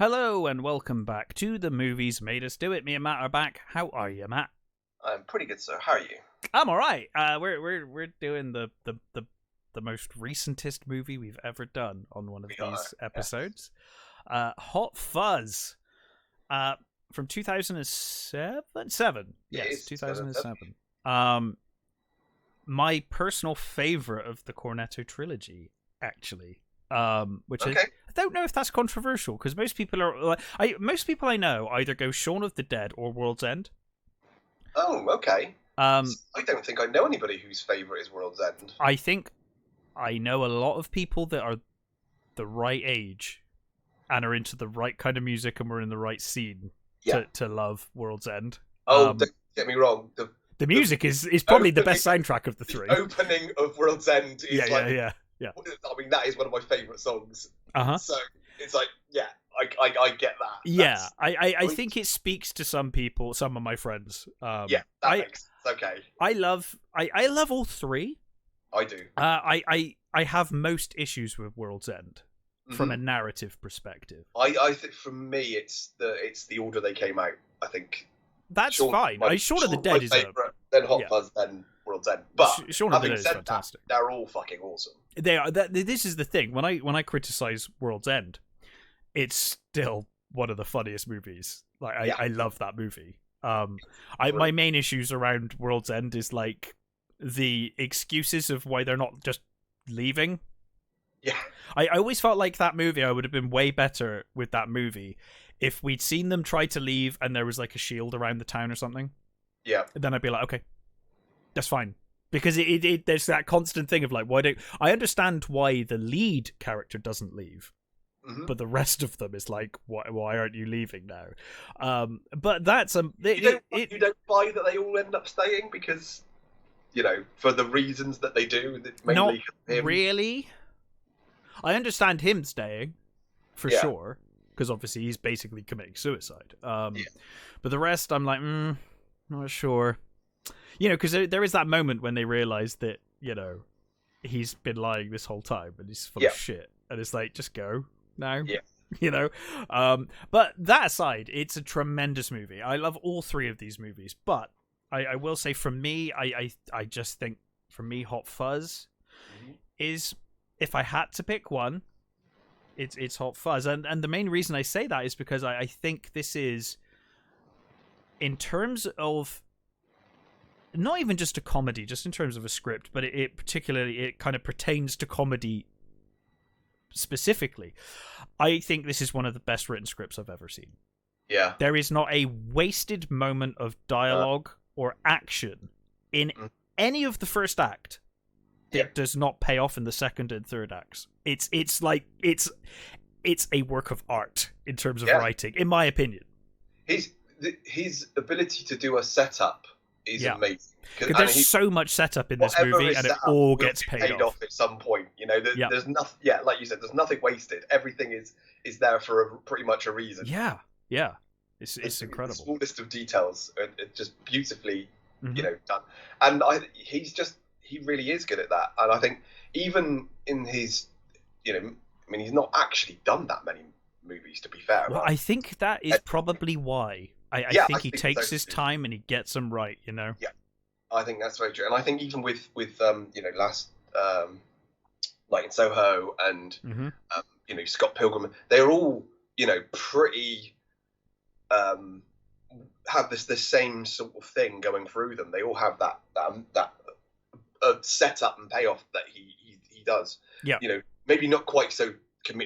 Hello and welcome back to The Movies Made Us Do It. Me and Matt are back. How are you, Matt? I'm pretty good, sir. How are you? I'm all right. We're doing the most recentest movie we've ever done on one of these episodes. Yes. Hot Fuzz, from 2007. Yes, 2007. My personal favorite of the Cornetto trilogy, actually. Which is, I don't know if that's controversial because most people are most people I know either go Shaun of the Dead or World's End. Oh, okay. I don't think I know anybody whose favourite is World's End. I think I know a lot of people that are the right age and are into the right kind of music and we're in the right scene to love World's End. Oh, don't get me wrong. The music is probably the best soundtrack of the three. The opening of World's End is yeah. I mean, that is one of my favourite songs. So it's like, I get that. Yeah, I think it speaks to some people, some of my friends. That makes sense. Okay. I love all three. I do. I have most issues with World's End from a narrative perspective. I think for me, it's the order they came out. I think that's fine. Shaun of the Dead is favourite, then Hot Fuzz, then World's End. But Shaun of the Dead is fantastic. They're all fucking awesome. They are. This is the thing. When I criticize World's End, it's still one of the funniest movies. Like I love that movie. My main issues around World's End is like the excuses of why they're not just leaving. Yeah. I always felt like that movie, I would have been way better with that movie if we'd seen them try to leave and there was like a shield around the town or something. Yeah. Then I'd be like, okay, that's fine. Because it there's that constant thing of like, I understand why the lead character doesn't leave, but the rest of them is like, why aren't you leaving now? But that's you don't buy that they all end up staying because, for the reasons that they do. Mainly not him. Really. I understand him staying, for sure, because obviously he's basically committing suicide. But the rest, I'm like, not sure. Because there is that moment when they realize that, he's been lying this whole time and he's full of shit. And it's like, just go now. Yeah. But that aside, it's a tremendous movie. I love all three of these movies. But I will say, for me, I just think, for me, Hot Fuzz is, if I had to pick one, it's Hot Fuzz. And the main reason I say that is because I think this is, in terms of, not even just a comedy, just in terms of a script, but it particularly, it kind of pertains to comedy specifically. I think this is one of the best written scripts I've ever seen. Yeah. There is not a wasted moment of dialogue or action in any of the first act that does not pay off in the second and third acts. It's a work of art in terms of writing, in my opinion. His ability to do a setup is amazing. Because there's so much setup in this movie, and it all gets paid off at some point. There's nothing. Yeah, like you said, there's nothing wasted. Everything is there for pretty much a reason. Yeah. It's incredible. The smallest of details, just beautifully, done. And he really is good at that. And I think even in his, he's not actually done that many movies, to be fair. Well, I think that is probably why. I think he takes his time and he gets them right, Yeah, I think that's very true. And I think even with last Night in Soho and Scott Pilgrim, they're all pretty have the same sort of thing going through them. They all have that setup and payoff that he does. Yeah. Maybe not quite so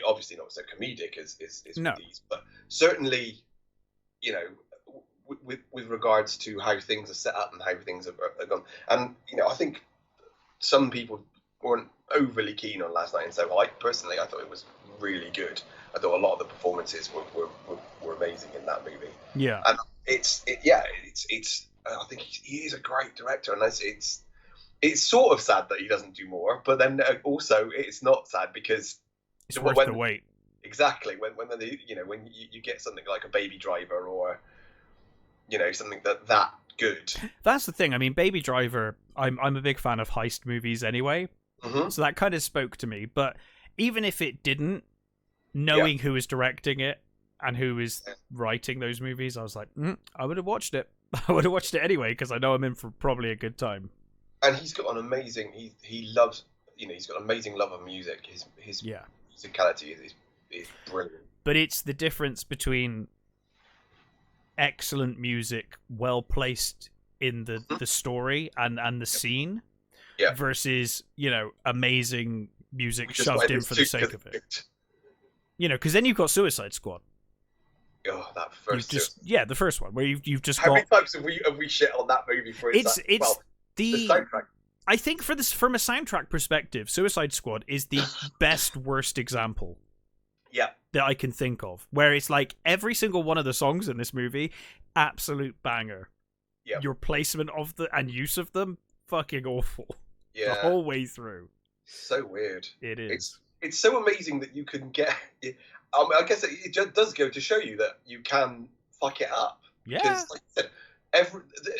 obviously not so comedic as these, but certainly, with regards to how things are set up and how things are gone. And I think some people weren't overly keen on Last Night in Soho. Personally, I thought it was really good. I thought a lot of the performances were amazing in that movie. Yeah. And it's I think he is a great director, and it's sort of sad that he doesn't do more, but then also it's not sad because it's worth the wait. Exactly. When you get something like a Baby Driver or something that good. That's the thing. I mean, Baby Driver, I'm a big fan of heist movies anyway, so that kind of spoke to me. But even if it didn't, knowing who was directing it and who is writing those movies, I was like, I would have watched it. I would have watched it anyway because I know I'm in for probably a good time. And he's got an amazing. He loves. He's got an amazing love of music. His musicality is brilliant. But it's the difference between excellent music, well placed in the story and the scene, versus amazing music shoved in for the sake of it. Because then you've got Suicide Squad. Oh, that first. The first one where you've just How many times have we shit on that movie for it's the soundtrack? I think from a soundtrack perspective, Suicide Squad is the best worst example. Yeah. That I can think of, where it's like every single one of the songs in this movie, absolute banger. Yeah. Your placement of and use of them, fucking awful. Yeah. The whole way through. So weird. It is. It's so amazing that you can get. I guess it just does go to show you that you can fuck it up. Yeah. Because, like I said,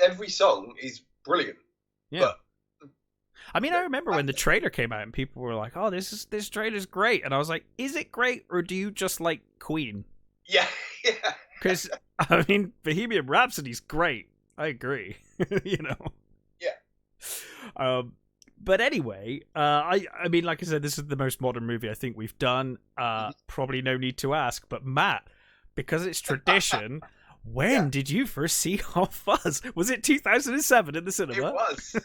every song is brilliant. Yeah. But, I mean, I remember when the trailer came out and people were like, "Oh, this trailer's great," and I was like, "Is it great, or do you just like Queen?" Yeah. Because I mean, Bohemian Rhapsody's great. I agree. Yeah. But anyway, I mean, like I said, this is the most modern movie I think we've done. Probably no need to ask, but Matt, because it's tradition, when did you first see Hot Fuzz? Was it 2007 in the cinema? It was.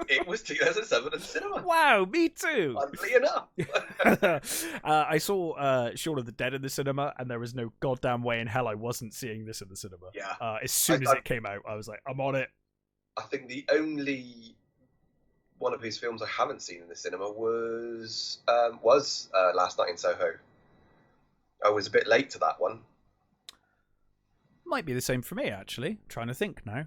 It was 2007 in the cinema. Wow, me too. Oddly enough. I saw Shaun of the Dead in the cinema, and there was no goddamn way in hell I wasn't seeing this in the cinema. Yeah. As soon as it came out, I was like, I'm on it. I think the only one of his films I haven't seen in the cinema was Last Night in Soho. I was a bit late to that one. Might be the same for me, actually. I'm trying to think now.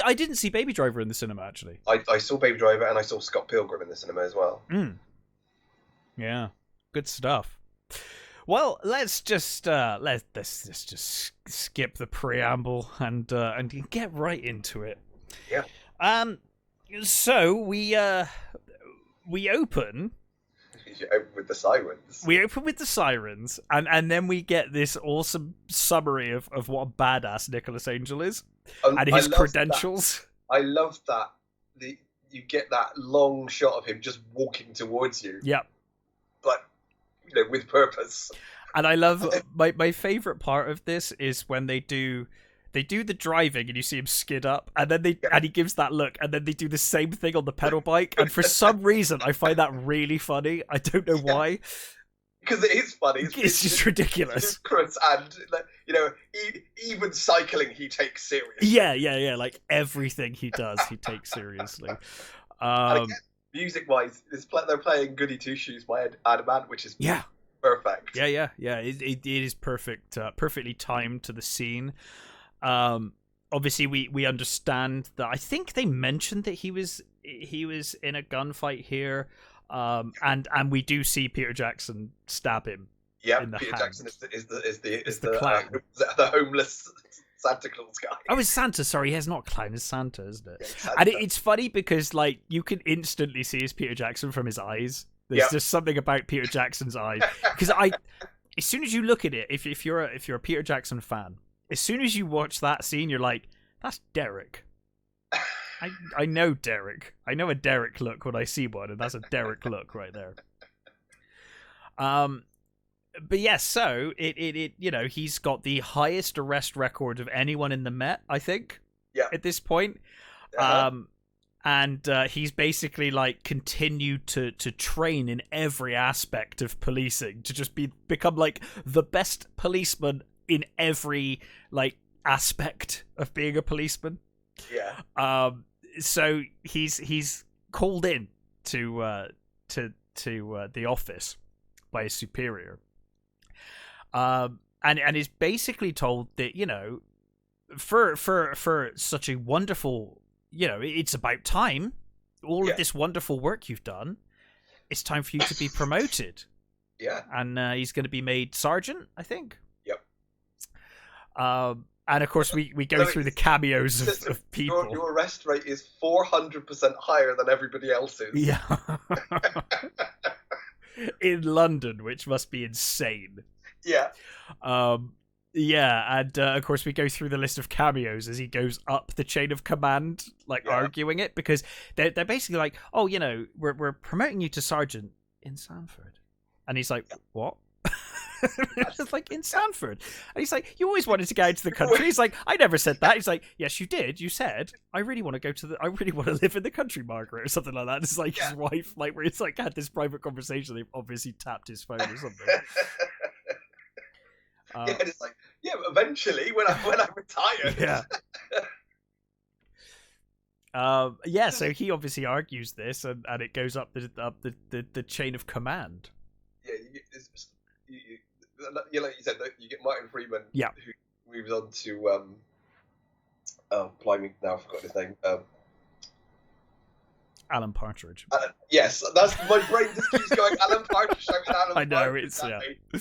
I didn't see Baby Driver in the cinema, actually. I saw Baby Driver and I saw Scott Pilgrim in the cinema as well. Yeah, good stuff. Well, let's just let's just skip the preamble and get right into it. Yeah. So we open. You open with the sirens. We open with the sirens, and then we get this awesome summary of what a badass Nicholas Angel is and his credentials. I love that. You get that long shot of him just walking towards you. Yep. But with purpose. And I love my favorite part of this is when they do the driving and you see him skid up, and then he gives that look, and then they do the same thing on the pedal bike, and for some reason I find that really funny. I don't know why. Because it is funny. It's just ridiculous. And even cycling he takes seriously. Yeah. Like everything he does, he takes seriously. Music-wise, they're playing "Goody Two Shoes" by Adam Ant, which is perfect. Yeah. It is perfect, perfectly timed to the scene. Obviously we understand that. I think they mentioned that he was in a gunfight here, and we do see Peter Jackson stab him. Yeah, in the Peter hand. Jackson is the clown, the homeless Santa Claus guy. Oh, it's Santa. Sorry, it's not clown. It's Santa, isn't it? Yeah, and it's funny because like you can instantly see his Peter Jackson from his eyes. There's just something about Peter Jackson's eyes, because as soon as you look at it, if you're a Peter Jackson fan, as soon as you watch that scene, you're like, that's Derek. I know Derek. I know a Derek look when I see one, and that's a Derek look right there. But yes, so it he's got the highest arrest record of anyone in the Met, I think. Yeah. At this point. And he's basically like continued to train in every aspect of policing to just become like the best policeman in every like aspect of being a policeman. Yeah. So he's called in to the office by his superior. And is basically told that, for such a wonderful, it's about time. All of this wonderful work you've done, it's time for you to be promoted. Yeah. And he's going to be made sergeant, I think. Yep. And of course we go through the cameos of people. Your arrest rate is 400% higher than everybody else's. Yeah. In London, which must be insane. Yeah. Yeah, and of course we go through the list of cameos as he goes up the chain of command, like arguing it, because they're basically like, oh, you know, we're promoting you to sergeant in Sanford, and he's like, what? It's like, in Sanford, and he's like, you always wanted to go out to the country. He's like, I never said that. He's like, yes, you did. You said I really want to live in the country, Margaret, or something like that. It's like his wife, like, where it's like had this private conversation. They obviously tapped his phone or something. Yeah, it's like, yeah, eventually when I retire. Yeah. So he obviously argues this, and it goes up the chain of command. Yeah, like you said, you get Martin Freeman, who moves on to blimey, now I've forgotten his name. Alan Partridge. Yes, that's my brain just keeps going. Alan Partridge. I know Partridge, it's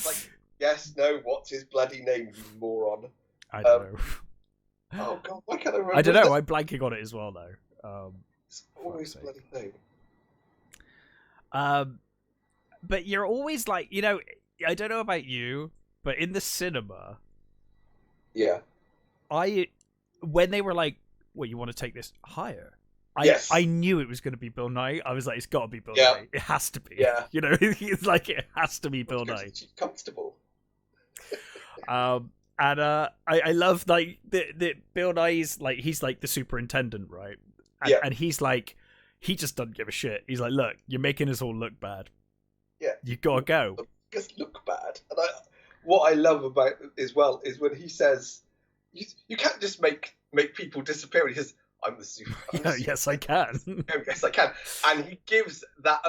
like, yes, no, what's his bloody name, you moron? I don't know. Oh god, why can't I remember? I don't know. I'm blanking on it as well though. It's always bloody name. But you're always like, you know, I don't know about you, but in the cinema, when they were like, "Well, you want to take this higher?" I knew it was going to be Bill Nye. I was like, "It's got to be Bill Nye. It has to be." Yeah, you know, it's like it has to be Bill Nye. She's comfortable. And I love like the Bill Nye's like, he's like the superintendent, right? And he's like, he just doesn't give a shit. He's like, look, you're making us all look bad. Yeah, you gotta go. Just look bad. And what I love about it as well is when he says, you can't just make people disappear. He says, I'm the super. Yes, I can. Yes, I can. And he gives that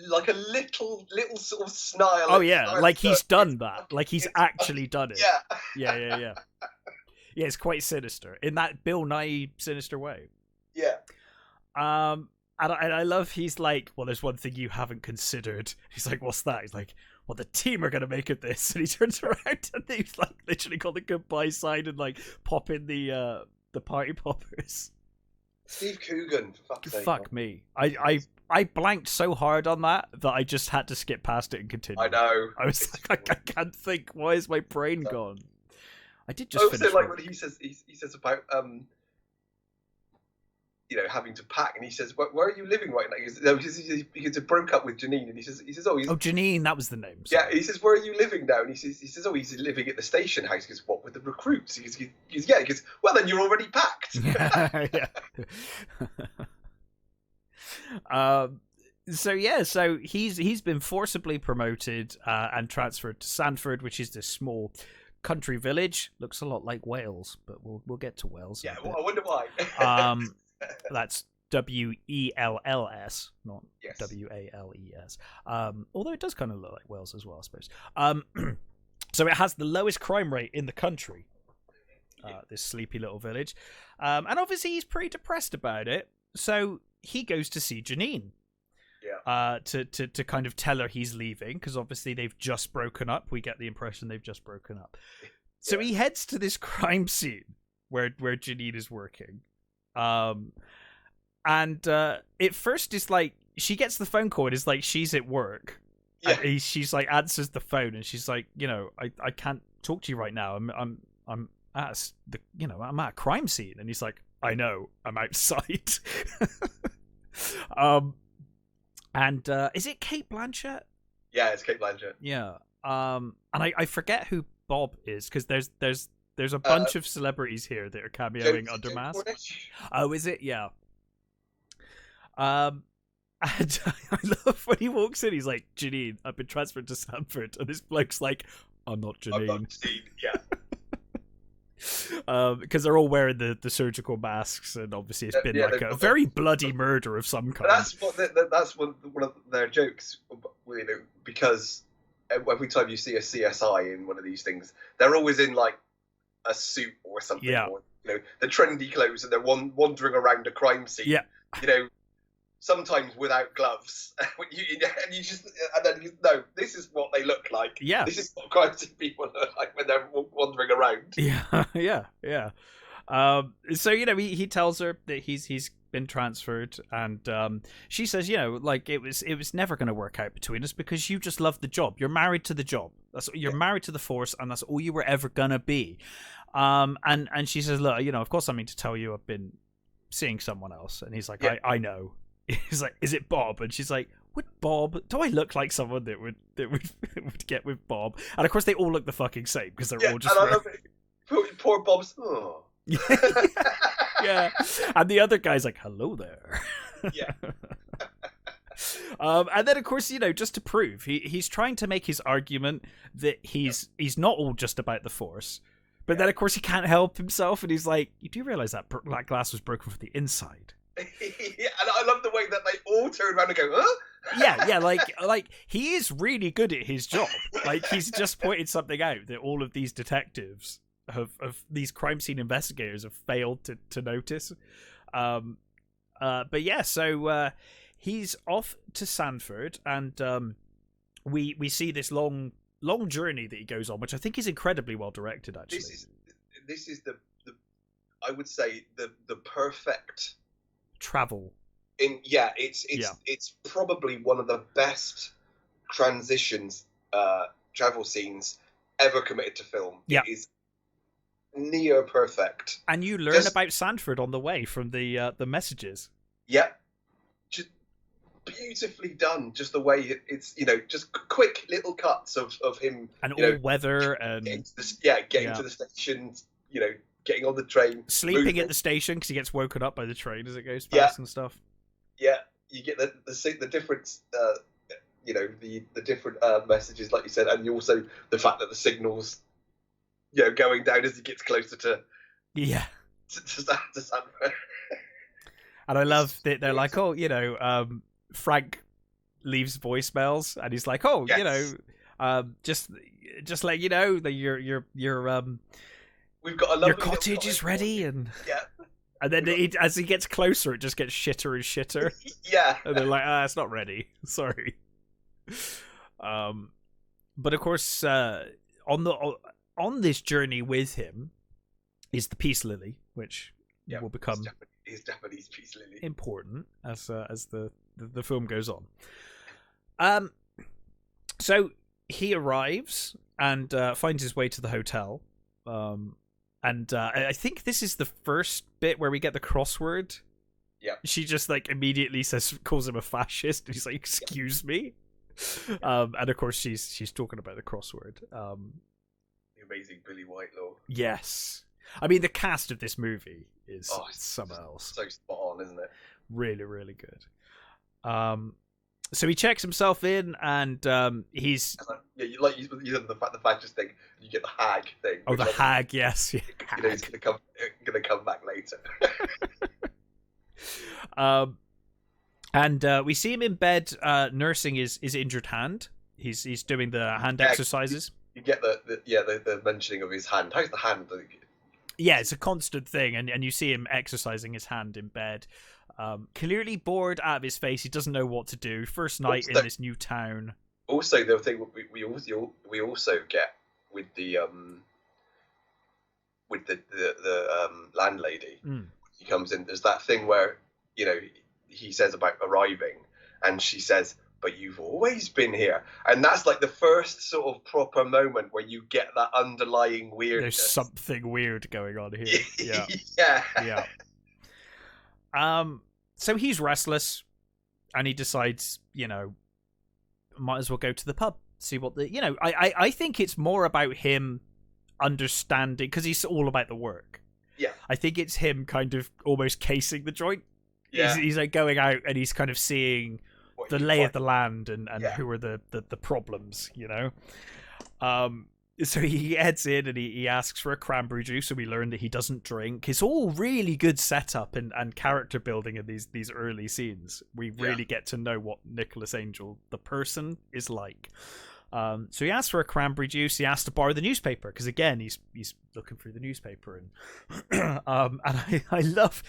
like a little sort of snarl. Oh yeah, like he's done that. Like he's actually done it. Yeah. Yeah, it's quite sinister in that Bill Nye sinister way. Yeah. And I love, he's like, well, there's one thing you haven't considered. He's like, what's that? He's like, well, the team are going to make it this. And he turns around and he's like literally got the goodbye sign and like pop in the party poppers. Steve Coogan, for fuck's sake. Fuck me. I blanked so hard on that I just had to skip past it and continue. I know. I was like, I can't think. Why is my brain gone? I did just finish. Also, like when he says about you know, having to pack, and he says, "Where are you living right now?" He broke up with Janine, and he says, "Oh, Janine, that was the name." Sorry. Yeah, he says, "Where are you living now?" And he says, "Oh, he's living at the station house." He goes, "What, with the recruits?" He goes, "Well, then you're already packed." So he's been forcibly promoted and transferred to Sanford, which is this small country village. Looks a lot like Wales, but we'll get to Wales. Yeah, well, I wonder why. That's WELLS, not WALES. Although it does kind of look like Wales as well, I suppose. So it has the lowest crime rate in the country. This sleepy little village, and obviously he's pretty depressed about it. So he goes to see Janine. To kind of tell her he's leaving, because obviously they've just broken up. We get the impression they've just broken up. So he heads to this crime scene where Janine is working. And at first it's like she gets the phone call and it's like she's at work. And she's like answers the phone and she's like, you know, I can't talk to you right now. I'm at I'm at a crime scene. And he's like, I know, I'm outside. And is it Cate Blanchett? Yeah, it's Cate Blanchett. Yeah. And I forget who Bob is, because there's a bunch of celebrities here that are cameoing under mask. Oh, is it? Yeah. And I love when he walks in, he's like, Janine, I've been transferred to Sanford. And this bloke's like, I'm not Janine. I'm not Janine, yeah. Because they're all wearing the surgical masks, and obviously it's been like a very bloody murder of some kind. That's one of their jokes, you know, because every time you see a CSI in one of these things, they're always in like a suit or something, or, you know, the trendy clothes, and they're wandering around a crime scene. Yeah, you know, sometimes without gloves. No, this is what they look like. Yeah, this is what crime scene people look like when they're wandering around. Yeah. So you know, he tells her that he's been transferred, and she says, you know, like it was never going to work out between us because you just love the job. You're married to the job. You're married to the Force, and that's all you were ever gonna be. And she says, look, you know, of course I mean to tell you I've been seeing someone else. And he's like, I know. He's like, is it Bob? And she's like, would Bob? Do I look like someone that would would get with Bob? And of course they all look the fucking same because they're all just. And I love it. Poor Bob's. Oh. Yeah, and the other guy's like, hello there. Yeah. And then of course, you know, just to prove he's trying to make his argument that he's not all just about the Force, but then of course he can't help himself, and he's like, you do realize that glass was broken from the inside. Yeah, and I love the way that they all turn around and go, huh? Yeah, like he is really good at his job. Like he's just pointed something out that all of these detectives of these crime scene investigators have failed to notice. But yeah, so he's off to Sanford, and we see this long journey that he goes on, which I think is incredibly well directed. Actually, this is the I would say the perfect travel. It's probably one of the best transitions travel scenes ever committed to film. Yeah. It is near perfect. And you learn about Sanford on the way from the messages. Yeah. Just beautifully done. Just the way it's, you know, just quick little cuts of him. And all weather and... Getting to the station, you know, getting on the train. Sleeping at the station because he gets woken up by the train as it goes past and stuff. Yeah, you get the different, you know, the different messages, like you said, and also the fact that the signals, you know, going down as he gets closer to Sanford. And I love that they're like, oh, you know, Frank leaves voicemails, and he's like, oh, you know, just let you know that your we've got a lovely your cottage is ready, and And then as he gets closer, it just gets shitter and shitter. Yeah. And they're like, it's not ready. Sorry. But of course, on this journey with him is the Peace Lily, which will become Japanese Peace Lily important as the film goes on. So he arrives and finds his way to the hotel. And I think this is the first bit where we get the crossword. Yeah. She just like immediately calls him a fascist, and he's like, "Excuse me." And of course she's talking about the crossword. The amazing Billy Whitelaw. Yes, I mean the cast of this movie is something else. So spot on, isn't it? Really, really good. So he checks himself in, and he's you said the fascist thing. You get the hag thing. Oh, the hag, yes. You know, he's gonna come back later. And we see him in bed nursing his injured hand. He's doing the hand exercises. You get the mentioning of his hand. How's the hand? Yeah, it's a constant thing, and you see him exercising his hand in bed. Clearly bored out of his face. He doesn't know what to do. First night in this new town. Also, the thing we also get with the landlady. He comes in. There's that thing where, you know, he says about arriving, and she says, "But you've always been here," and that's like the first sort of proper moment where you get that underlying weirdness. There's something weird going on here. Yeah. So he's restless, and he decides, you know, might as well go to the pub, see what the, you know, I think it's more about him understanding, because he's all about the work. Yeah. I think it's him kind of almost casing the joint. Yeah. He's like going out and he's kind of seeing the lay of the land and who are the problems, you know? So he heads in and he asks for a cranberry juice, and we learn that he doesn't drink. It's all really good setup and character building in these early scenes. We really get to know what Nicholas Angel, the person, is like. So he asks for a cranberry juice. He asks to borrow the newspaper because, again, he's looking through the newspaper, and I love,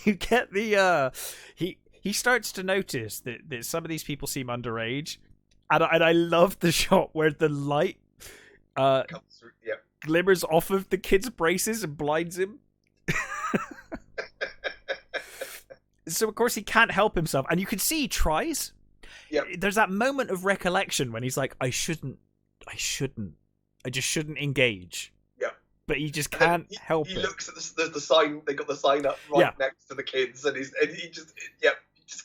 you get the he starts to notice that some of these people seem underage, and I love the shot where the light glimmers off of the kid's braces and blinds him. So of course he can't help himself, and you can see he tries. Yeah. There's that moment of recollection when he's like, I just shouldn't engage. Yeah. But he just can't help it. He looks at the sign. They got the sign up next to the kids, and he just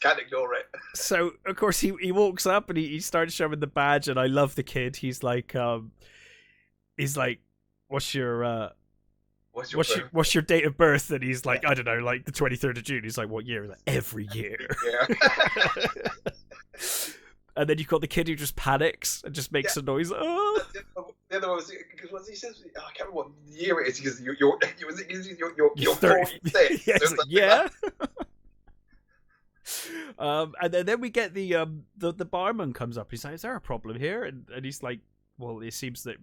can't ignore it. So of course he walks up and he starts showing the badge, and I love the kid. He's like, what's your date of birth? And he's like, I don't know, like the 23rd of June. He's like, what year? Like, every year. Yeah. And then you've got the kid who just panics and just makes a noise. Oh. The other one was because he says, I can't remember what year it is. Because you're 46. Yeah. So yeah. And then we get the barman comes up. He's like, is there a problem here? And he's like, well, it seems that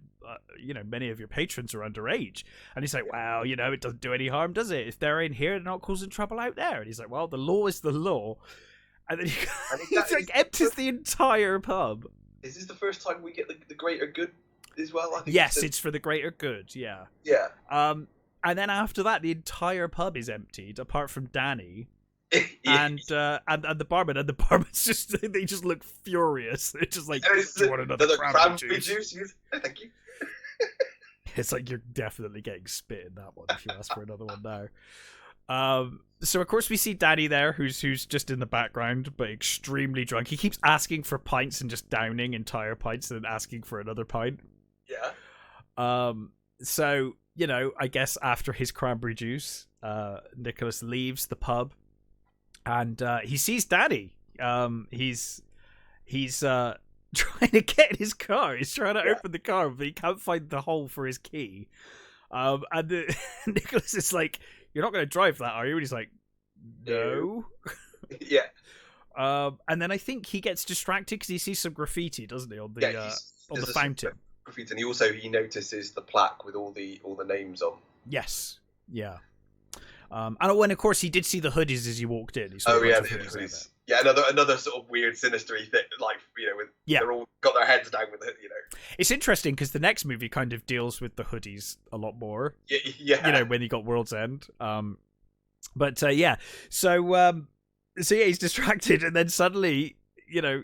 many of your patrons are underage. And he's like, well, it doesn't do any harm, does it? If they're in here, they're not causing trouble out there. And he's like, well, the law is the law. And then he like empties the entire pub. Is this the first time we get the greater good as well? I think yes, it's for the greater good. Yeah. Yeah. And then after that, the entire pub is emptied, apart from Danny. And the barman, and the barman's they just look furious. They're just like, do you want another cranberry juice? Oh, thank you. It's like, you're definitely getting spit in that one if you ask for another one now. So of course we see Danny there, who's just in the background, but extremely drunk. He keeps asking for pints and just downing entire pints and then asking for another pint. Yeah. So I guess after his cranberry juice, Nicholas leaves the pub. And he sees Danny. He's trying to get in his car. He's trying to open the car, but he can't find the hole for his key. And Nicholas is like, "You're not going to drive that, are you?" And he's like, "No." Yeah. And then I think he gets distracted because he sees some graffiti, doesn't he, on the fountain? Graffiti, and he notices the plaque with all the names on. Yes. Yeah. And when, of course, he did see the hoodies as he walked in. The hoodies. Yeah, another sort of weird, sinister-y thing, like, they're all got their heads down with it, It's interesting because the next movie kind of deals with the hoodies a lot more. Yeah. When you got World's End. So he's distracted, and then suddenly,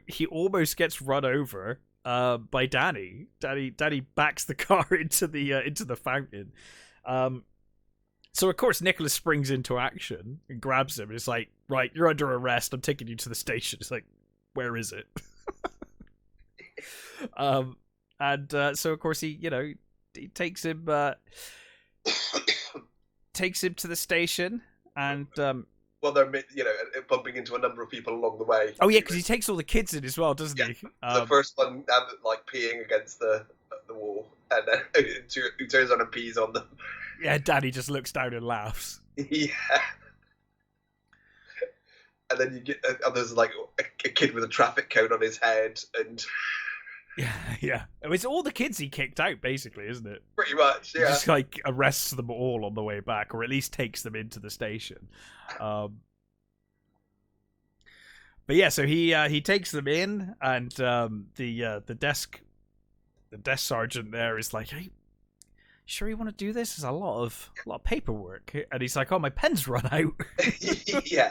he almost gets run over by Danny. Danny backs the car into the fountain. So, of course, Nicholas springs into action and grabs him. And it's like, right, you're under arrest. I'm taking you to the station. It's like, where is it? So, of course, he takes him to the station. And, well, they're, bumping into a number of people along the way. Oh, yeah, because he takes all the kids in as well, doesn't he? The first one, peeing against the wall. And then who turns on and pees on them. Yeah, Danny just looks down and laughs. Yeah. And then you get there's like a kid with a traffic cone on his head, and yeah. It's all the kids he kicked out, basically, isn't it? Pretty much, yeah. He just like arrests them all on the way back, or at least takes them into the station. But yeah, so he takes them in, and the desk sergeant there is like, "Hey, sure you want to do this? There's a lot of paperwork." And he's like, "Oh, my pen's run out." Yeah.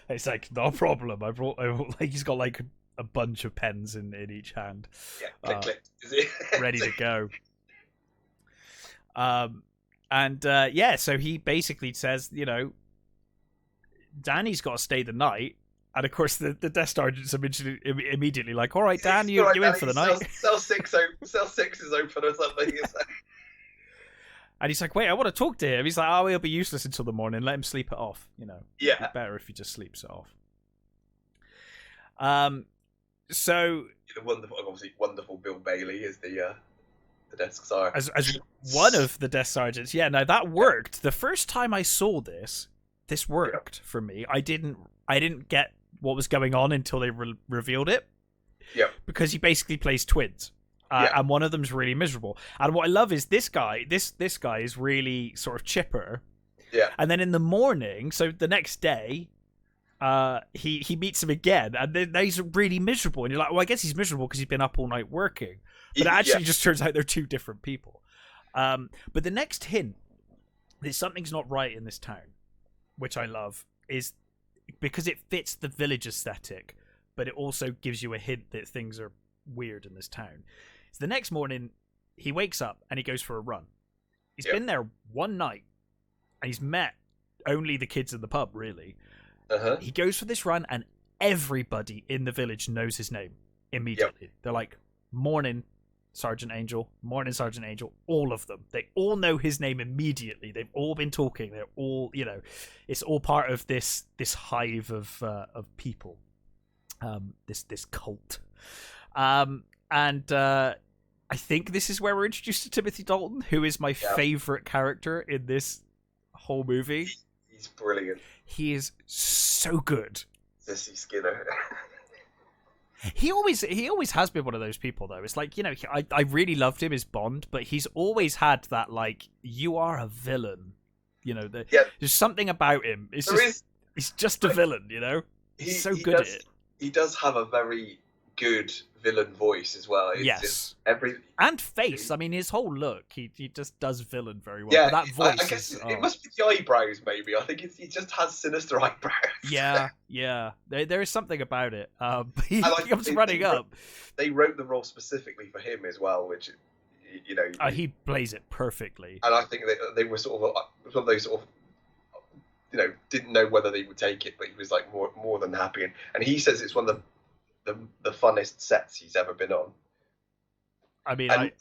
And he's like, "No problem. I brought like he's got like a bunch of pens in each hand." Yeah, click. Is it ready to go? So he basically says, Danny's got to stay the night. And of course, the desk sergeant's immediately like, "All right, Dan, you in for the night." Cell 6 is open or something. And he's like, "Wait, I want to talk to him." He's like, "Oh, he'll be useless until the morning. Let him sleep it off. Yeah. It'd be better if he just sleeps it off." So the wonderful Bill Bailey is the desk sergeant. As one of the desk sergeants. Yeah, no, that worked. The first time I saw this worked for me. I didn't get what was going on until they revealed it. Yeah. Because he basically plays twins. And one of them's really miserable. And what I love is this guy is really sort of chipper. Yeah. And then in the morning, so the next day, he meets him again, and then he's really miserable. And you're like, well, I guess he's miserable because he's been up all night working. But it actually just turns out they're two different people. But the next hint that something's not right in this town, which I love, is because it fits the village aesthetic, but it also gives you a hint that things are weird in this town. So the next morning, he wakes up and he goes for a run. He's been there one night, and he's met only the kids in the pub, really. He goes for this run, and everybody in the village knows his name immediately. They're like, morning, Sergeant Angel, morning, Sergeant Angel, all of them. They all know his name immediately. They've all been talking. They're all, it's all part of this hive of people, this cult. I think this is where we're introduced to Timothy Dalton, who is my favorite character in this whole movie. He's brilliant. He is so good. Sissy Skinner. He always has been one of those people, though. It's like, I really loved him as Bond, but he's always had that, like, you are a villain. There's something about him. He's just a villain, He's so good at it. He does have a very good villain voice as well. It's and face. I mean, his whole look, he just does villain very well. Yeah, but that voice. I guess it must be the eyebrows. Maybe I think he just has sinister eyebrows. Yeah. There is something about it. He comes running up. They wrote the role specifically for him as well, which he plays it perfectly. And I think they were sort of one of those sort of didn't know whether they would take it, but he was like more than happy. And he says it's one of the funnest sets he's ever been on. I mean, I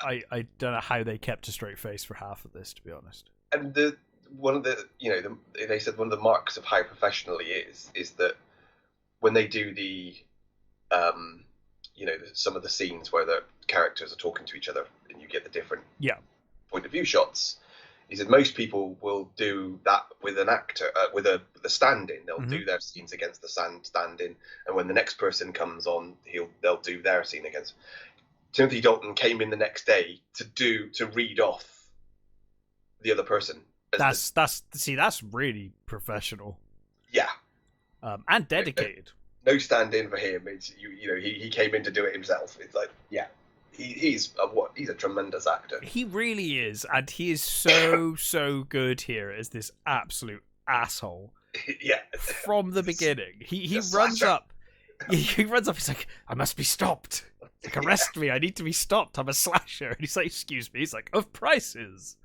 don't know how they kept a straight face for half of this, to be honest. And they said one of the marks of how professional he is that when they do the some of the scenes where the characters are talking to each other and you get the different point of view shots, he said most people will do that with an actor, with a stand-in. They'll do their scenes against the stand-in, and when the next person comes on, they'll do their scene against. Timothy Dalton came in the next day to read off the other person. That's really professional. Yeah, and dedicated. No stand-in for him. It's he came in to do it himself. It's like he's a tremendous actor. He really is, and he is so good here as this absolute asshole. Yeah, from the beginning, he runs up. He runs up. He's like, I must be stopped. Like, arrest me! I need to be stopped. I'm a slasher. And he's like, excuse me. He's like, of prices,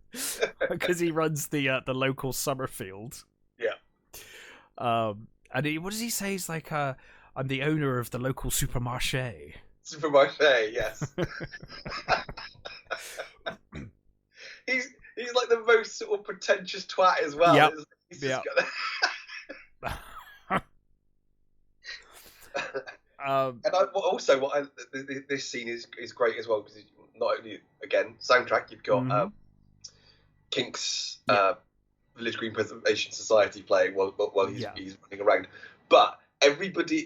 because he runs the local summer field. Yeah. And what does he say? He's like, I'm the owner of the local supermarché. Supermarché, yes. He's like the most sort of pretentious twat as well. Yep. He's just this scene is great as well, because not only, again, soundtrack, you've got Kink's Village Green Preservation Society playing while he's running around, but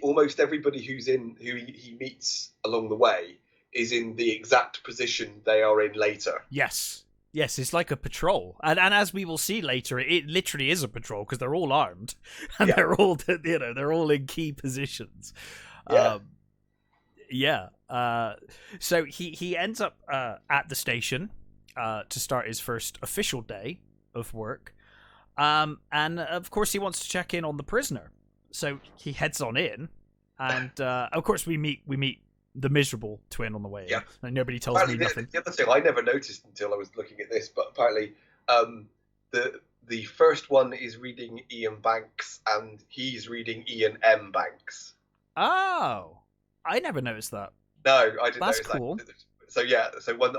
almost everybody who he meets along the way is in the exact position they are in later. Yes, it's like a patrol, and as we will see later, it literally is a patrol because they're all armed and they're all in key positions. So he ends up at the station to start his first official day of work, and of course he wants to check in on the prisoner. So he heads on in, and of course we meet the miserable twin on the way. Yeah, and nobody tells me nothing. The other thing I never noticed until I was looking at this, but apparently the first one is reading Ian Banks, and he's reading Ian M. Banks. Oh, I never noticed that. No, I didn't. That's notice cool. That. So one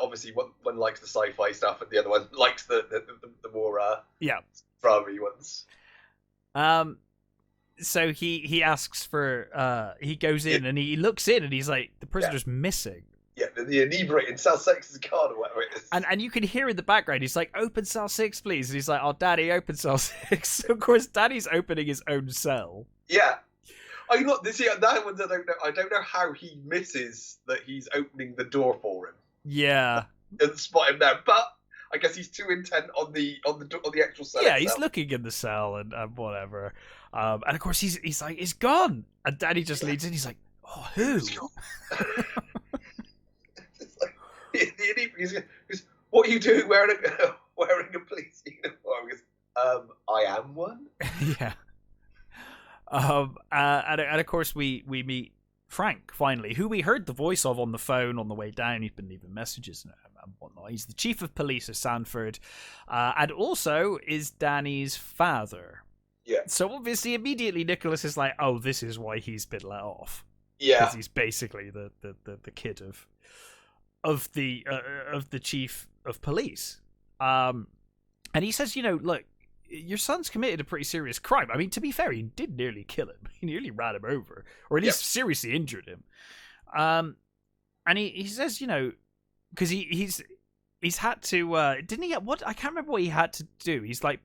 likes the sci-fi stuff, and the other one likes the more drama-y ones. So he asks for he goes in and he looks in and he's like, the prisoner's missing. Yeah, the inebriating cell 6 card or whatever it is. And you can hear in the background he's like, open cell 6 please, and he's like, oh Daddy, open cell 6. So of course Daddy's opening his own cell. Yeah. I don't know how he misses that he's opening the door for him. Yeah. And spot him there, but I guess he's too intent on the actual cell. Yeah, he's looking in the cell and whatever. And of course he's like, it's gone. And Daddy just leads in. He's like, oh, who? He's what are you doing wearing a police uniform? He goes, I am one. Yeah. And of course we meet Frank finally, who we heard the voice of on the phone on the way down. He's been leaving messages and whatnot. He's the chief of police of Sanford, and also is Danny's father. Yeah. So obviously, immediately Nicholas is like, "Oh, this is why he's been let off." Yeah. Because he's basically the kid of the chief of police. And he says, look, your son's committed a pretty serious crime. I mean, to be fair, he did nearly kill him. He nearly ran him over, or at least seriously injured him. And he says, because he's had to, didn't he? I can't remember what he had to do. He's like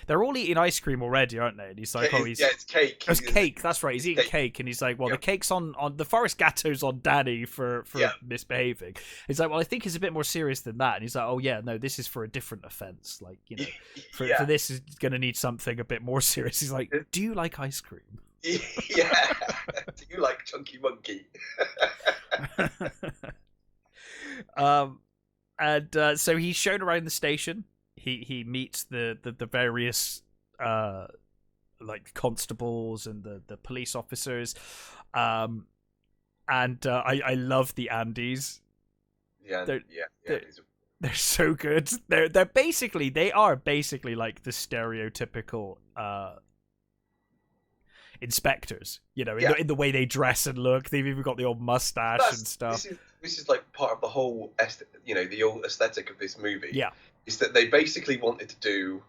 they're all eating ice cream already, aren't they? And he's like, it's cake. It's cake. That's right. He's eating cake, and he's like, well, the cake's on the forest gatto's on Danny for misbehaving. He's like, well, I think it's a bit more serious than that. And he's like, oh yeah, no, this is for a different offense. Like, for this is going to need something a bit more serious. He's like, do you like ice cream? Yeah. Do you like Chunky Monkey? And so he's shown around the station. He meets the various like constables and the police officers. And I love the Andes. Yeah, they're so good. They are basically like the stereotypical inspectors, in the way they dress and look. They've even got the old mustache and stuff. This is like part of the whole, the old aesthetic of this movie. Yeah, is that they basically wanted to do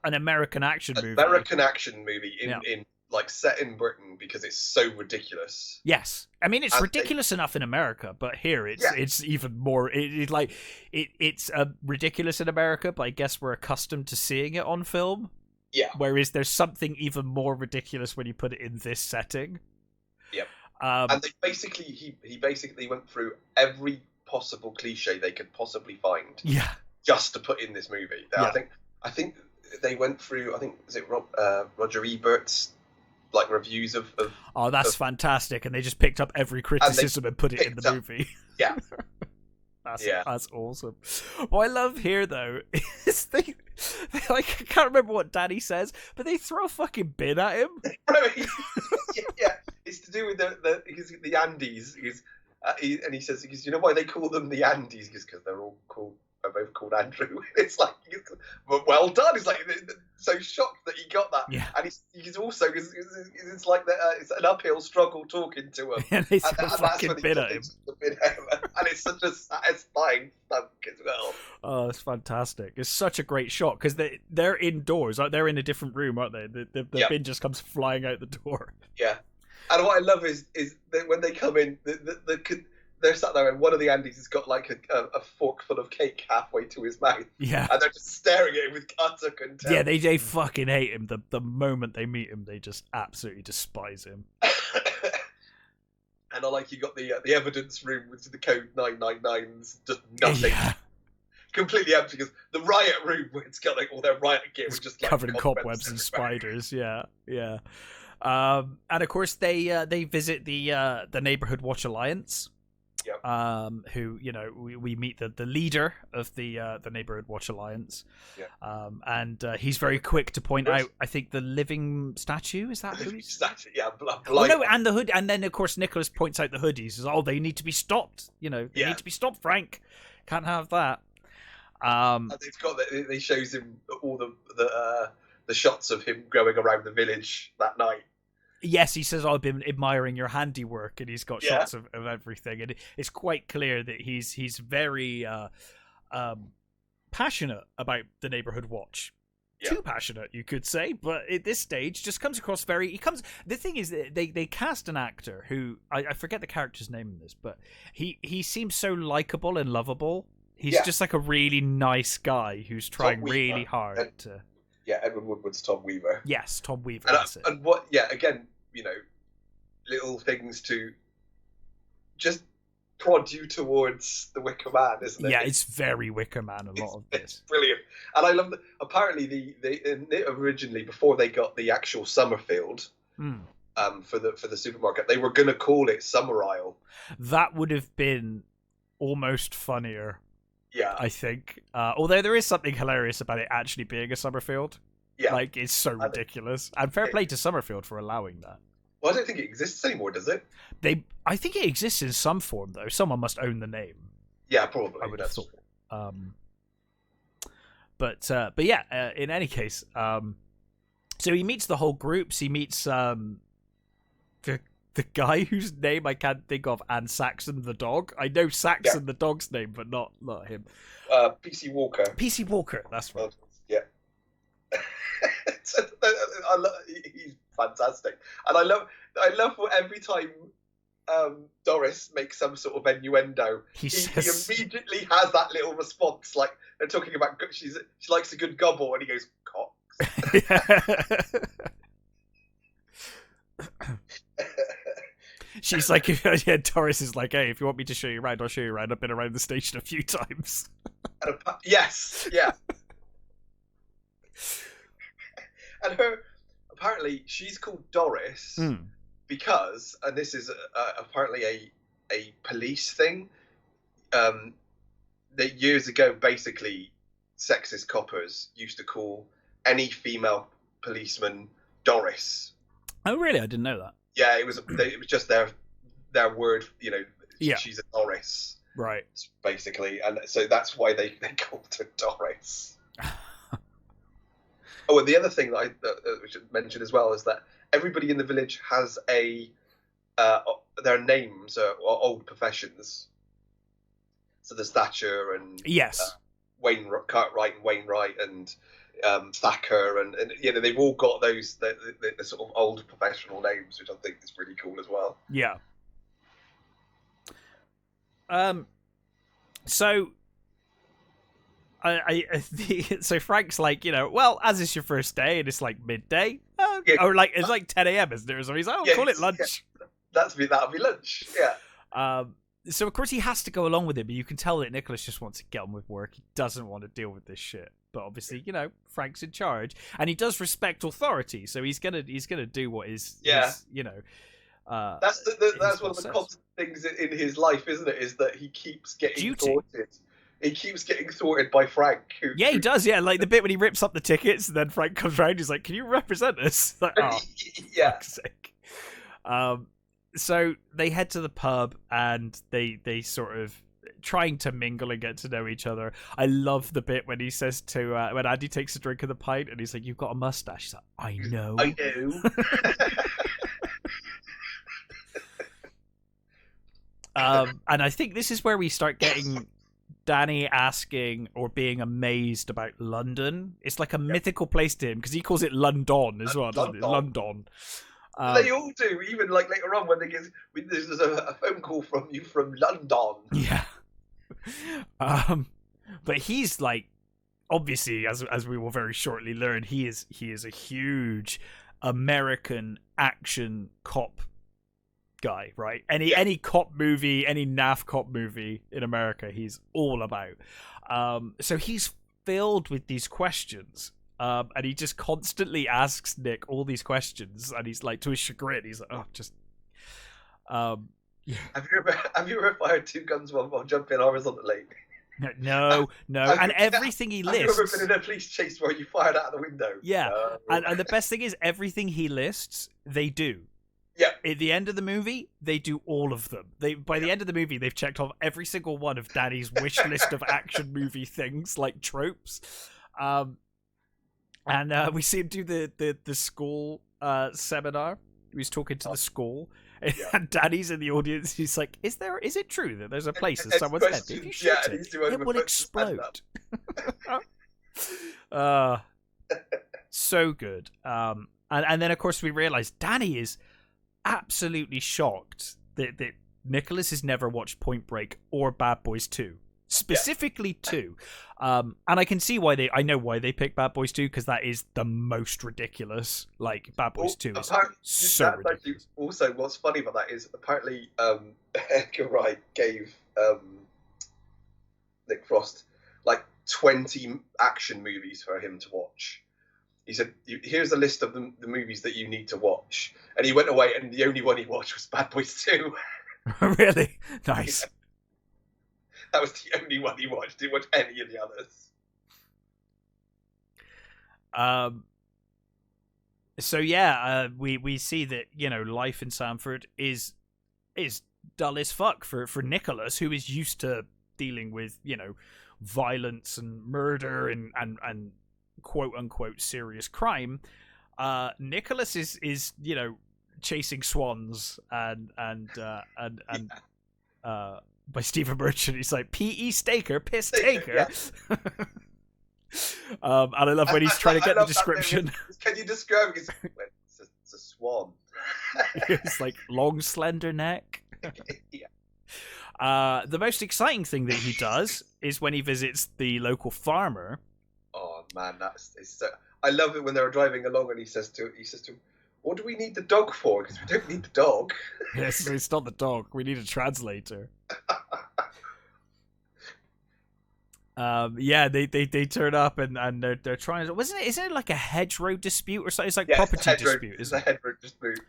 an American action movie. In like set in Britain because it's so ridiculous. Yes, I mean it's ridiculous enough in America, but here it's even more. It's ridiculous in America, but I guess we're accustomed to seeing it on film. Yeah. Whereas there's something even more ridiculous when you put it in this setting. Yep. And they basically he basically went through every possible cliche they could possibly find. Yeah. Just to put in this movie. Yeah. I think they went through. I think was it Roger Ebert's like reviews of. Oh, that's fantastic! And they just picked up every criticism and put it in the movie. Yeah. That's awesome. What I love here, though, is they like, I can't remember what Danny says, but they throw a fucking bin at him. Yeah, it's to do with the Andes. And he says, you know why they call them the Andes? Because they're both called Andrew. It's like, well done. He's like so shocked that he got that. Yeah. And he's also it's like it's an uphill struggle talking to him. And they throw a fucking bin at him. And it's such a satisfying thunk as well. Oh, it's fantastic. It's such a great shot because they're indoors. Like, they're in a different room, aren't they? The bin just comes flying out the door. Yeah. And what I love is that when they come in, they're sat there and one of the Andes has got like a fork full of cake halfway to his mouth. Yeah. And they're just staring at him with utter contempt. Yeah, they fucking hate him. The moment they meet him, they just absolutely despise him. And I like you got the evidence room with the code 999's just nothing. Yeah. Completely empty because the riot room where it's got like all their riot gear was just like covered in cobwebs and spiders. Yeah. And of course they visit the Neighborhood Watch Alliance. Yep. Who we meet the leader of the Neighborhood Watch Alliance. Yeah. And he's very quick to point out, I think, the living statue. Is that who? Statue, yeah. No, and the hood, and then of course Nicholas points out the hoodies. He says, "Oh, they need to be stopped. They need to be stopped, Frank. Can't have that." And they shows him all the shots of him going around the village that night. Yes, he says, I've been admiring your handiwork, and he's got shots of everything, and it's quite clear that he's very passionate about the Neighborhood Watch. Yeah. Too passionate, you could say, but at this stage, just comes across very. The thing is, they cast an actor who I forget the character's name in this, but he seems so likable and lovable. He's just like a really nice guy who's trying really hard to. Yeah, Edward Woodward's Tom Weaver. Yes, Tom Weaver. And what? Yeah, again, little things to just prod you towards the Wicker Man, isn't it? Yeah, it's very Wicker Man. A lot of this. It's brilliant, and I love that. Apparently, originally before they got the actual Summerfield, for the supermarket, they were going to call it Summer Isle. That would have been almost funnier. Yeah, I think. Although there is something hilarious about it actually being a Summerfield. Yeah. Like, it's so ridiculous. And fair play to Summerfield for allowing that. Well, I don't think it exists anymore, does it? I think it exists in some form, though. Someone must own the name. Yeah, probably. I would have thought. But yeah, in any case, so he meets the whole groups. He meets the guy whose name I can't think of, and Saxon the dog. I know Saxon the dog's name, but not him. PC Walker. PC Walker, that's right. Yeah. He's fantastic, and I love every time Doris makes some sort of innuendo. He immediately has that little response, like they're talking about she likes a good gobble, and he goes cocks. She's like, yeah, Doris is like, hey, if you want me to show you around, I'll show you around. I've been around the station a few times. Yes, yeah. And apparently she's called Doris because, and this is apparently a police thing, that years ago, basically, sexist coppers used to call any female policeman Doris. Oh, really? I didn't know that. Yeah, it was just their word, you know. Yeah. She's a Doris, right? Basically, and so that's why they called her Doris. Oh, and the other thing that we should mention as well is that everybody in the village has their names are old professions. So there's Thatcher and Cartwright and Wainwright and Thacker and you know, they've all got those the sort of old professional names, which I think is really cool as well. Yeah. So so Frank's like, you know, well, as it's your first day and it's like midday, or like it's like 10 a.m. isn't it? So he's like, call it lunch. Yeah. That'll be lunch. Yeah. So of course he has to go along with it, but you can tell that Nicholas just wants to get on with work. He doesn't want to deal with this shit. But obviously, you know, Frank's in charge, and he does respect authority, so he's gonna do what is you know. That's one of the constant things in his life, isn't it? Is that he keeps getting thwarted. He keeps getting thwarted by Frank. He does. Yeah, like the bit when he rips up the tickets, and then Frank comes round. He's like, "Can you represent us?" Like, oh, yeah. Fuck's sake. So they head to the pub, and they sort of trying to mingle and get to know each other. I love the bit when he says to when Andy takes a drink of the pint, and he's like, "You've got a mustache." He's like, "I know." I know. And I think this is where we start getting Danny asking or being amazed about London. It's like a mythical place to him because he calls it London as well, doesn't it? London. They all do, even like later on when there's a phone call from you from London. Yeah. But he's like, obviously, as we will very shortly learn, he is a huge American action cop guy, right? Any cop movie, any NAF cop movie in America, he's all about. So he's filled with these questions. And he just constantly asks Nick all these questions, and he's like, to his chagrin, he's like, "Oh, just." Yeah. Have you ever fired two guns while jumping horizontally? No. And everything he lists. Have you ever been in a police chase where you fired out of the window? Yeah, no. And the best thing is, everything he lists, they do. Yeah. At the end of the movie, they do all of them. By the end of the movie, they've checked off every single one of Danny's wish list of action movie things, like tropes. And we see him do the school seminar. He's talking to the school, and Danny's in the audience. He's like, "Is it true that there's a place in someone's head? If you shoot it will explode." So good. And then of course we realize Danny is absolutely shocked that Nicholas has never watched Point Break or Bad Boys 2. Specifically 2. And I can see why I know why they picked Bad Boys 2, because that is the most ridiculous. Like, Bad Boys 2 is so ridiculous. Also, what's funny about that is apparently Edgar Wright gave Nick Frost like 20 action movies for him to watch. He said, "Here's a list of the movies that you need to watch." And he went away, and the only one he watched was Bad Boys 2. Really? Nice. Yeah. That was the only one he watched. He didn't watch any of the others. So yeah, we see that, you know, life in Sanford is dull as fuck for Nicholas, who is used to dealing with, you know, violence and murder and quote unquote serious crime. Nicholas is you know, chasing swans and by Stephen Merchant, he's like P.E. Staker, piss taker. Yeah. And I love when he's trying to get the description. Can you describe it? It's a swan. It's like long, slender neck. Yeah. The most exciting thing that he does is when he visits the local farmer. Oh man, I love it when they're driving along and he says to him, "What do we need the dog for? Because we don't need the dog." Yes, it's not the dog. We need a translator. Yeah, they turn up and they're trying to. Isn't it like a hedgerow dispute or something? It's like property dispute. It's a hedgerow dispute.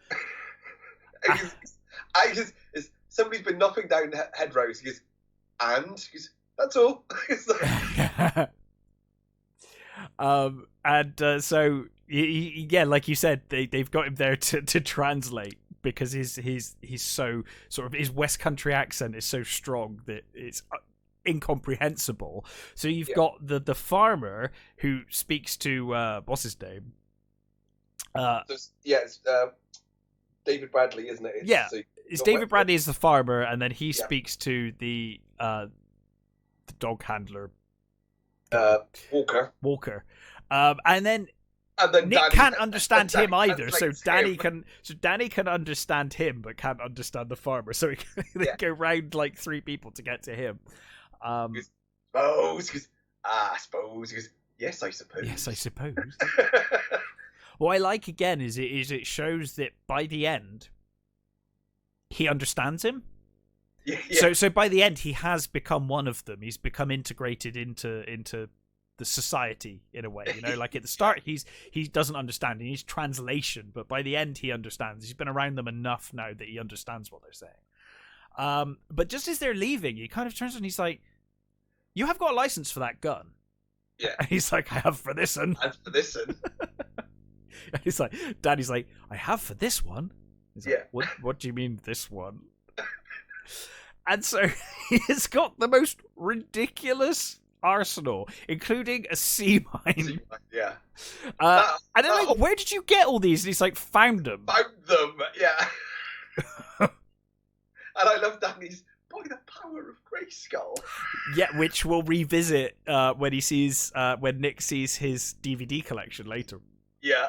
Somebody's been knocking down hedgerows. He goes, that's all. So yeah, like you said, they've got him there to translate because he's so sort of, his West Country accent is so strong that it's incomprehensible. So you've got the farmer who speaks to what's his name? It's David Bradley, isn't it? It's David Bradley is the farmer, and then he speaks to the dog handler, Walker, and then Nick Danny can't understand him either. So Danny him. Danny can understand him, but can't understand the farmer. So they go round like three people to get to him. Suppose. I suppose. Yes, I suppose. Yes, I suppose. What I like again is it shows that by the end he understands him. Yeah. So by the end he has become one of them. He's become integrated into the society in a way, you know. Like at the start he doesn't understand, he needs translation, but by the end he understands. He's been around them enough now that he understands what they're saying. But just as they're leaving, he kind of turns and he's like, "You have got a license for that gun?" Yeah. And he's like, "I have for this one." And for this one. And he's like, Daddy's like, "I have for this one." He's like, Yeah. What do you mean this one? And so he's got the most ridiculous arsenal, including a sea mine. Yeah. And I'm like, "Where did you get all these?" And he's like, "Found them." Found them, yeah. And I love Danny's, "By the power of Grayskull." Yeah, which we'll revisit when he sees when Nick sees his DVD collection later. Yeah.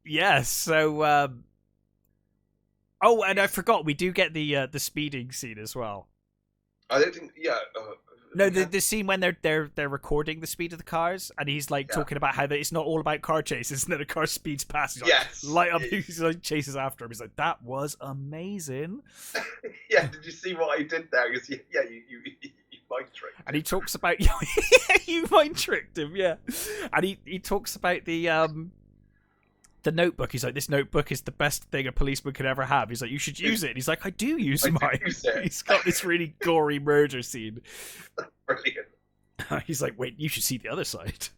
Yeah, so oh, and I forgot, we do get the speeding scene as well. I don't think. Yeah. No, the scene when they're recording the speed of the cars, and he's like talking about how it's not all about car chases, and then the car speeds past. He's like, Yes. light up. He's like chases after him. He's like, "That was amazing." Yeah. Did you see what I did there? Because you mind tricked. And he talks about you mind tricked him, yeah. And he talks about the notebook. He's like, "This notebook is the best thing a policeman could ever have." He's like, "You should use it." And he's like, "I do use mine." He's got this really gory murder scene. Brilliant. He's like, "Wait, you should see the other side."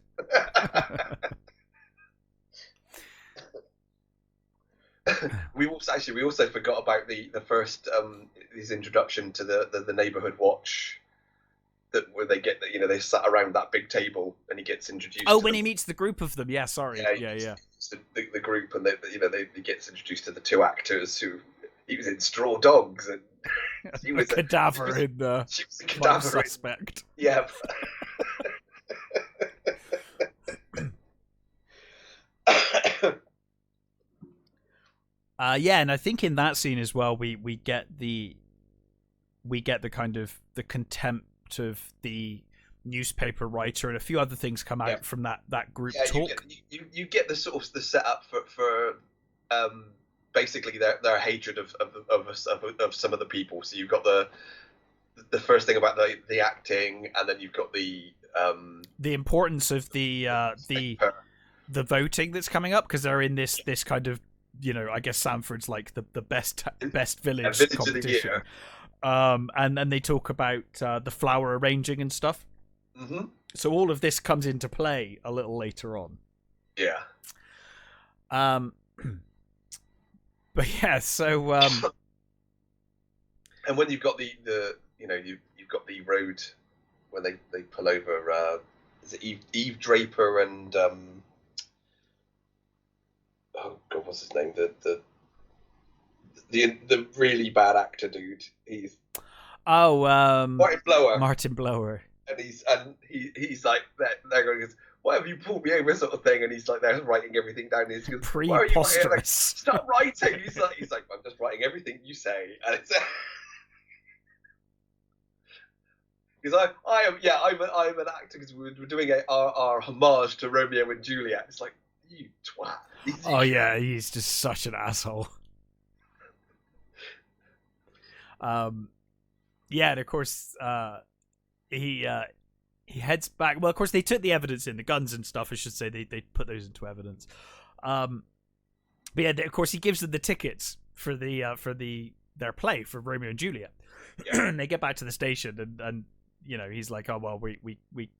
We also forgot about the first his introduction to the neighborhood watch, that where they get they sat around that big table and he gets introduced. Oh, when he meets the group of them, yeah. Sorry, yeah. The group, and he gets introduced to the two actors who he was in Straw Dogs, and she was a cadaver in the Suspect. Yeah. Yeah, and I think in that scene as well, we get the kind of the contempt of the newspaper writer, and a few other things come out from that group talk. You get the sort of the setup for basically their hatred of some of the people. So you've got the first thing about the acting, and then you've got the importance of the voting that's coming up, because they're in this kind of, I guess Sanford's like the best village competition. And then they talk about the flower arranging and stuff. Mm-hmm. So all of this comes into play a little later on. Yeah. But yeah, so and when you've got the you've got the road when they pull over, is it Eve Draper and oh god, what's his name? The really bad actor dude. He's Martin Blower. And he's like they're going, why have you pulled me over, sort of thing, and he's like they're writing everything down. He goes, preposterous. Like, stop writing. He's like I'm just writing everything you say, and it's because I'm an actor because we're doing our homage to Romeo and Juliet. It's like, you twat. Oh yeah, he's just such an asshole. Yeah, and of course he heads back. Well, of course they took the evidence in, the guns and stuff, I should say. They put those into evidence. But yeah, of course he gives them the tickets for their play for Romeo and Juliet. Yeah. And they get back to the station and he's like, oh well, we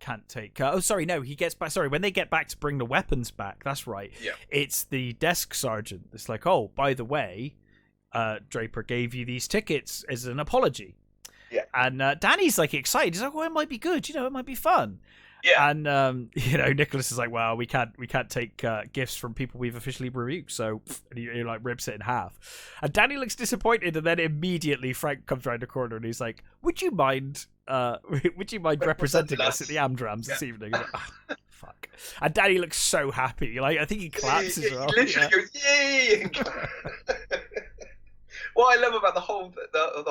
can't take he gets back, when they get back to bring the weapons back, that's right. Yeah. It's the desk sergeant. It's like, oh, by the way, Draper gave you these tickets as an apology. Yeah. And Danny's like excited. He's like, "Oh, it might be good. It might be fun." Yeah. And Nicholas is like, "Well, we can't take gifts from people we've officially rebuked." So he like rips it in half. And Danny looks disappointed, and then immediately Frank comes around the corner and he's like, "Would you mind representing us at the Amdrams this evening?" Like, oh, fuck. And Danny looks so happy. Like I think he claps as well. He literally goes, "Yay!" What I love about the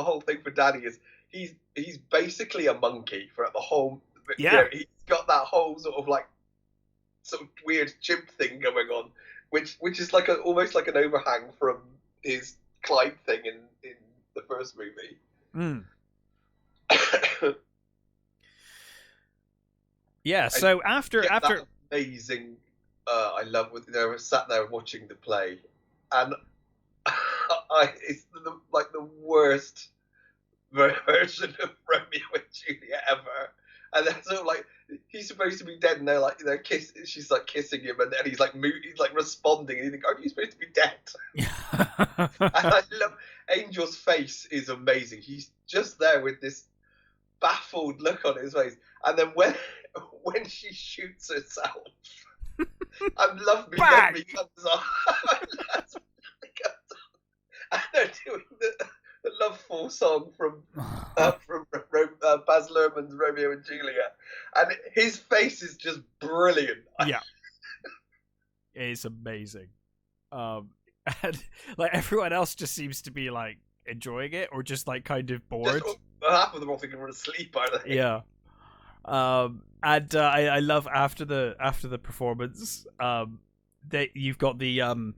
whole thing for Danny is he's basically a monkey throughout the whole. Yeah, he's got that whole sort of weird chimp thing going on, which is almost like an overhang from his Clyde thing in the first movie. Yeah. So after amazing, I love when they were sat there watching the play, and it's the worst version of Romeo and Juliet ever. And they're sort of like, he's supposed to be dead, and they're she's like kissing him, and then he's like responding, and you think, aren't you supposed to be dead? And I love Angel's face is amazing. He's just there with this baffled look on his face, and then when she shoots herself, and Love Me comes on. And they're doing the Loveful song from Baz Luhrmann's Romeo and Juliet, and his face is just brilliant. Yeah, it's amazing. And like everyone else just seems to be like enjoying it, or just like kind of bored. Half of them all think they're asleep, are they? Yeah. And I love after the performance, that you've got the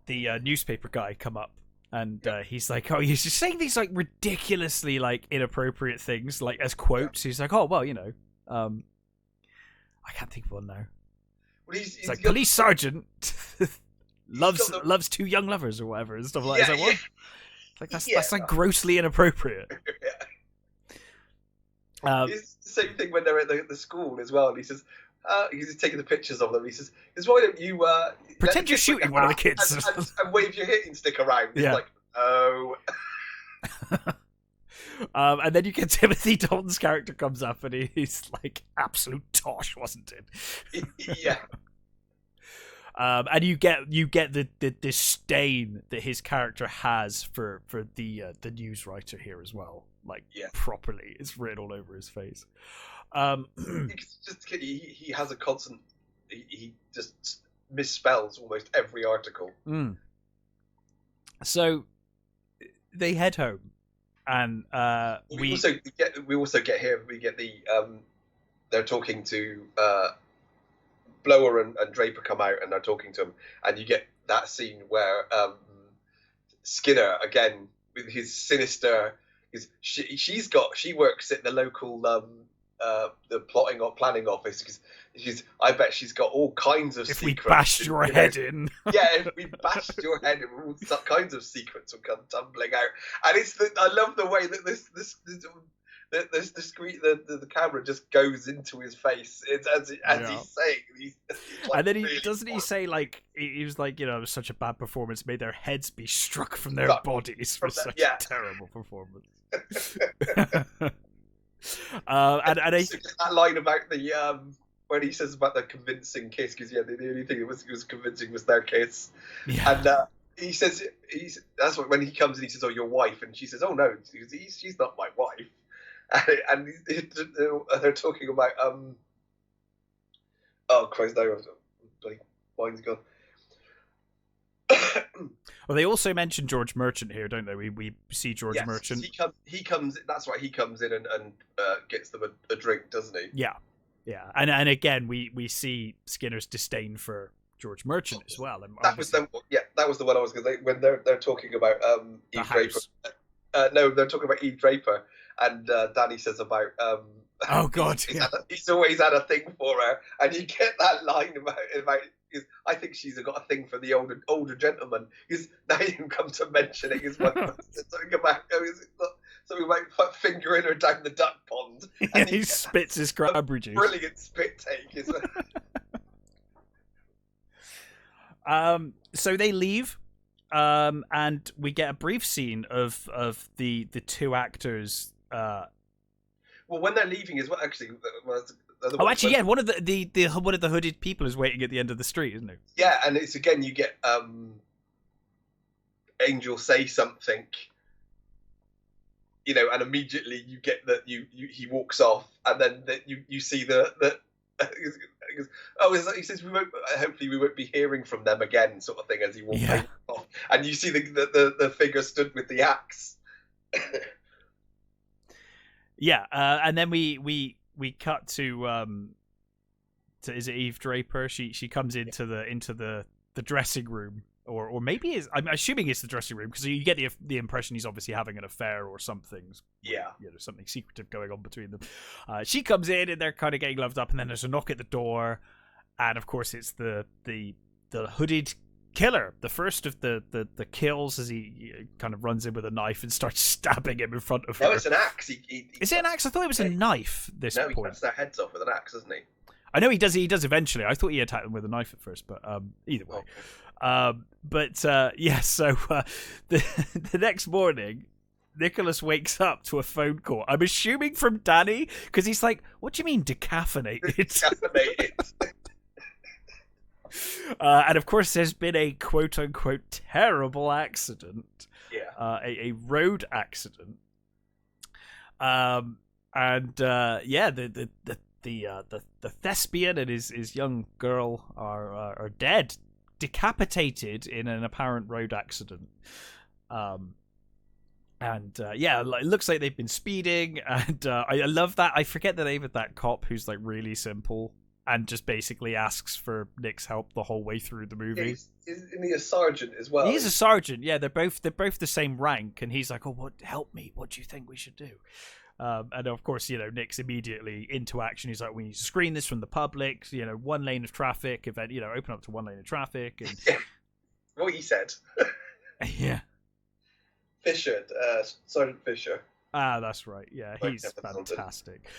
newspaper guy come up, and he's like, oh, he's just saying these like ridiculously like inappropriate things like as quotes. He's like, oh well, I can't think of one now. Well, he's like police sergeant loves two young lovers or whatever and stuff like that. What? Like that's like grossly inappropriate. It's the same thing when they're at the school as well. And he says, he's taking the pictures of them. He says, why don't you pretend you're shooting one of the kids and wave your hitting stick around? It's like, oh. And then you get Timothy Dalton's character comes up, and he's like absolute tosh, wasn't it? Yeah. And you get the disdain that his character has for the news writer here as well. Like properly, it's written all over his face. He has a constant. He just misspells almost every article. So they head home, and we also get here. We get the they're talking to Blower and Draper come out, and they're talking to him, and you get that scene where Skinner again with his sinister. She works at the local the plotting or planning office because I bet she's got all kinds of secrets. If we bashed your head in. Yeah, if we bashed your head in, all kinds of secrets will come tumbling out. And I love the way that the screen, the camera just goes into his face as he's saying. He's like, and then really doesn't he say like he was like, it was such a bad performance, may their heads be struck from their bodies for such a terrible performance. And that line about the when he says about the convincing kiss, because the only thing it was convincing was their kiss, and he says that's when he comes and he says, "Oh, your wife," and she says, "Oh no, she's not my wife," and they're talking about oh Christ, no, mine's gone. Well, they also mention George Merchant here, don't they? We see George Merchant. He comes. That's right. He comes in and gets them a drink, doesn't he? Yeah. And again, we see Skinner's disdain for George Merchant as well. And that was the one I was going to say when they're talking about Eve Draper. No, they're talking about Eve Draper, and Danny says about oh God, he's always had a thing for her, and you get that line about I think she's got a thing for the older gentleman. Because now you can come to mention it as well. something about fingering her down the duck pond. And he spits his cranberry juice. Brilliant spit take, isn't it? So they leave, and we get a brief scene of the two actors. Well, when they're leaving as well, actually. One of the hooded people is waiting at the end of the street, isn't it? Yeah, and it's again you get Angel say something, and immediately you get that he walks off, and then you see he says hopefully we won't be hearing from them again, sort of thing, as he walks off, and you see the figure stood with the axe. And then we cut to is it Eve Draper? She comes into the dressing room, or maybe I'm assuming it's the dressing room, because you get the impression he's obviously having an affair or something. Yeah, there's something secretive going on between them. She comes in and they're kind of getting loved up, and then there's a knock at the door, and of course it's the hooded killer, the first of the kills, as he kind of runs in with a knife and starts stabbing him in front of her. No, it's an axe. Is it an axe? I thought it was a knife. He cuts their heads off with an axe, doesn't he? I know he does eventually. I thought he attacked them with a knife at first, but either way. So the next morning, Nicholas wakes up to a phone call. I'm assuming from Danny, because he's like, "What do you mean decaffeinated?" Decaffeinated. And of course, there's been a quote-unquote terrible accident. Yeah. A road accident. The thespian and his young girl are dead, decapitated in an apparent road accident. It looks like they've been speeding, and I love that. I forget the name of that cop who's like really simple and just basically asks for Nick's help the whole way through the movie. Isn't he a sergeant as well? He's a sergeant. Yeah, they're both the same rank, and he's like, "Oh, help me! What do you think we should do?" And of course, Nick's immediately into action. He's like, "We need to screen this from the public. One lane of traffic. Open up to one lane of traffic." And what he said. Yeah. Fisher, Sergeant Fisher. Ah, that's right. Yeah, he's fantastic.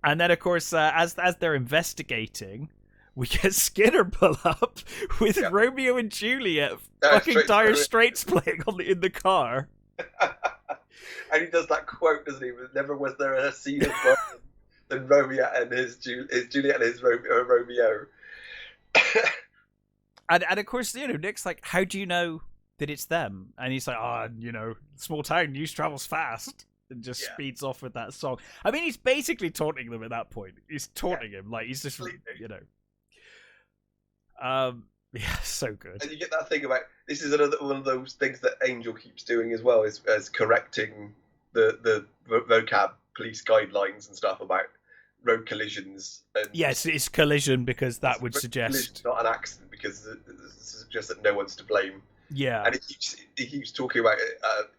And then, of course, as they're investigating, we get Skinner pull up with Romeo and Juliet, fucking Dire Straits playing in the car. And he does that quote, doesn't he? Never was there a scene of more than Romeo and his Juliet and his Romeo. and of course, Nick's like, "How do you know that it's them?" And he's like, small town, news travels fast. And just speeds off with that song. I mean, he's basically taunting them at that point. He's taunting him, like he's just, so good. And you get that thing about, this is another one of those things that Angel keeps doing as well, is correcting the vocab police guidelines and stuff about road collisions. And yes, it's collision, because that would suggest not an accident, because it suggests that no one's to blame. Yeah, and he keeps talking about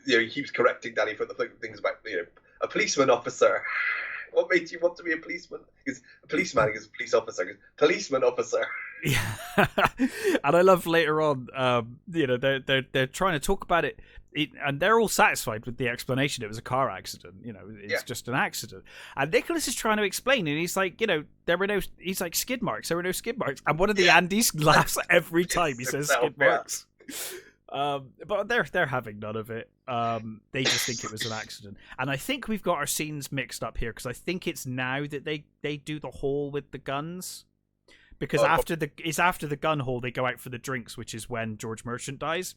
he keeps correcting Danny for the things about a policeman officer. What made you want to be a policeman? Because a policeman is a police officer. Policeman officer. Yeah, and I love later on. They're trying to talk about it. and they're all satisfied with the explanation. It was a car accident. It's just an accident. And Nicholas is trying to explain, and he's like, there were no. He's like, skid marks. There were no skid marks. And one of the Andys laughs every time he says skid marks. But they're having none of it. They just think it was an accident. And I think we've got our scenes mixed up here, because I think it's now that they do the haul with the guns. Because after the gun haul, they go out for the drinks, which is when George Merchant dies.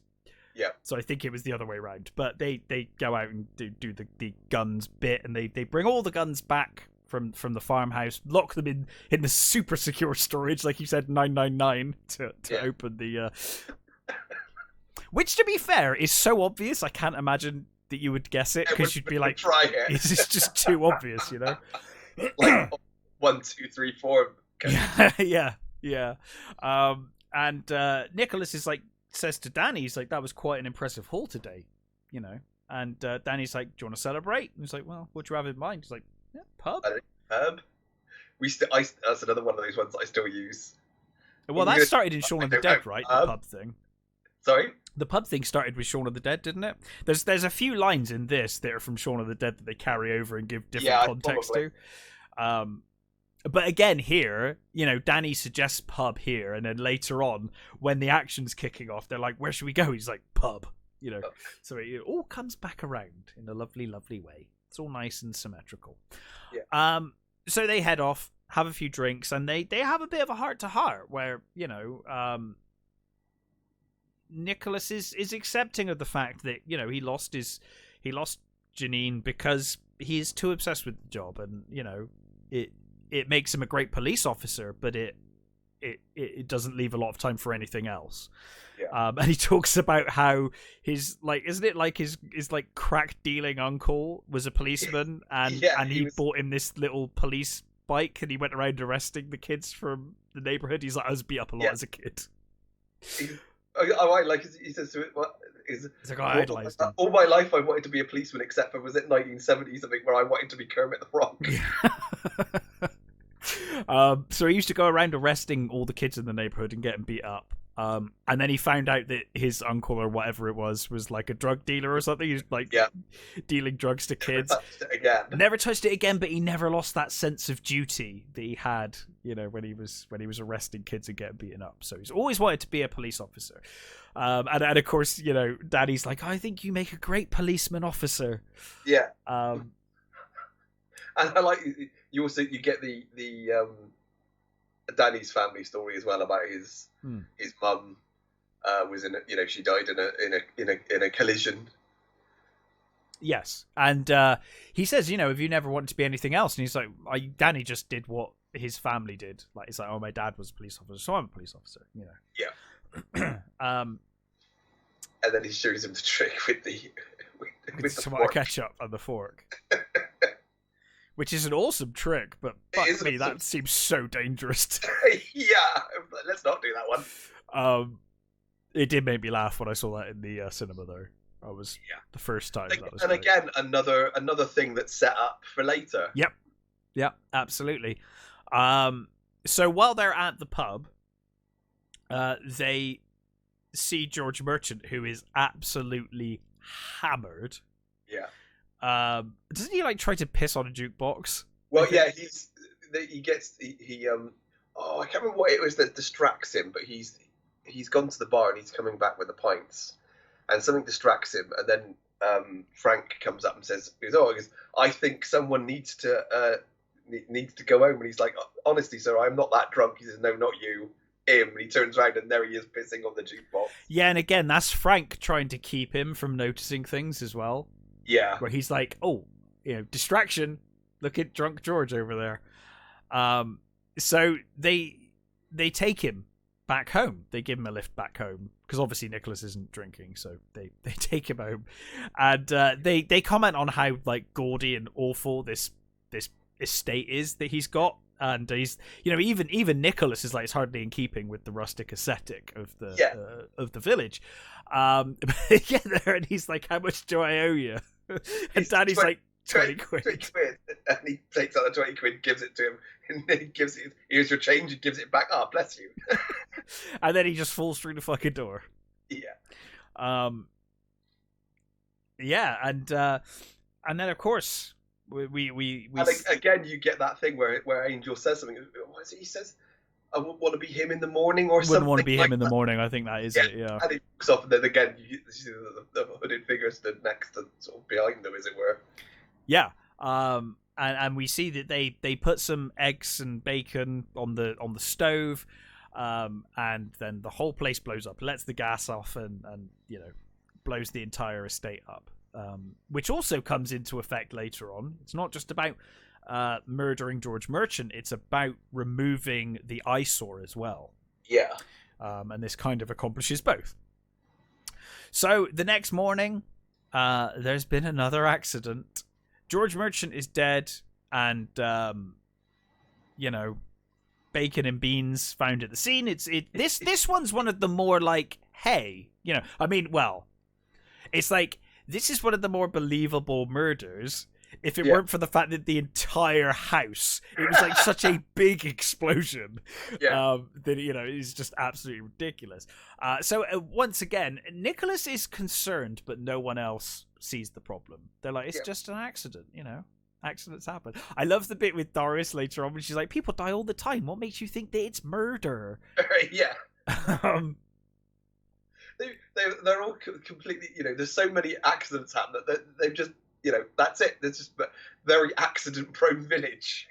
Yeah. So I think it was the other way around. But they go out and do the guns bit, and they bring all the guns back from the farmhouse, lock them in the super secure storage, like you said, 999 to open the. Which, to be fair, is so obvious. I can't imagine that you would guess it, because you'd be like, "Try it." It's just too obvious, Like 1, 2, 3, 4. Yeah. And Nicholas is like, says to Danny, he's like, that was quite an impressive haul today, And Danny's like, do you want to celebrate? And he's like, well, what do you have in mind? He's like, yeah, pub. Pub. That's another one of those ones that I still use. Well, that started in Shaun of the Dead, right? The pub thing. Sorry? The pub thing started with Shaun of the Dead, didn't it? There's a few lines in this that are from Shaun of the Dead that they carry over and give different context probably. To. But again, here, Danny suggests pub here, and then later on, when the action's kicking off, they're like, where should we go? He's like, pub. So it all comes back around in a lovely, lovely way. It's all nice and symmetrical. Yeah. So they head off, have a few drinks, and they have a bit of a heart-to-heart where, Nicholas is accepting of the fact that, he lost Janine because he is too obsessed with the job, and, it makes him a great police officer, but it doesn't leave a lot of time for anything else. Yeah. And he talks about how his isn't it like his crack dealing uncle was a policeman, and he bought him this little police bike, and he went around arresting the kids from the neighborhood. He's like, I was beat up a lot as a kid. He says to it, what is like, I idolized him. All my life I wanted to be a policeman, except for, was it 1970 something, where I wanted to be Kermit the Frog. So he used to go around arresting all the kids in the neighborhood and getting beat up. And then he found out that his uncle or whatever it was like a drug dealer or something. He was dealing drugs to kids. Never touched it again, but he never lost that sense of duty that he had, when he was arresting kids and getting beaten up. So he's always wanted to be a police officer. And of course, Daddy's like, I think you make a great policeman officer. Yeah. And I like, you get the Danny's family story as well, about his mum was she died in a collision. Yes, and he says, have you never wanted to be anything else? And he's like, Danny just did what his family did. Like, it's like, oh, my dad was a police officer, so I'm a police officer. Yeah. And then he shows him the trick with the tomato ketchup and the fork. Which is an awesome trick, but fuck me, that seems so dangerous. Yeah, let's not do that one. It did make me laugh when I saw that in the cinema, though. I was the first time. And again, another thing that's set up for later. Yep, absolutely. So while they're at the pub, they see George Merchant, who is absolutely hammered. Yeah. Doesn't he try to piss on a jukebox? Well, yeah, he I can't remember what it was that distracts him, but he's gone to the bar and he's coming back with the pints, and something distracts him, and then Frank comes up and says, I think someone needs to go home, and he's like, honestly, sir, I'm not that drunk. He says, no, not you, him. And he turns around and there he is pissing on the jukebox. Yeah, and again, that's Frank trying to keep him from noticing things as well. Yeah. Where he's like, oh, distraction. Look at drunk George over there. So they take him back home. They give him a lift back home, because obviously Nicholas isn't drinking, so they take him home. And they comment on how gaudy and awful this estate is that he's got. And he's, even Nicholas is it's hardly in keeping with the rustic aesthetic of the village. And he's like, how much do I owe you? And Danny's 20 quid. 20 quid. And he takes out the 20 quid, gives it to him, and then he gives it, here's your change, and gives it back. Ah, bless you. And then he just falls through the fucking door. Yeah. Yeah, and then of course we and again you get that thing where Angel says something. What is it he says? I wouldn't want to be him in the morning or wouldn't something. want to be like him in the that. morning. I think that is it. Yeah. And he looks off, and then again you see the hooded figure stood next to sort of behind them, as it were. Yeah. And we see that they put some eggs and bacon on the stove, and then the whole place blows up, lets the gas off, and blows the entire estate up, which also comes into effect later on. It's not just about murdering George Merchant, it's about removing the eyesore as well. Yeah. And this kind of accomplishes both. So the next morning, there's been another accident. George Merchant is dead, and bacon and beans found at the scene. This one's one of the more like, hey, it's like, this is one of the more believable murders. If it weren't for the fact that the entire house, it was like such a big explosion, that it's just absolutely ridiculous. So once again, Nicholas is concerned, but no one else sees the problem. They're like, it's just an accident, accidents happen. I love the bit with Doris later on when she's like, people die all the time. What makes you think that it's murder? Yeah. They're all completely, there's so many accidents happen that they've just, that's it. There's just a very accident-prone village.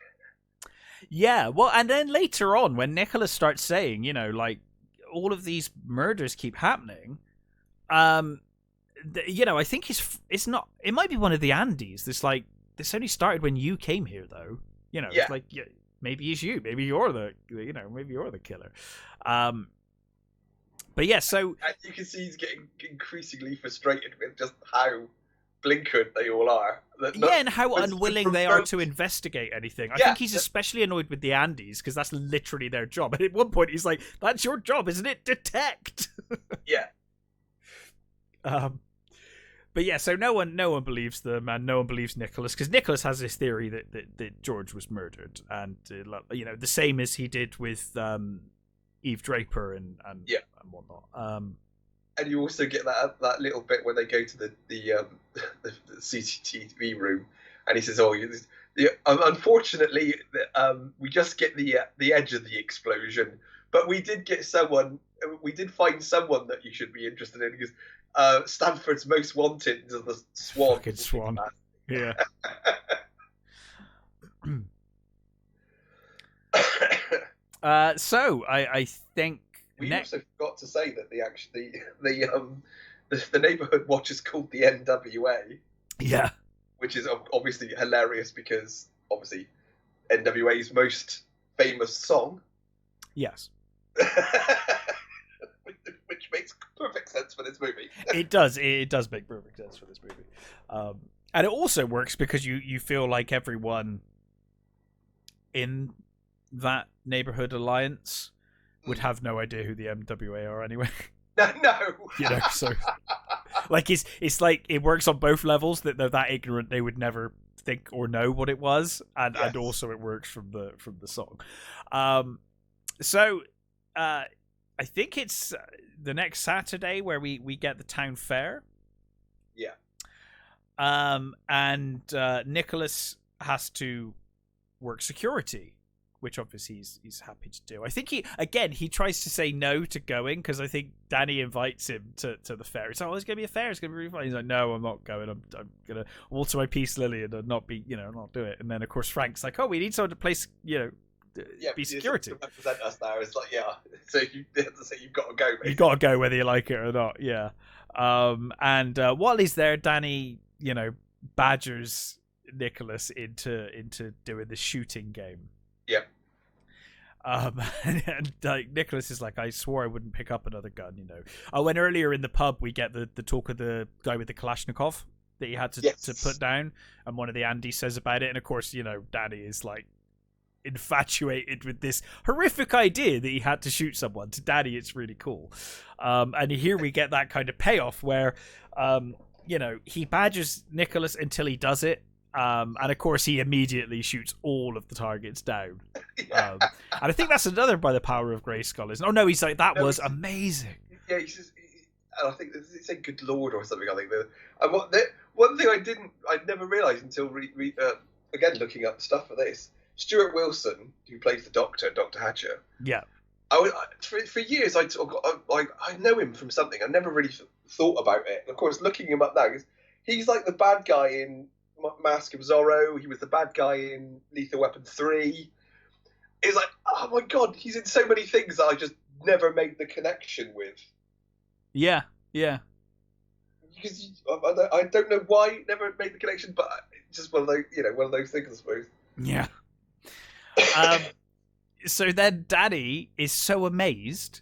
Yeah, well, and then later on, when Nicholas starts saying, like, all of these murders keep happening, I think it's not. It might be one of the Andes. This only started when you came here, though. It's like, maybe it's you. Maybe you're the killer. But yeah, so and you can see he's getting increasingly frustrated with just how blinkered they all are. And how unwilling they are to investigate anything. I think he's especially annoyed with the Andes because that's literally their job. And at one point he's like, "That's your job, isn't it? Detect." Yeah. But yeah, so no one believes them, and no one believes Nicholas, because Nicholas has this theory that George was murdered, and the same as he did with Eve Draper and whatnot. And you also get that little bit where they go to the CCTV room, and he says, "Oh, unfortunately, we just get the edge of the explosion, but we did find someone that you should be interested in." Because Stanford's Most Wanted is the Swan. Fucking Swan. Yeah. So I think we also forgot to say that the neighborhood watch is called the NWA. Yeah. Which is obviously hilarious because obviously NWA's most famous song. Yes. Which makes perfect sense for this movie. It does. It does make perfect sense for this movie. And it also works because you feel like everyone in that neighborhood alliance would have no idea who the MWA are anyway. No. So like it's like it works on both levels, that they're that ignorant they would never think or know what it was, and also it works from the song. So I think it's the next Saturday where we get the town fair. Yeah. And Nicholas has to work security, which obviously he's happy to do. I think he tries to say no to going because I think Danny invites him to the fair. He's like, "Oh, it's gonna be a fair. It's gonna be really fun." He's like, "No, I'm not going. I'm gonna water my peace lily and not be, not do it." And then of course Frank's like, "Oh, we need someone to place, be security. To represent us now." It's like, so you have to say you've got to go. Basically. You've got to go whether you like it or not. Yeah. And while he's there, Danny, badgers Nicholas into doing the shooting game. Yep. And Nicholas is like, "I swore I wouldn't pick up another gun, when earlier in the pub we get the talk of the guy with the Kalashnikov that he had to put down, and one of the Andes says about it, and of course, Danny is like infatuated with this horrific idea that he had to shoot someone. To Danny, it's really cool. And here we get that kind of payoff where he badgers Nicholas until he does it. And of course he immediately shoots all of the targets down. And I think that's another by the power of Grayskull. Oh no, he's like, that was amazing. Yeah, he says, and I think it said "Good Lord" or something. I think. And one thing I'd never realised until again looking up stuff for this. Stuart Wilson, who plays the Doctor, Dr. Hatcher. Yeah. For years, I know him from something. I never really thought about it. And of course, looking him up now, he's like the bad guy in Mask of Zorro. He was the bad guy in Lethal Weapon 3. It's like, oh my god, he's in so many things that I just never made the connection with. Yeah. Because I don't know why never made the connection, but it's just one of those things, I suppose. Yeah. So then Danny is so amazed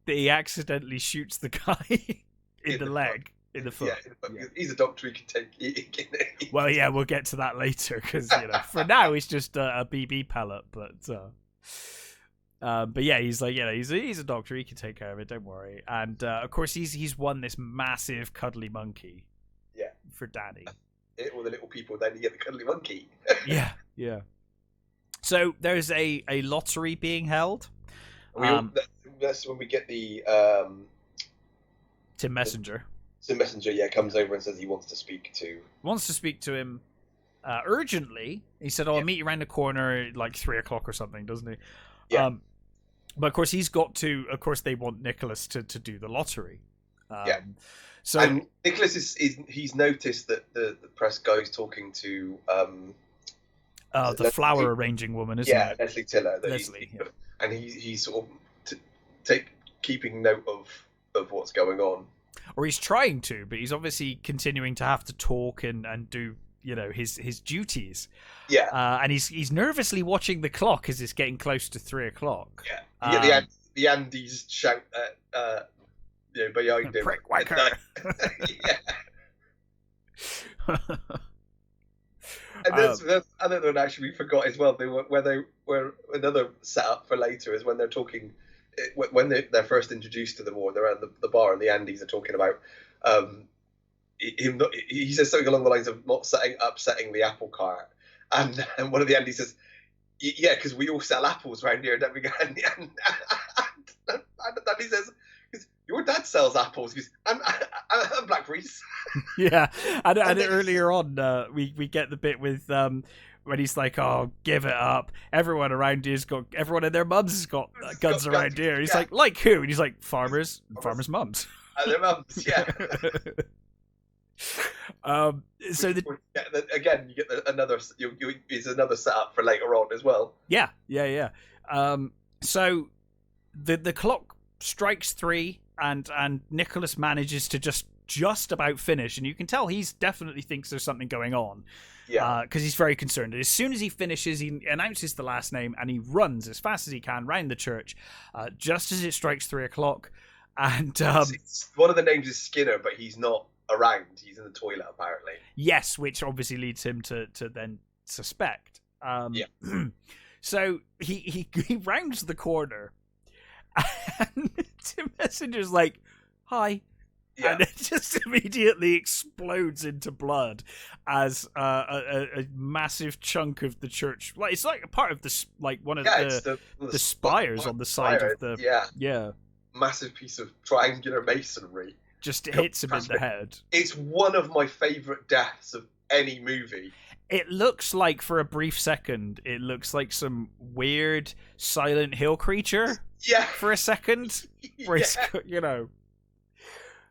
that he accidentally shoots the guy in the leg, in the foot. Yeah. He's a doctor. He can take. Well, yeah, we'll get to that later because for now he's just a BB pellet, but yeah, he's like, he's a doctor. He can take care of it. Don't worry. And of course, he's won this massive cuddly monkey. Yeah. For Danny. All the little people. Then you get the cuddly monkey. Yeah. So there's a lottery being held. That's when we get the Tim Messenger. Tim Messenger, comes over and says he wants to speak to him urgently. He said, "I'll meet you around the corner like 3:00 or something," doesn't he? Yeah. But of course he's got to. Of course they want Nicholas to do the lottery. So and Nicholas he's noticed that the press guy is talking to the flower arranging woman, isn't it? Yeah, Leslie Tiller. Leslie, and he's sort of keeping note of what's going on. Or he's trying to, but he's obviously continuing to have to talk and do his duties. Yeah. And he's nervously watching the clock as it's getting close to 3:00. Yeah. You get the Andes shout at behind him. Prick whacker. Yeah. And that's another one actually we forgot as well. They were another setup for later is when they're talking, when they're first introduced to them, or they're at the bar and the Andes are talking about him. He says something along the lines of not upsetting the apple cart, and one of the Andes says, "Yeah, because we all sell apples around here, don't we?" And he says, "Your dad sells apples." He goes, I'm blackberries. Yeah, and earlier on, we get the bit with when he's like, "Oh, give it up! Everyone around everyone and their mums has got guns around here." He's like who? And he's like, farmers mums. And their mums, yeah. So again, you get another setup for later on as well. Yeah. So the clock strikes 3, and Nicholas manages to just about finish, and you can tell he's definitely thinks there's something going on. Yeah, because he's very concerned. And as soon as he finishes, he announces the last name and he runs as fast as he can round the church, just as it strikes 3:00. And one of the names is Skinner, but he's not around. He's in the toilet apparently. Yes, which obviously leads him to then suspect. So he rounds the corner, and Tim Messenger's like, "Hi." Yeah. And it just immediately explodes into blood as a massive chunk of the church, like it's like a part of the one of the spires on the side of the massive piece of triangular masonry just hits him in the head. It's one of my favourite deaths of any movie. It looks like, for a brief second, it looks like some weird Silent Hill creature. Yeah. For a second, where it's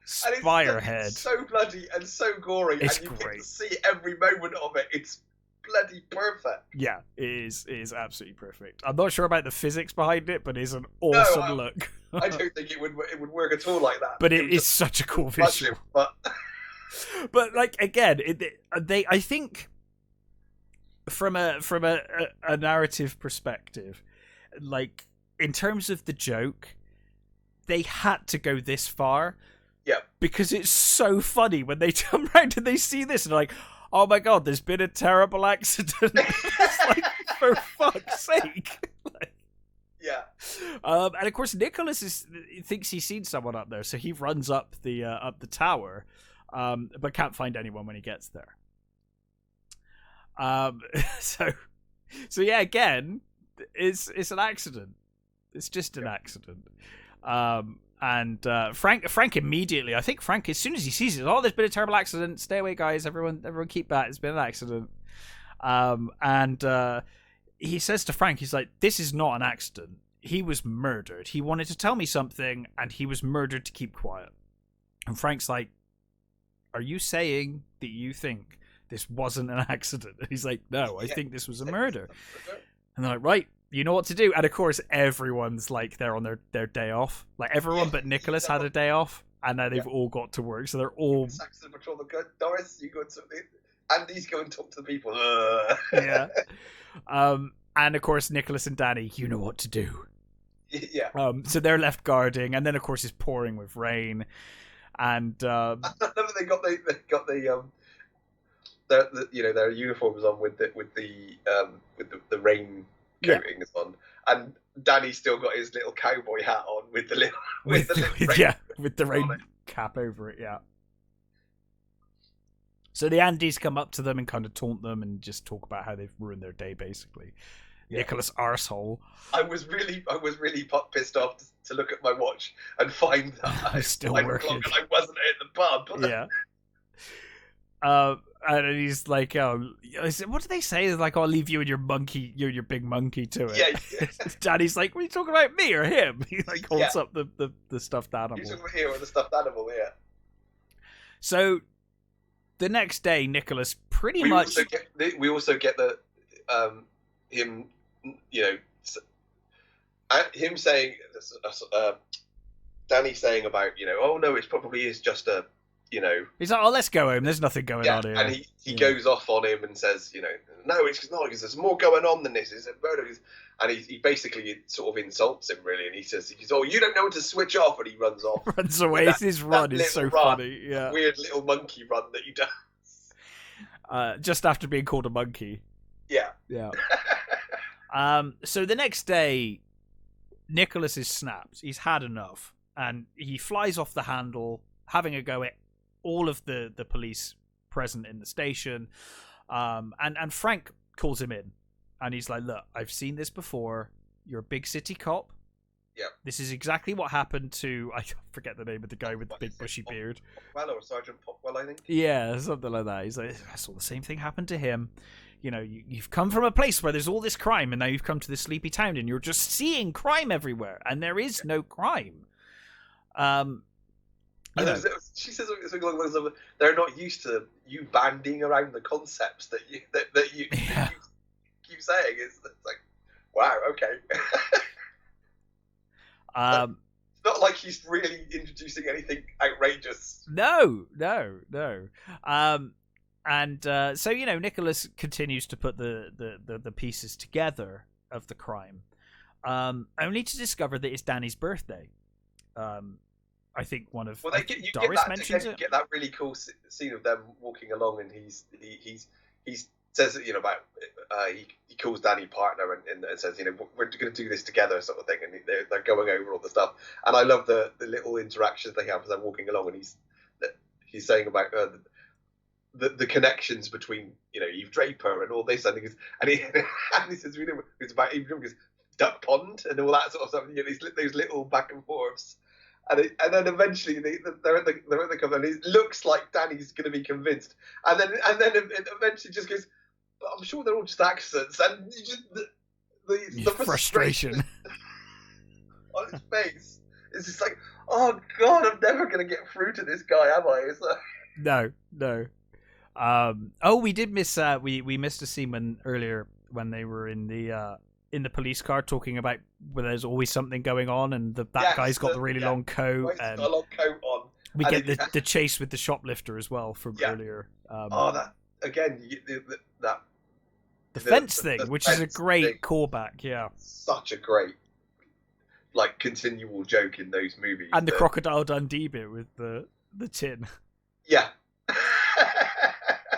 spire head. It's so bloody and so gory, it's and you great. get to see every moment of it. It's bloody perfect. Yeah, it is absolutely perfect. I'm not sure about the physics behind it, but it's an awesome look. I don't think it would work at all like that. But it is such a cool visual. But like again, I think from a narrative perspective, like in terms of the joke, they had to go this far. Yeah. Because it's so funny when they turn around and they see this and they're like, "Oh my god, there's been a terrible accident." It's like, for fuck's sake. Yeah. And of course Nicholas thinks he's seen someone up there, so he runs up the tower, but can't find anyone when he gets there. So yeah, again, it's an accident. It's just an accident. And Frank immediately, I think Frank, as soon as he sees it, there's been a terrible accident. Stay away, guys. Everyone keep back. It's been an accident. And he says to Frank, he's like, this is not an accident. He was murdered. He wanted to tell me something, and he was murdered to keep quiet. And Frank's like, are you saying that you think this wasn't an accident? And he's like, no, I think this was a murder. And they're like, right, you know what to do. And of course, everyone's like, they're on their day off. Like, everyone but Nicholas had a day off, and now they've all got to work. So they're all... Saxon Patrol, Doris, you go to... Andy's go and talk to the people. Yeah. And of course, Nicholas and Danny, you know what to do. Yeah. So they're left guarding, and then of course it's pouring with rain, and they got their uniforms on with the rain coatings on, and Danny's still got his little cowboy hat on with the rain cap over it. Yeah. So the Andes come up to them and kind of taunt them and just talk about how they've ruined their day, basically. Yeah. Nicholas arsehole. I was really pissed off to look at my watch and find that I was still working. And I wasn't at the pub. Yeah. And he's like, what do they say? It's like, I'll leave you and your monkey, your big monkey to it. Yeah. Daddy's like, what are you talking about, me or him? He like holds up the stuffed animal. He's over here with the stuffed animal, yeah. So the next day, Nicholas we also get the him, him saying, Danny saying about, oh no, it probably is just a, He's like, oh, let's go home. There's nothing going on here. And he goes off on him and says, no, it's not, because there's more going on than this. It's a murder. And he basically sort of insults him, really. And he says, oh, you don't know when to switch off. And he runs off. Runs away. His run is so funny. Yeah. Weird little monkey run that he does. Just after being called a monkey. Yeah. Yeah. So the next day, Nicholas is snapped. He's had enough. And he flies off the handle, having a go at all of the police present in the station. And Frank calls him in. And he's like, look, I've seen this before. You're a big city cop. Yeah. This is exactly what happened to... I forget the name of the guy with the big bushy beard. Popwell or Sergeant Popwell, I think. Yeah, something like that. He's like, I saw the same thing happen to him. You've come from a place where there's all this crime, and now you've come to this sleepy town, and you're just seeing crime everywhere, and there is no crime. She says something along those lines. They're not used to you bandying around the concepts that you keep saying. It's like, wow, okay. It's not like he's really introducing anything outrageous. No. So Nicholas continues to put the pieces together of the crime, only to discover that it's Danny's birthday. I think one of Doris mentions it. Get that really cool scene of them walking along, and he says that about he calls Danny partner and says we're going to do this together sort of thing, and they're going over all the stuff, and I love the little interactions they have as they're walking along, and he's saying about the connections between Eve Draper and all this, and he says it's about Eve Draper's duck pond and all that sort of stuff. Those little back and forths. And then eventually they're at the cover, and it looks like Danny's going to be convinced, and then it eventually just goes, but I'm sure they're all just accidents, and the frustration on his face is just like, oh god, I'm never going to get through to this guy, am I? It's like... No. We did miss we missed a scene earlier when they were in the police car talking about where there's always something going on, and that guy's got the really long coat. Got a long coat on. We get the chase with the shoplifter as well from earlier. That again, the fence thing, which is a great callback. Yeah, such a great continual joke in those movies. And the Crocodile Dundee bit with the tin. Yeah.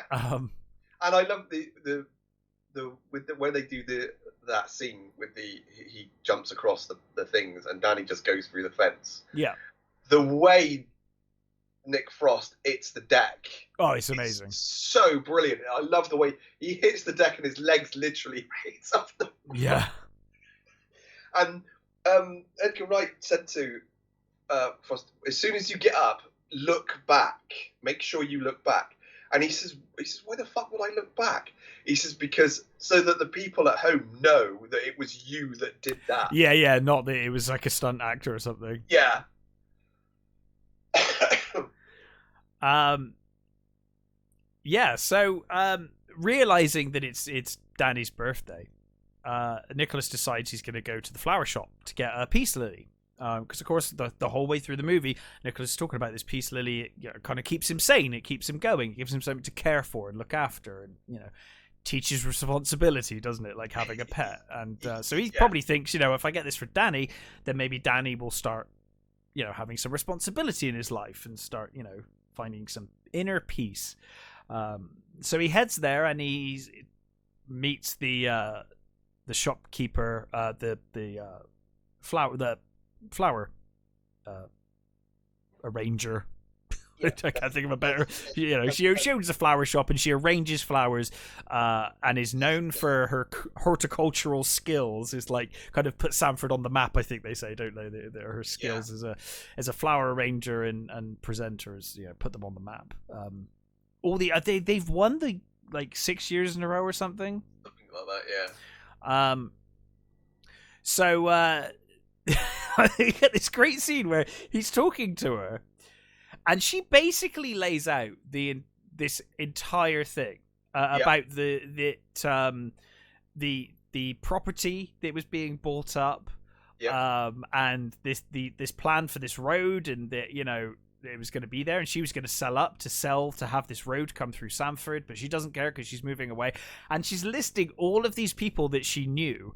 And I love when they do that scene with he jumps across the things and Danny just goes through the fence. Yeah. The way Nick Frost hits the deck. Oh, it's amazing. So brilliant. I love the way he hits the deck and his legs literally hits off the... Yeah. And Edgar Wright said to as soon as you get up, look back. Make sure you look back. And he says, why the fuck would I look back? He says, because so that the people at home know that it was you that did that. Yeah, not that it was like a stunt actor or something. Yeah. So realizing that it's Danny's birthday, Nicholas decides he's going to go to the flower shop to get a peace lily. Because, of course, the whole way through the movie, Nicholas is talking about this peace lily. Kind of keeps him sane. It keeps him going. It gives him something to care for and look after, and teaches responsibility, doesn't it? Like having a pet. And so he probably thinks, if I get this for Danny, then maybe Danny will start, having some responsibility in his life and start, finding some inner peace. So he heads there and he meets the shopkeeper, the flower arranger. I can't think of a better. She owns a flower shop and she arranges flowers, and is known for her horticultural skills. Is like kind of put Sanford on the map. I think they say, don't they? That her skills as a flower arranger and presenters, put them on the map. They've won the 6 years in a row or something. Something like that, yeah. So you get this great scene where he's talking to her, and she basically lays out this entire thing about the property that was being bought up, and this plan for this road, and that it was going to be there, and she was going to sell to have this road come through Sanford, but she doesn't care because she's moving away, and she's listing all of these people that she knew.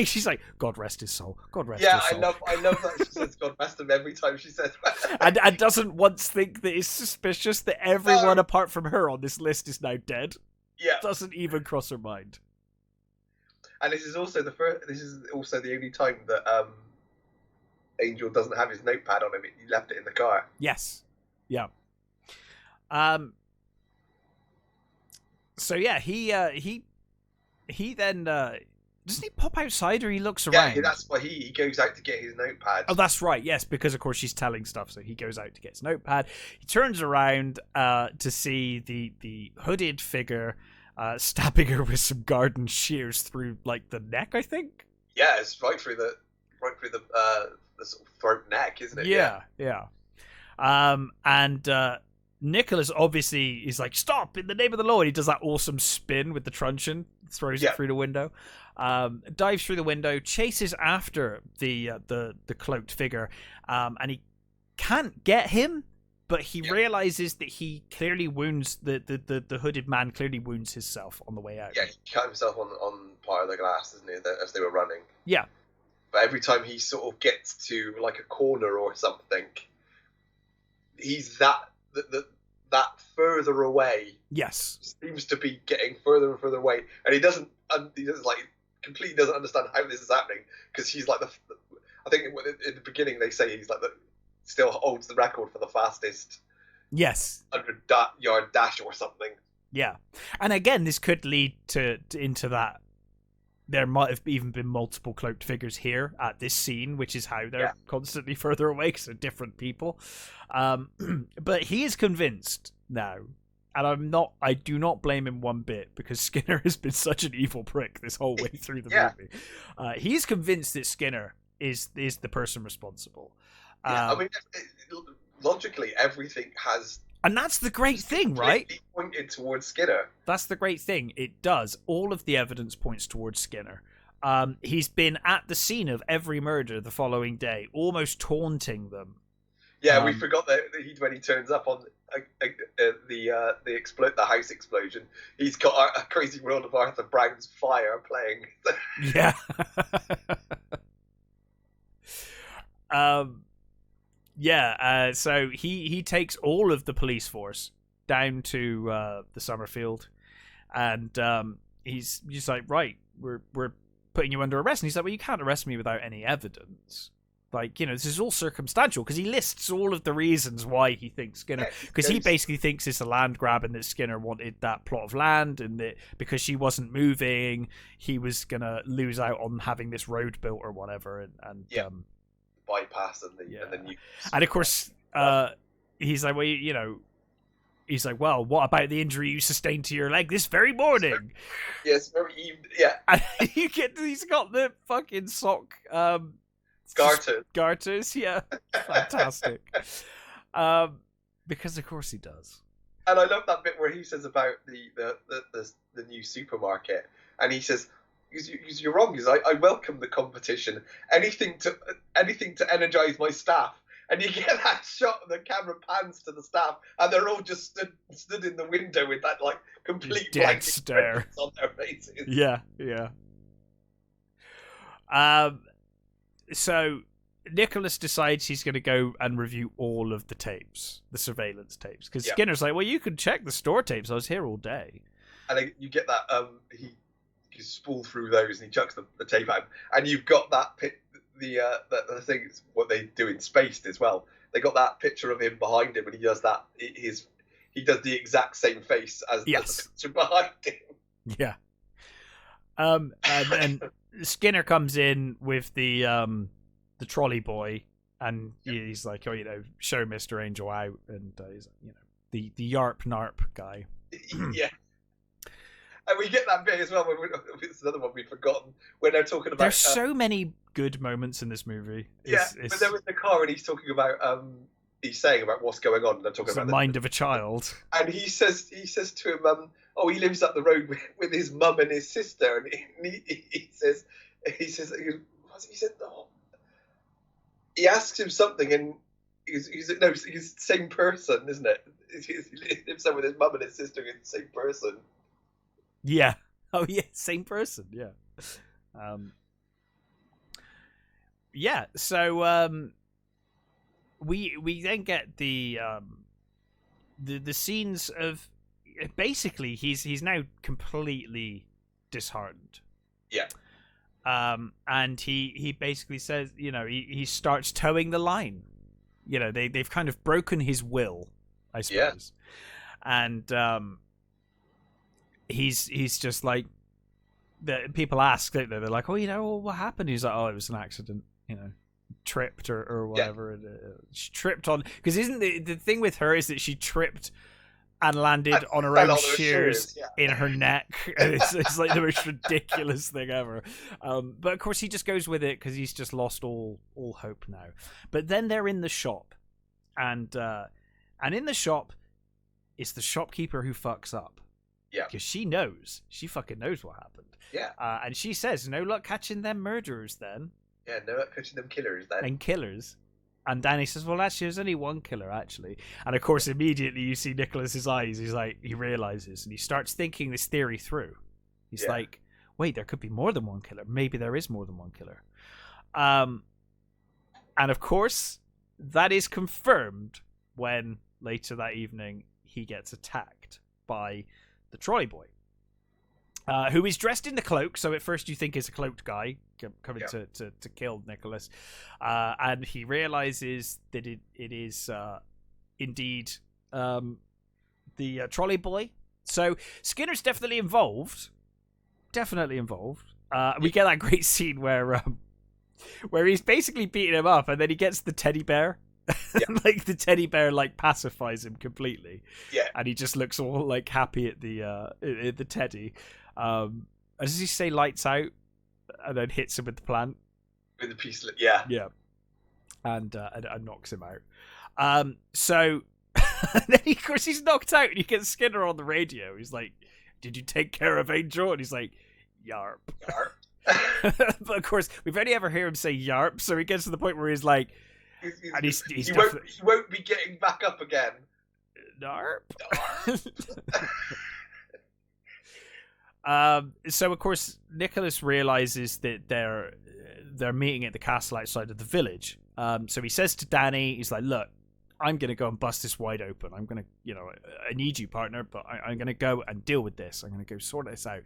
She's like, God rest his soul, God rest his soul. I love that she says God rest him every time she says that. and doesn't once think that it's suspicious that everyone apart from her on this list is now dead. Doesn't even cross her mind. And this is also the only time that Angel doesn't have his notepad on him. He left it in the car. Yes. Yeah. So yeah, he then doesn't he pop outside, or he looks around? Yeah, that's why he goes out to get his notepad. Oh, that's right. Yes, because of course she's telling stuff, so he goes out to get his notepad. He turns around to see the hooded figure stabbing her with some garden shears through the neck, I think. Yeah, it's right through the sort of throat neck, isn't it? Yeah. And Nicholas obviously is like, stop in the name of the law, and he does that awesome spin with the truncheon, throws it through the window, dives through the window, chases after the cloaked figure, and he can't get him, but he realizes that he clearly wounds the hooded man clearly wounds himself on the way out. Yeah, he cut himself on part of the glass, doesn't he, as they were running. Yeah. But every time he sort of gets to a corner or something, he's that further away. Yes. Seems to be getting further and further away, and he doesn't completely doesn't understand how this is happening, because he's I think in the beginning they say he's still holds the record for the fastest 100-yard dash or something. Yeah, and again, this could lead into that. There might have even been multiple cloaked figures here at this scene, which is how they're constantly further away because they're different people. But he is convinced now, and I do not blame him one bit, because Skinner has been such an evil prick this whole way through the movie. He's convinced that Skinner is the person responsible. I mean, logically, everything has. And that's the great thing, right? Pointed towards Skinner. That's the great thing. It does. All of the evidence points towards Skinner. He's been at the scene of every murder the following day, almost taunting them. Yeah, we forgot that when he turns up on the house explosion, he's got a Crazy World of Arthur Brown's Fire playing. Yeah. So he takes all of the police force down to the Summerfield, and he's just like, right, we're putting you under arrest. And he's like, well, you can't arrest me without any evidence. This is all circumstantial, because he lists all of the reasons why he thinks Skinner, because he basically thinks it's a land grab, and that Skinner wanted that plot of land, and that because she wasn't moving, he was gonna lose out on having this road built or whatever, and bypass and the new. And of course, he's like, well, he's like, well, what about the injury you sustained to your leg this very morning? Yes, very even. Yeah. And he's got the fucking sock garters. Yeah, fantastic. Because of course he does. And I love that bit where he says about the new supermarket, and he says, "You're wrong. Because I welcome the competition. Anything to energize my staff." And you get that shot, and the camera pans to the staff, and they're all just stood in the window with that like complete dead stare on their faces. Yeah. So Nicholas decides he's going to go and review all of the tapes, the surveillance tapes, because Skinner's like, well, you can check the store tapes. I was here all day. And you get that he spool through those and he chucks the tape out, and you've got that the thing is what they do in Spaced as well. They got that picture of him behind him, and he does that. He does the exact same face as the picture behind him. Yeah. And Skinner comes in with the trolley boy, and he's like, oh, show Mr. Angel out, and he's the yarp narp guy. Yeah. And we get that bit as well. It's another one we've forgotten. When they're talking about. There's so many good moments in this movie. When they're in the car and he's talking about. He's saying about what's going on. And they're talking about the mind of a child. And he says to him, "Oh, he lives up the road with his mum and his sister." And he says, "Oh." He asks him something, and he's the same person, isn't it? He lives there with his mum and his sister. He's the same person. Yeah. Oh, yeah. Same person. Yeah. Yeah. So we then get the scenes of basically he's now completely disheartened. Yeah. And he basically says, he starts towing the line. They've kind of broken his will, I suppose. Yeah. And he's just like, people ask, don't they? They're like, oh, what happened? He's like, oh, it was an accident, tripped or whatever. Yeah. She tripped on, because isn't the thing with her is that she tripped and landed on her own shears in her neck. It's like the most ridiculous thing ever. But of course he just goes with it because he's just lost all hope now. But then they're in the shop, and in the shop it's the shopkeeper who fucks up. Yeah. Because she fucking knows what happened. Yeah. And she says, no luck catching them murderers then. Yeah, no luck catching them killers then. And killers. And Danny says, well, actually, there's only one killer, actually. And, of course, immediately you see Nicholas's eyes. He's like, he realizes, and he starts thinking this theory through. He's like, wait, there could be more than one killer. Maybe there is more than one killer. And, of course, that is confirmed when, later that evening, he gets attacked by the trolley boy, who is dressed in the cloak. So at first you think it's a cloaked guy coming to kill Nicholas, and he realizes that it is indeed the trolley boy. So Skinner's definitely involved. We get that great scene where he's basically beating him up, and then he gets the teddy bear. Like the teddy bear pacifies him completely. Yeah. And he just looks all happy at the teddy. Does he say lights out and then hits him with the plant? With the piece, yeah. Yeah. And knocks him out. So and then of course he's knocked out, and you get Skinner on the radio. He's like, did you take care of Angel? And he's like, yarp. But of course we've only ever heard him say yarp, so he gets to the point where he's like, he won't be getting back up again. Narp. So of course Nicholas realizes that they're meeting at the castle outside of the village. So he says to Danny, he's like, look, I'm gonna go and bust this wide open. I'm gonna, I need you, partner, but I'm gonna go and deal with this. I'm gonna go sort this out.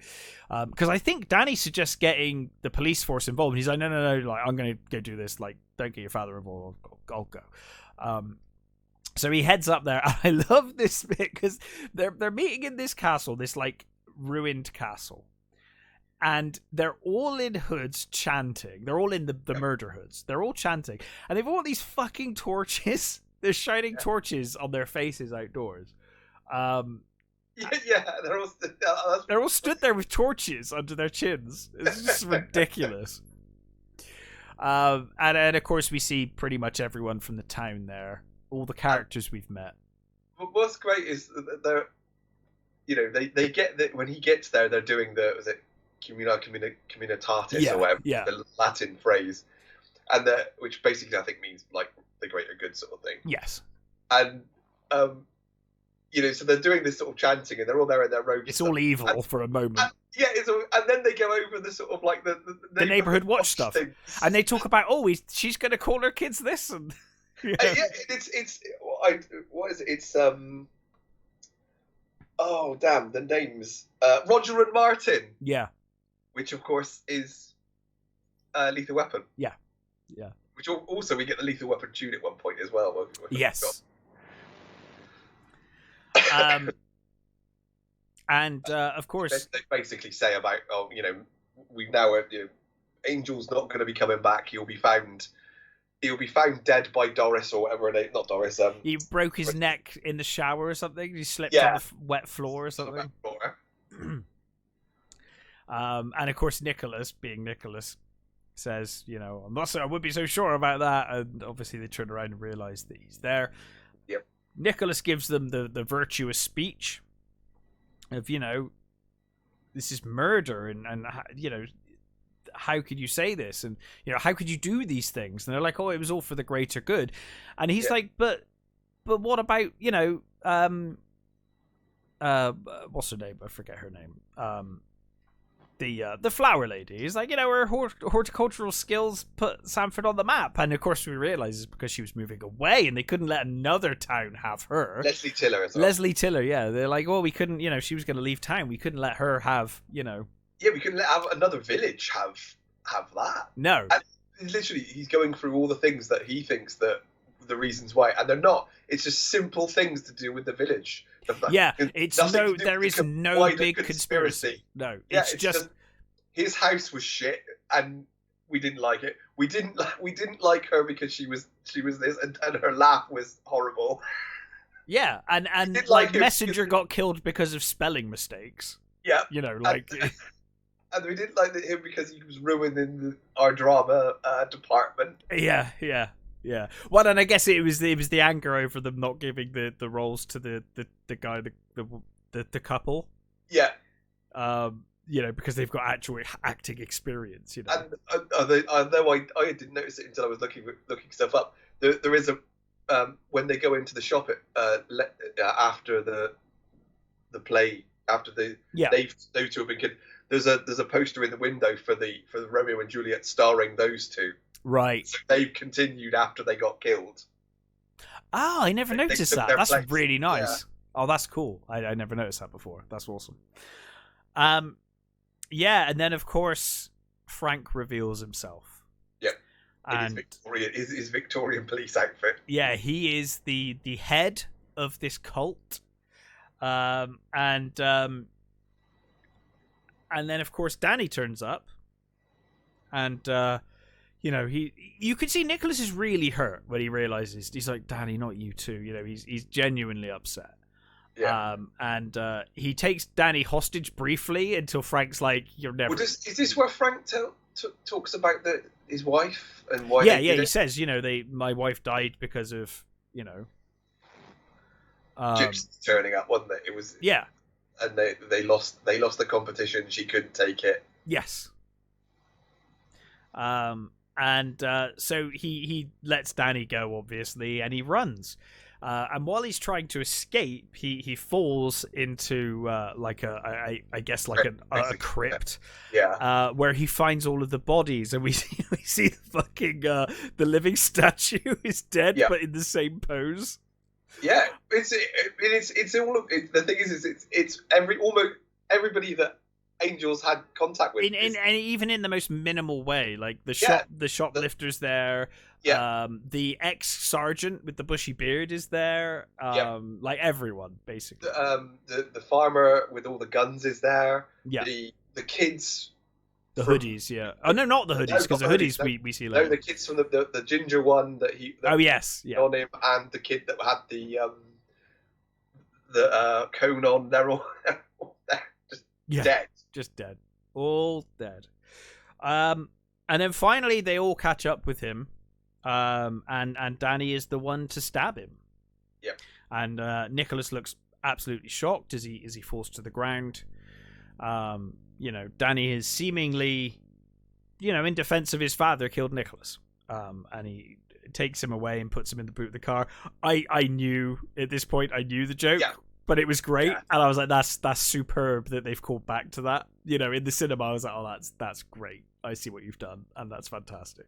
Because I think Danny suggests getting the police force involved. He's like, no, I'm gonna go do this. Don't get your father involved. I'll go. So he heads up there. I love this bit because they're meeting in this castle, this ruined castle, and they're all in hoods chanting. They're all in the murder hoods. They're all chanting, and they've all these fucking torches. They're shining torches on their faces outdoors. They're all stood there with torches under their chins. It's just ridiculous. And of course we see pretty much everyone from the town there. All the characters we've met. But what's great is that they're, they get that when he gets there, they're doing communitatis or whatever, the Latin phrase, and which basically I think means like the greater good sort of thing. Yes. And so they're doing this sort of chanting, and they're all there in their robes. It's all evil for a moment. And then they go over the sort of like the neighborhood watch stuff, things. And they talk about she's going to call her kids this, and what is it? It's oh damn, the names Roger and Martin. Yeah. Which of course is Lethal Weapon. Yeah. Which also we get the Lethal Weapon tune at one point as well. Yes. And of course they basically say about we now Angel's not going to be coming back. He'll be found dead by Doris or whatever her name. Not Doris. He broke his neck in the shower or something. He slipped on the wet floor or something. And of course Nicholas, being Nicholas, says, I'm not I would be so sure about that. And obviously they turn around and realize that he's there. Yep. Nicholas gives them the virtuous speech of, this is murder, and how could you say this, and how could you do these things? And they're like, oh, it was all for the greater good. And he's like, but what about what's her name? I forget her name. The flower lady. He's like, her horticultural skills put Sanford on the map. And of course we realize it's because she was moving away and they couldn't let another town have her. Leslie Tiller as well. Leslie Tiller, yeah. They're like, well, we couldn't, she was going to leave town. We couldn't let her have, Yeah, we couldn't let another village have that. No. And literally, he's going through all the things that he thinks that the reasons why, and they're not. It's just simple things to do with the village. Yeah, there is no big conspiracy. No, it's just his house was shit, and we didn't like it. We didn't like her because she was this, and her laugh was horrible. Yeah, and like Messenger got killed because of spelling mistakes. Yeah, and we didn't like him because he was ruining our drama department. Yeah. Well, and I guess it was the anger over them not giving the roles to the guy, the couple. Yeah. Because they've got actual acting experience. And although I didn't notice it until I was looking stuff up. There is a when they go into the shop after the play, after those two have been killed. There's a poster in the window for the Romeo and Juliet starring those two. Right. So they've continued after they got killed. Oh, I never noticed that. That's place. Really nice. Yeah. Oh, that's cool. I never noticed that before. That's awesome. Yeah, and then of course Frank reveals himself. Yep. And his Victorian police outfit. Yeah, he is the head of this cult. And then of course Danny turns up, and you can see Nicholas is really hurt when he realizes. He's like, Danny, not you too. He's genuinely upset. Yeah. And he takes Danny hostage briefly until Frank's like, "You're never." Well, is this where Frank talks about his wife and why? Yeah. He says, my wife died because of Gypsy turning up, wasn't it? It was. Yeah. And they lost the competition. She couldn't take it. Yes. And so he lets Danny go, obviously, and he runs. And while he's trying to escape, he falls into I guess a crypt. Yeah. Where he finds all of the bodies, and we see the fucking the living statue is dead, but in the same pose. Yeah, it's all of it. The thing is it's almost everybody that Angel's had contact with, and even in the most minimal way, like the shoplifters there. Yeah. The ex-sergeant with the bushy beard is there. Like everyone basically. The farmer with all the guns is there. Yeah. The kids The hoodies, yeah. Oh no, not the hoodies, because the hoodies we see later. No, the kids from the ginger one that he. Oh yes, yeah. On him, and the kid that had the cone on. They're all just dead. Just dead. All dead. And then finally they all catch up with him. And Danny is the one to stab him. Yeah. And Nicholas looks absolutely shocked as he falls to the ground. Danny is seemingly, in defense of his father, killed Nicholas. And he takes him away and puts him in the boot of the car. I knew at this point, I knew the joke, but it was great. Yeah. And I was like, that's superb that they've called back to that. In the cinema, I was like, oh, that's great. I see what you've done. And that's fantastic.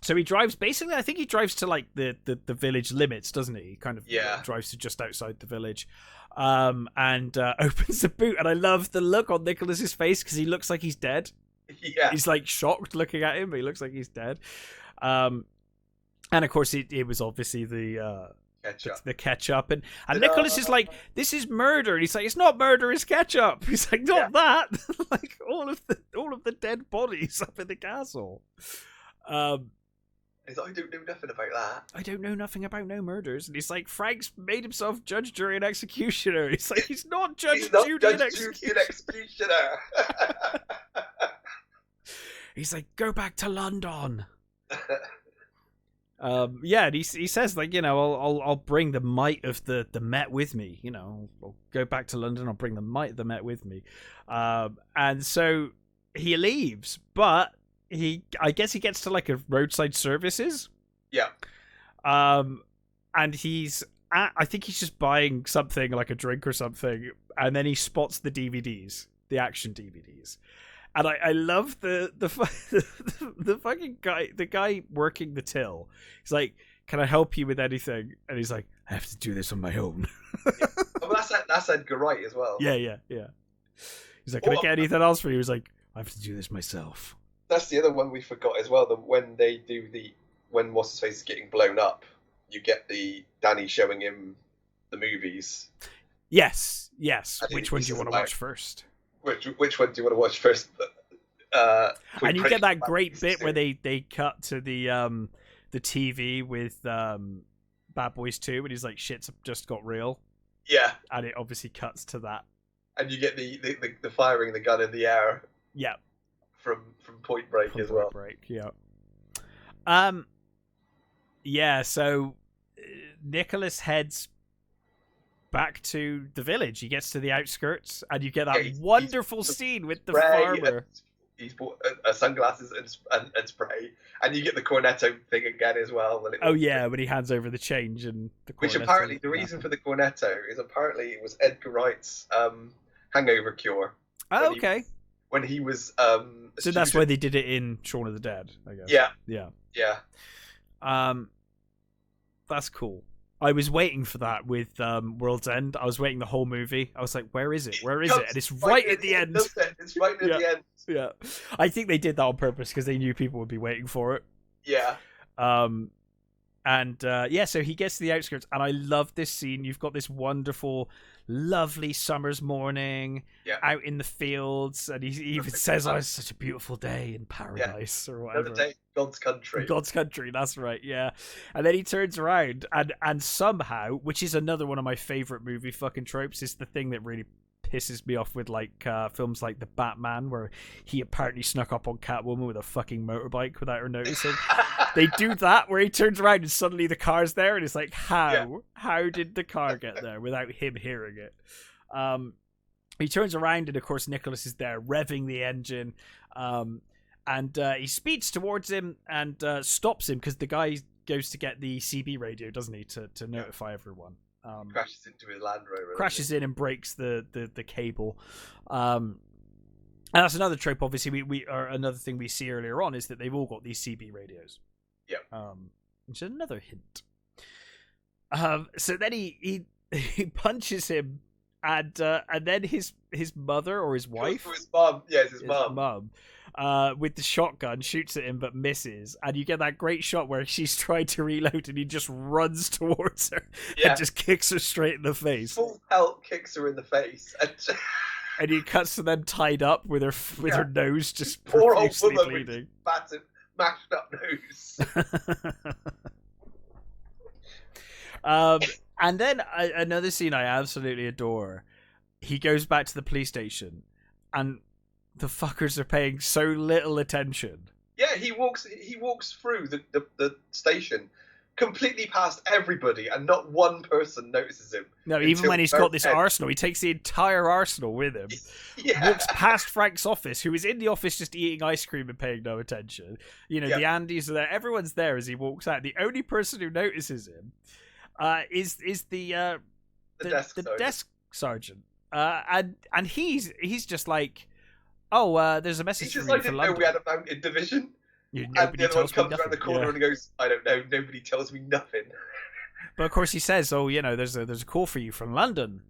So he drives, basically, I think he drives to like the village limits, doesn't he? He kind of drives to just outside the village. And opens the boot, and I love the look on Nicholas's face because he looks like he's dead. Yeah, he's like shocked looking at him, but he looks like he's dead. And of course, it was obviously the ketchup, and Nicholas is like, "This is murder," and he's like, "It's not murder, it's ketchup." He's like, "Not that!" Like all of the dead bodies up in the castle. He's like, I don't know nothing about that. I don't know nothing about no murders. And he's like, Frank's made himself judge, jury, and executioner. He's like, he's not judge, jury, and executioner. He's like, go back to London. And he says, like, I'll bring the might of the Met with me. I'll go back to London. I'll bring the might of the Met with me. And so he leaves, but I guess he gets to like a roadside services. Yeah. And I think he's just buying something like a drink or something, and then he spots the DVDs, the action DVDs. And I love the fucking guy, the guy working the till. He's like, "Can I help you with anything?" And he's like, "I have to do this on my own." Yeah. Well, that's Edgar Wright as well. Yeah. He's like, "Can I get anything else for you?" He's like, "I have to do this myself." That's the other one we forgot as well. That when they do when what's his face is getting blown up, you get the Danny showing him the movies. Yes. Which one do you want to watch first? Which one do you want to watch first? And you get that great bit where they cut to the TV with Bad Boys 2, and he's like, "Shit's just got real." Yeah. And it obviously cuts to that. And you get the firing the gun in the air. Yeah. From Point Break as well. Yeah. So Nicholas heads back to the village. He gets to the outskirts, and you get that wonderful scene with the farmer. He's bought sunglasses and spray, and you get the cornetto thing again as well. When he hands over the change and the cornetto. Which apparently the reason for the cornetto is apparently it was Edgar Wright's hangover cure. Oh, okay. When he was so that's why they did it in Shaun of the Dead, I guess. Yeah. That's cool. I was waiting for that with World's End. I was waiting the whole movie. I was like, where is it? And it's right at the end. It's right at the end. Yeah. I think they did that on purpose because they knew people would be waiting for it. Yeah. So he gets to the outskirts, and I love this scene. You've got this wonderful, lovely summer's morning out in the fields, and he even says, "Oh, it's such a beautiful day in paradise," or whatever. Another day, God's country. God's country, that's right, yeah. And then he turns around, and somehow, which is another one of my favorite movie fucking tropes, is the thing that really pisses me off with like films like The Batman, where he apparently snuck up on Catwoman with a fucking motorbike without her noticing. They do that where he turns around and suddenly the car's there, and it's like, how did the car get there without him hearing it? He turns around, and of course Nicholas is there revving the engine, and he speeds towards him and stops him because the guy goes to get the CB radio, doesn't he, to notify everyone. Crashes into his Land Rover. Crashes in and breaks the cable. And that's another trope, obviously, we are another thing we see earlier on is that they've all got these CB radios. Yeah. Which is another hint. So then he punches him, and then his mother or his wife, his mum, it's his mum, with the shotgun shoots at him but misses, and you get that great shot where she's trying to reload and he just runs towards her and just kicks her straight in the face. Full pelt kicks her in the face. and he cuts to them tied up with her nose just poor old profusely woman bleeding. with massive mashed up nose. And then another scene I absolutely adore. He goes back to the police station, and the fuckers are paying so little attention. Yeah, he walks through the station completely past everybody, and not one person notices him. No, even when he's got this arsenal, he takes the entire arsenal with him. Walks past Frank's office, who is in the office just eating ice cream and paying no attention. You know, the Andys are there. Everyone's there as he walks out. The only person who notices him is the desk sergeant. And he's just like, there's a message from you for London. We had a mounted division. And the other one comes around the corner and he goes, I don't know, nobody tells me nothing. But of course he says, there's a call for you from London,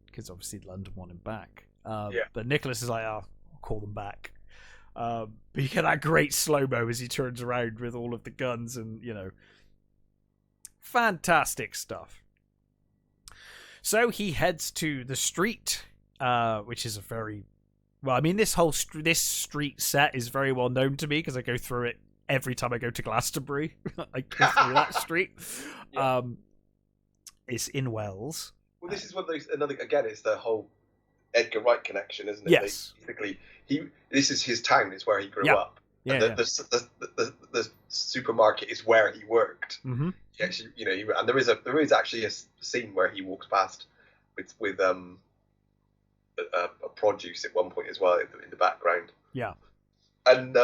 because obviously London want him back. But Nicholas is like, I'll call them back. But you get that great slow-mo as he turns around with all of the guns and, fantastic stuff. So he heads to the street, which is a very... Well, I mean, this street set is very well known to me because I go through it every time I go to Glastonbury. I go through that street. Yeah. It's in Wells. Well, this is one of those... Again, it's the whole Edgar Wright connection, isn't it? Yes. Basically, this is his town. It's where he grew up. Yeah, and the supermarket is where he worked. Mm-hmm. He actually, and there is actually a scene where he walks past with a produce at one point as well in the background. Yeah. And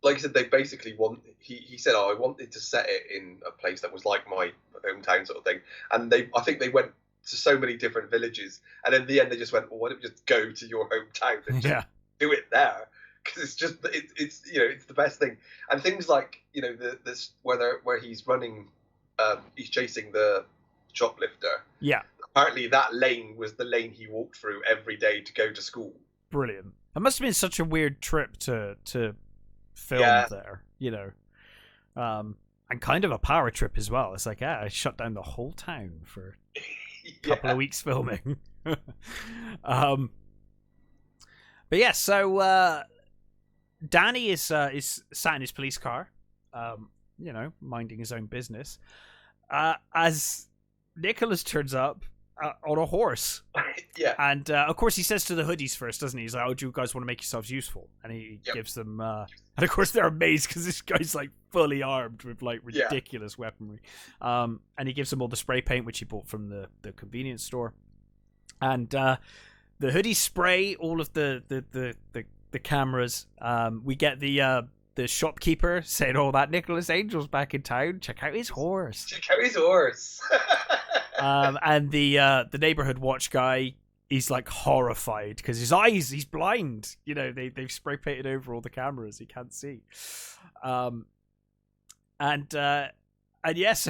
like I said, they basically he said, I wanted to set it in a place that was like my hometown sort of thing. And I think they went to so many different villages, and in the end they just went, well, why don't we just go to your hometown and just do it there? Because it's just it's it's the best thing. And things like this where he's running, he's chasing the shoplifter. Yeah. Apparently that lane was the lane he walked through every day to go to school. Brilliant. It must have been such a weird trip to film there, and kind of a power trip as well. It's like, I shut down the whole town for a couple of weeks filming. But yeah, so Danny is sat in his police car, minding his own business, as Nicholas turns up on a horse. Yeah. And of course he says to the hoodies first, doesn't he? He's like, do you guys want to make yourselves useful? And he gives them and of course they're amazed because this guy's like fully armed with like ridiculous weaponry. And he gives them all the spray paint which he bought from the convenience store. And the hoodies spray all of the cameras. We get the shopkeeper saying, that Nicholas Angel's back in town. Check out his horse. And the neighborhood watch guy, he's like horrified because his eyes, he's blind. They've spray painted over all the cameras. He can't see. So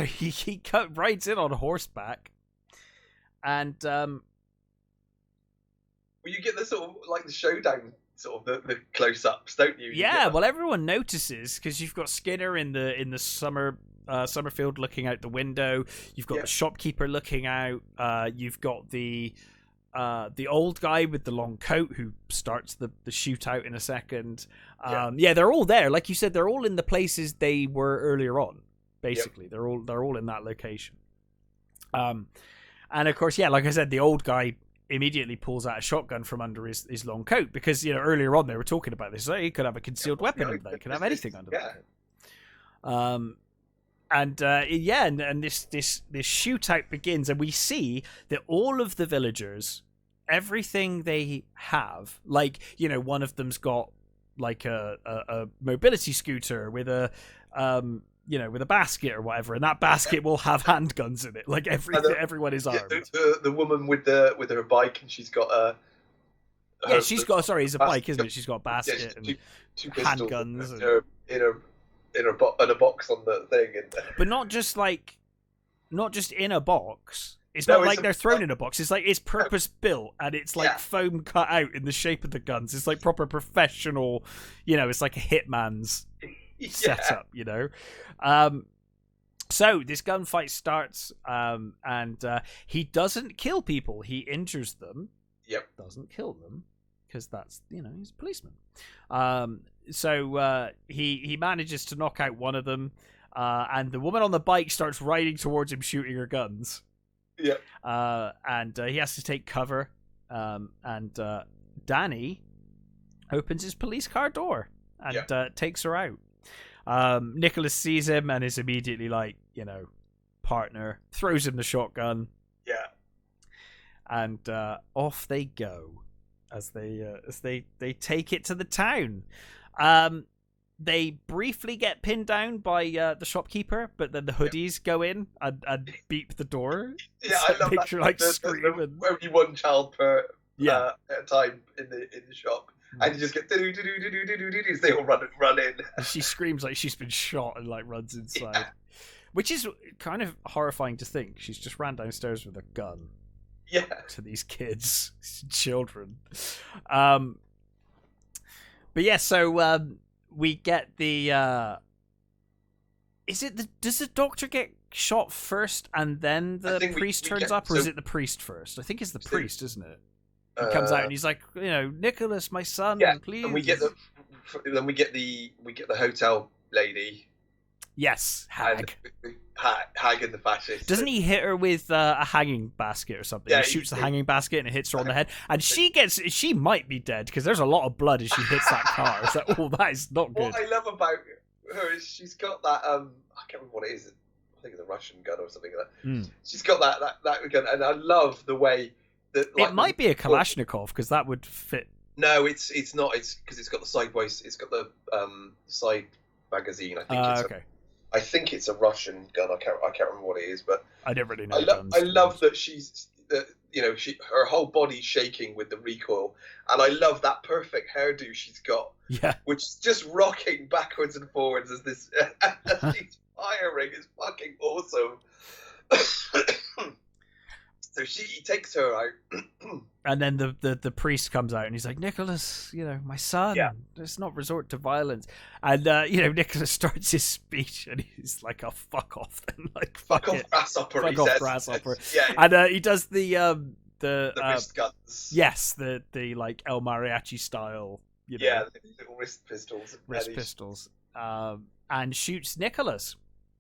he rides in on horseback. And well, you get the sort of like the showdown, sort of the close-ups, don't you? Well, everyone notices because you've got Skinner in the Summerfield looking out the window. You've got the shopkeeper looking out. You've got the old guy with the long coat who starts the shootout in a second. They're all there. Like you said, they're all in the places they were earlier on. Basically, they're all in that location. And of course, like I said, the old guy immediately pulls out a shotgun from under his long coat because earlier on they were talking about this. So he could have a concealed weapon under there. He could have anything under there. And this shootout begins, and we see that all of the villagers, everything they have, like one of them's got like a mobility scooter with a with a basket or whatever, and that basket will have handguns in it. Like everyone is armed. The woman with her bike, and she's got a she's got it's a bike, isn't it? She's got a basket and two handguns in a box on the thing, but not just in a box. It's not like they're thrown in a box. It's like it's purpose built, and it's like foam cut out in the shape of the guns. It's like proper professional. It's like a hitman's setup. So this gunfight starts, and he doesn't kill people. He injures them. Yep. Doesn't kill them because that's, he's a policeman. So he manages to knock out one of them, and the woman on the bike starts riding towards him, shooting her guns. Yeah. And he has to take cover. And Danny opens his police car door and takes her out. Nicholas sees him and is immediately like, partner, throws him the shotgun. Yeah. And off they go as they take it to the town. They briefly get pinned down by the shopkeeper, but then the hoodies go in and beep the door. Yeah, I love that. Like screaming. Only one child per at a time in the shop, and you just get do. They all run in. And she screams like she's been shot and like runs inside, which is kind of horrifying to think. She's just ran downstairs with a gun. Yeah. To these kids, children. But yeah, so we get the. Does the doctor get shot first and then the priest turns up, or is it the priest first? I think it's the priest, isn't it? He comes out and he's like, Nicholas, my son, please. And we get the hotel lady. Yes, Hag. Hag and the fascist. Doesn't he hit her with a hanging basket or something? Yeah, he shoots the hanging basket and it hits her on the head. And she might be dead because there's a lot of blood as she hits that car. It's like, that is not good. What I love about her is she's got that, I can't remember what it is. I think it's a Russian gun or something like that. She's got that gun, and I love the way that... Like, it might be a Kalashnikov because that would fit. No, it's not. It's because it's got the sideways. It's got the side magazine. I think it's a Russian gun. I can't remember what it is, but I don't really know. I love that she's her whole body's shaking with the recoil, and I love that perfect hairdo she's got. Yeah, which is just rocking backwards and forwards as this as she's firing. It's fucking awesome. So he takes her out. And then the priest comes out and he's like, Nicholas, my son, let's not resort to violence. And, Nicholas starts his speech and he's like, oh, fuck off then. Like, fuck off, grasshopper, fuck off, grasshopper. Yeah. And he does the wrist guns. Yes, the like El Mariachi style, Yeah, the little wrist pistols. Pistols. And shoots Nicholas.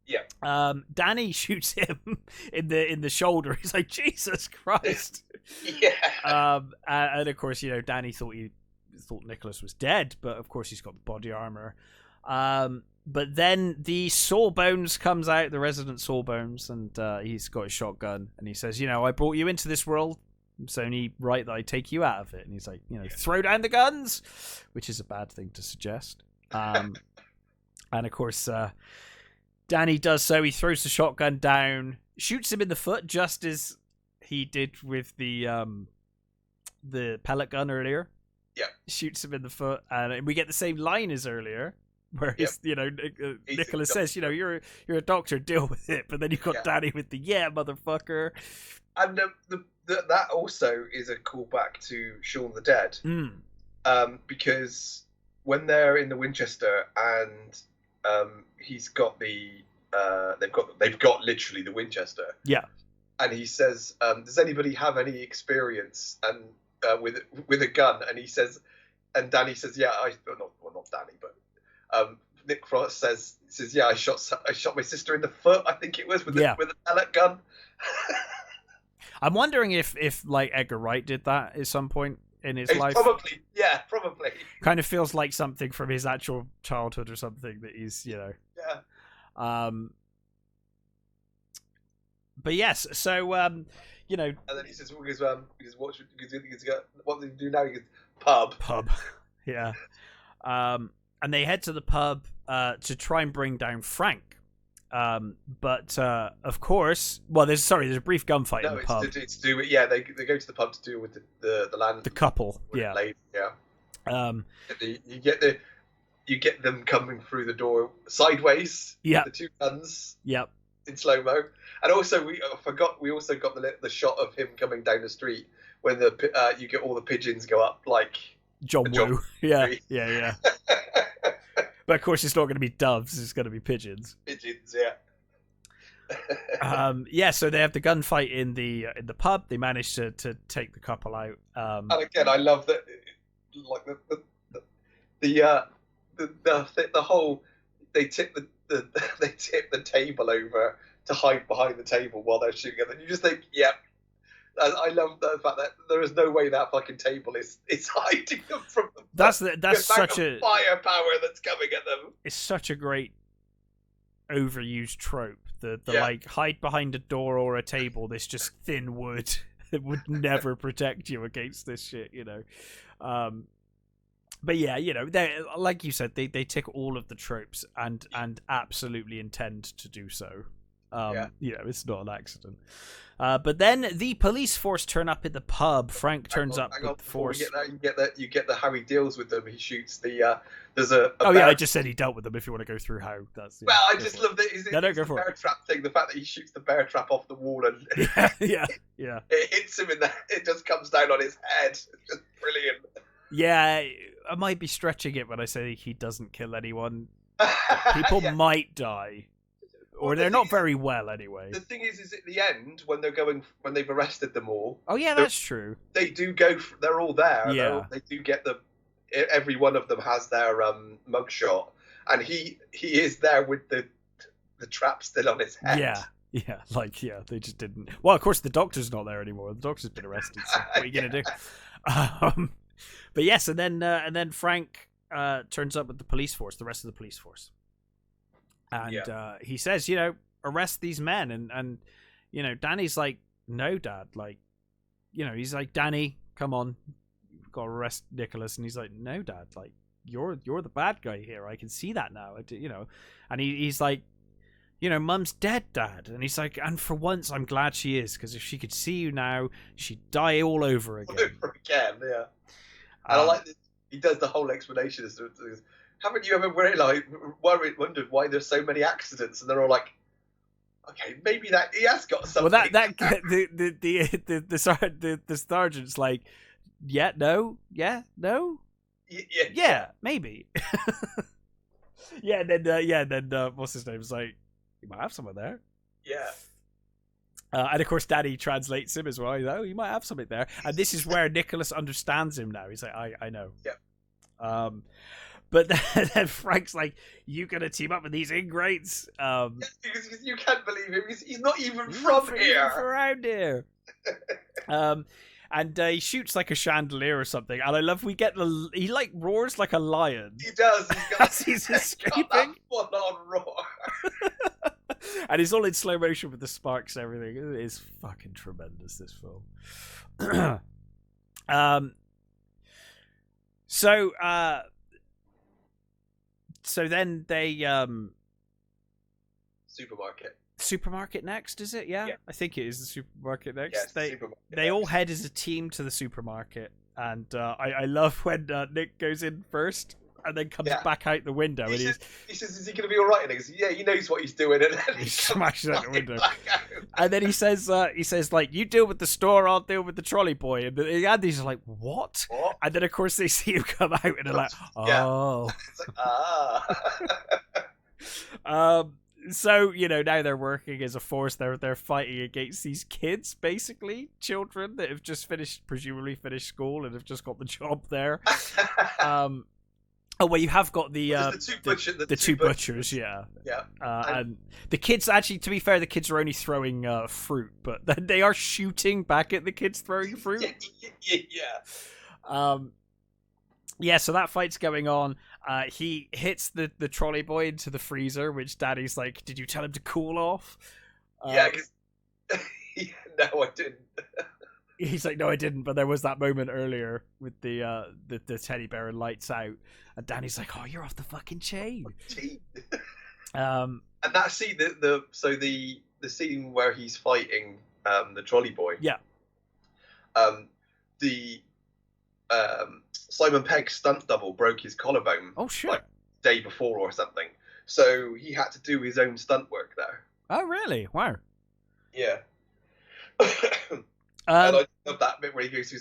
Yeah. Danny shoots him in the shoulder. He's like, Jesus Christ. Yeah. And of course, Danny thought Nicholas was dead, but of course he's got body armor. But then the Sawbones comes out, the resident Sawbones, and he's got a shotgun, and he says, I brought you into this world. It's only right that I take you out of it. And he's like, throw down the guns, which is a bad thing to suggest. And of course, Danny does so. He throws the shotgun down, shoots him in the foot, just as he did with the pellet gun earlier. Yeah, shoots him in the foot, and we get the same line as earlier, where Nicholas says, "You're a doctor, deal with it." But then you've got Danny with the motherfucker. And that also is a callback to Shaun the Dead, because when they're in the Winchester and he's got they've got literally the Winchester. Yeah. And he says, does anybody have any experience and with a gun? And he says, and Danny says, yeah, not Danny, but Nick Frost says, yeah, I shot my sister in the foot, I think it was, with a pellet gun. I'm wondering if like Edgar Wright did that at some point in his life. Probably. Kind of feels like something from his actual childhood or something that he's, Yeah. But yes, so and then he says, what do you do now? He goes, pub. Yeah. And they head to the pub to try and bring down Frank. But of course, there's a brief gunfight in the pub. It's to do with, they go to the pub to deal with the land. The couple, lady, you get them coming through the door sideways. Yeah. The two guns. Yep. In slow mo, and also we also got the shot of him coming down the street when you get all the pigeons go up like John Woo. Yeah. But of course, it's not going to be doves; it's going to be pigeons. Pigeons, yeah. Yeah, so they have the gunfight in the pub. They manage to take the couple out. And again, I love that, like the whole, they tip the they tip the table over to hide behind the table while they're shooting, and you just think, yep. I love the fact that there is no way that fucking table is hiding them from them. That's such a firepower that's coming at them. It's such a great overused trope. The like hide behind a door or a table. This just thin wood that would never protect you against this shit, you know. But yeah, you know, they, like you said, they tick all of the tropes and absolutely intend to do so. You know, it's not an accident. But then the police force turn up at the pub. Frank turns up with the force. You get the how he deals with them. He shoots the. There's a. Yeah, I just said he dealt with them. If you want to go through how that's. Well, I just love that. No, go the for bear trap thing. The fact that he shoots the bear trap off the wall and. yeah. It hits him in the. It just comes down on his head. It's just brilliant. Yeah, I might be stretching it when I say he doesn't kill anyone. People might die. Or they're not very well, anyway. The thing is at the end, when they've arrested them all. Oh yeah, that's true. They do go. They're all there. Yeah. They do get every one of them has their mugshot, and he is there with the trap still on his head. Yeah. They just didn't. Well, of course, the doctor's not there anymore. The doctor's been arrested. So what are you gonna do? But yes, and then Frank turns up with the police force, the rest of the police force. And he says, you know, arrest these men. And you know, Danny's like, no, Dad. Like, you know, he's like, Danny, come on. You've got to arrest Nicholas. And he's like, no, Dad. Like, you're the bad guy here. I can see that now. You know. And he's like, you know, Mum's dead, Dad. And he's like, and for once, I'm glad she is. Because if she could see you now, she'd die all over again. Yeah. And I like this. He does the whole explanation. Haven't you ever wondered why there's so many accidents? And they're all like, okay, maybe that he has got something. Well, the sergeant's like, no, maybe. Then what's his name? Is like, you might have someone there. Yeah. And of course, Daddy translates him as well. He's like, oh, you might have something there. And this is where Nicholas understands him now. He's like, I know. Yeah. But then Frank's like, you gonna team up with these ingrates? Because you can't believe him. He's not even from here. Around here. And he shoots like a chandelier or something. And I love, he like roars like a lion. He does. He's escaping. Got that full-on roar. And he's all in slow motion with the sparks and everything. It is fucking tremendous, this film. So then they supermarket next, is it? Yeah. I think it is the supermarket next. They all head as a team to the supermarket, and I love when Nick goes in first and then comes back out the window. He says, is he going to be all right? And he goes, yeah, he knows what he's doing. And then he smashes out the window. And then he says, like, you deal with the store, I'll deal with the trolley boy. And Andy's like, what? And then, of course, they see him come out and they're like, oh. It's like, So, you know, now they're working as a force. They're fighting against these kids, basically, children that have just presumably finished school and have just got the job there. Oh, well, you have got the two butchers, yeah. And the kids, actually, to be fair, the kids are only throwing fruit, but they are shooting back at the kids throwing fruit. Yeah. So that fight's going on. He hits the trolley boy into the freezer, which Daddy's like, did you tell him to cool off? No, I didn't. He's like, no, I didn't. But there was that moment earlier with the teddy bear and lights out, and Danny's like, oh, you're off the fucking chain. And that scene, the scene where he's fighting the trolley boy. Yeah. Simon Pegg's stunt double broke his collarbone. Oh shit! Like day before or something. So he had to do his own stunt work there. Oh really? Wow. Yeah. And I love that bit where he goes, he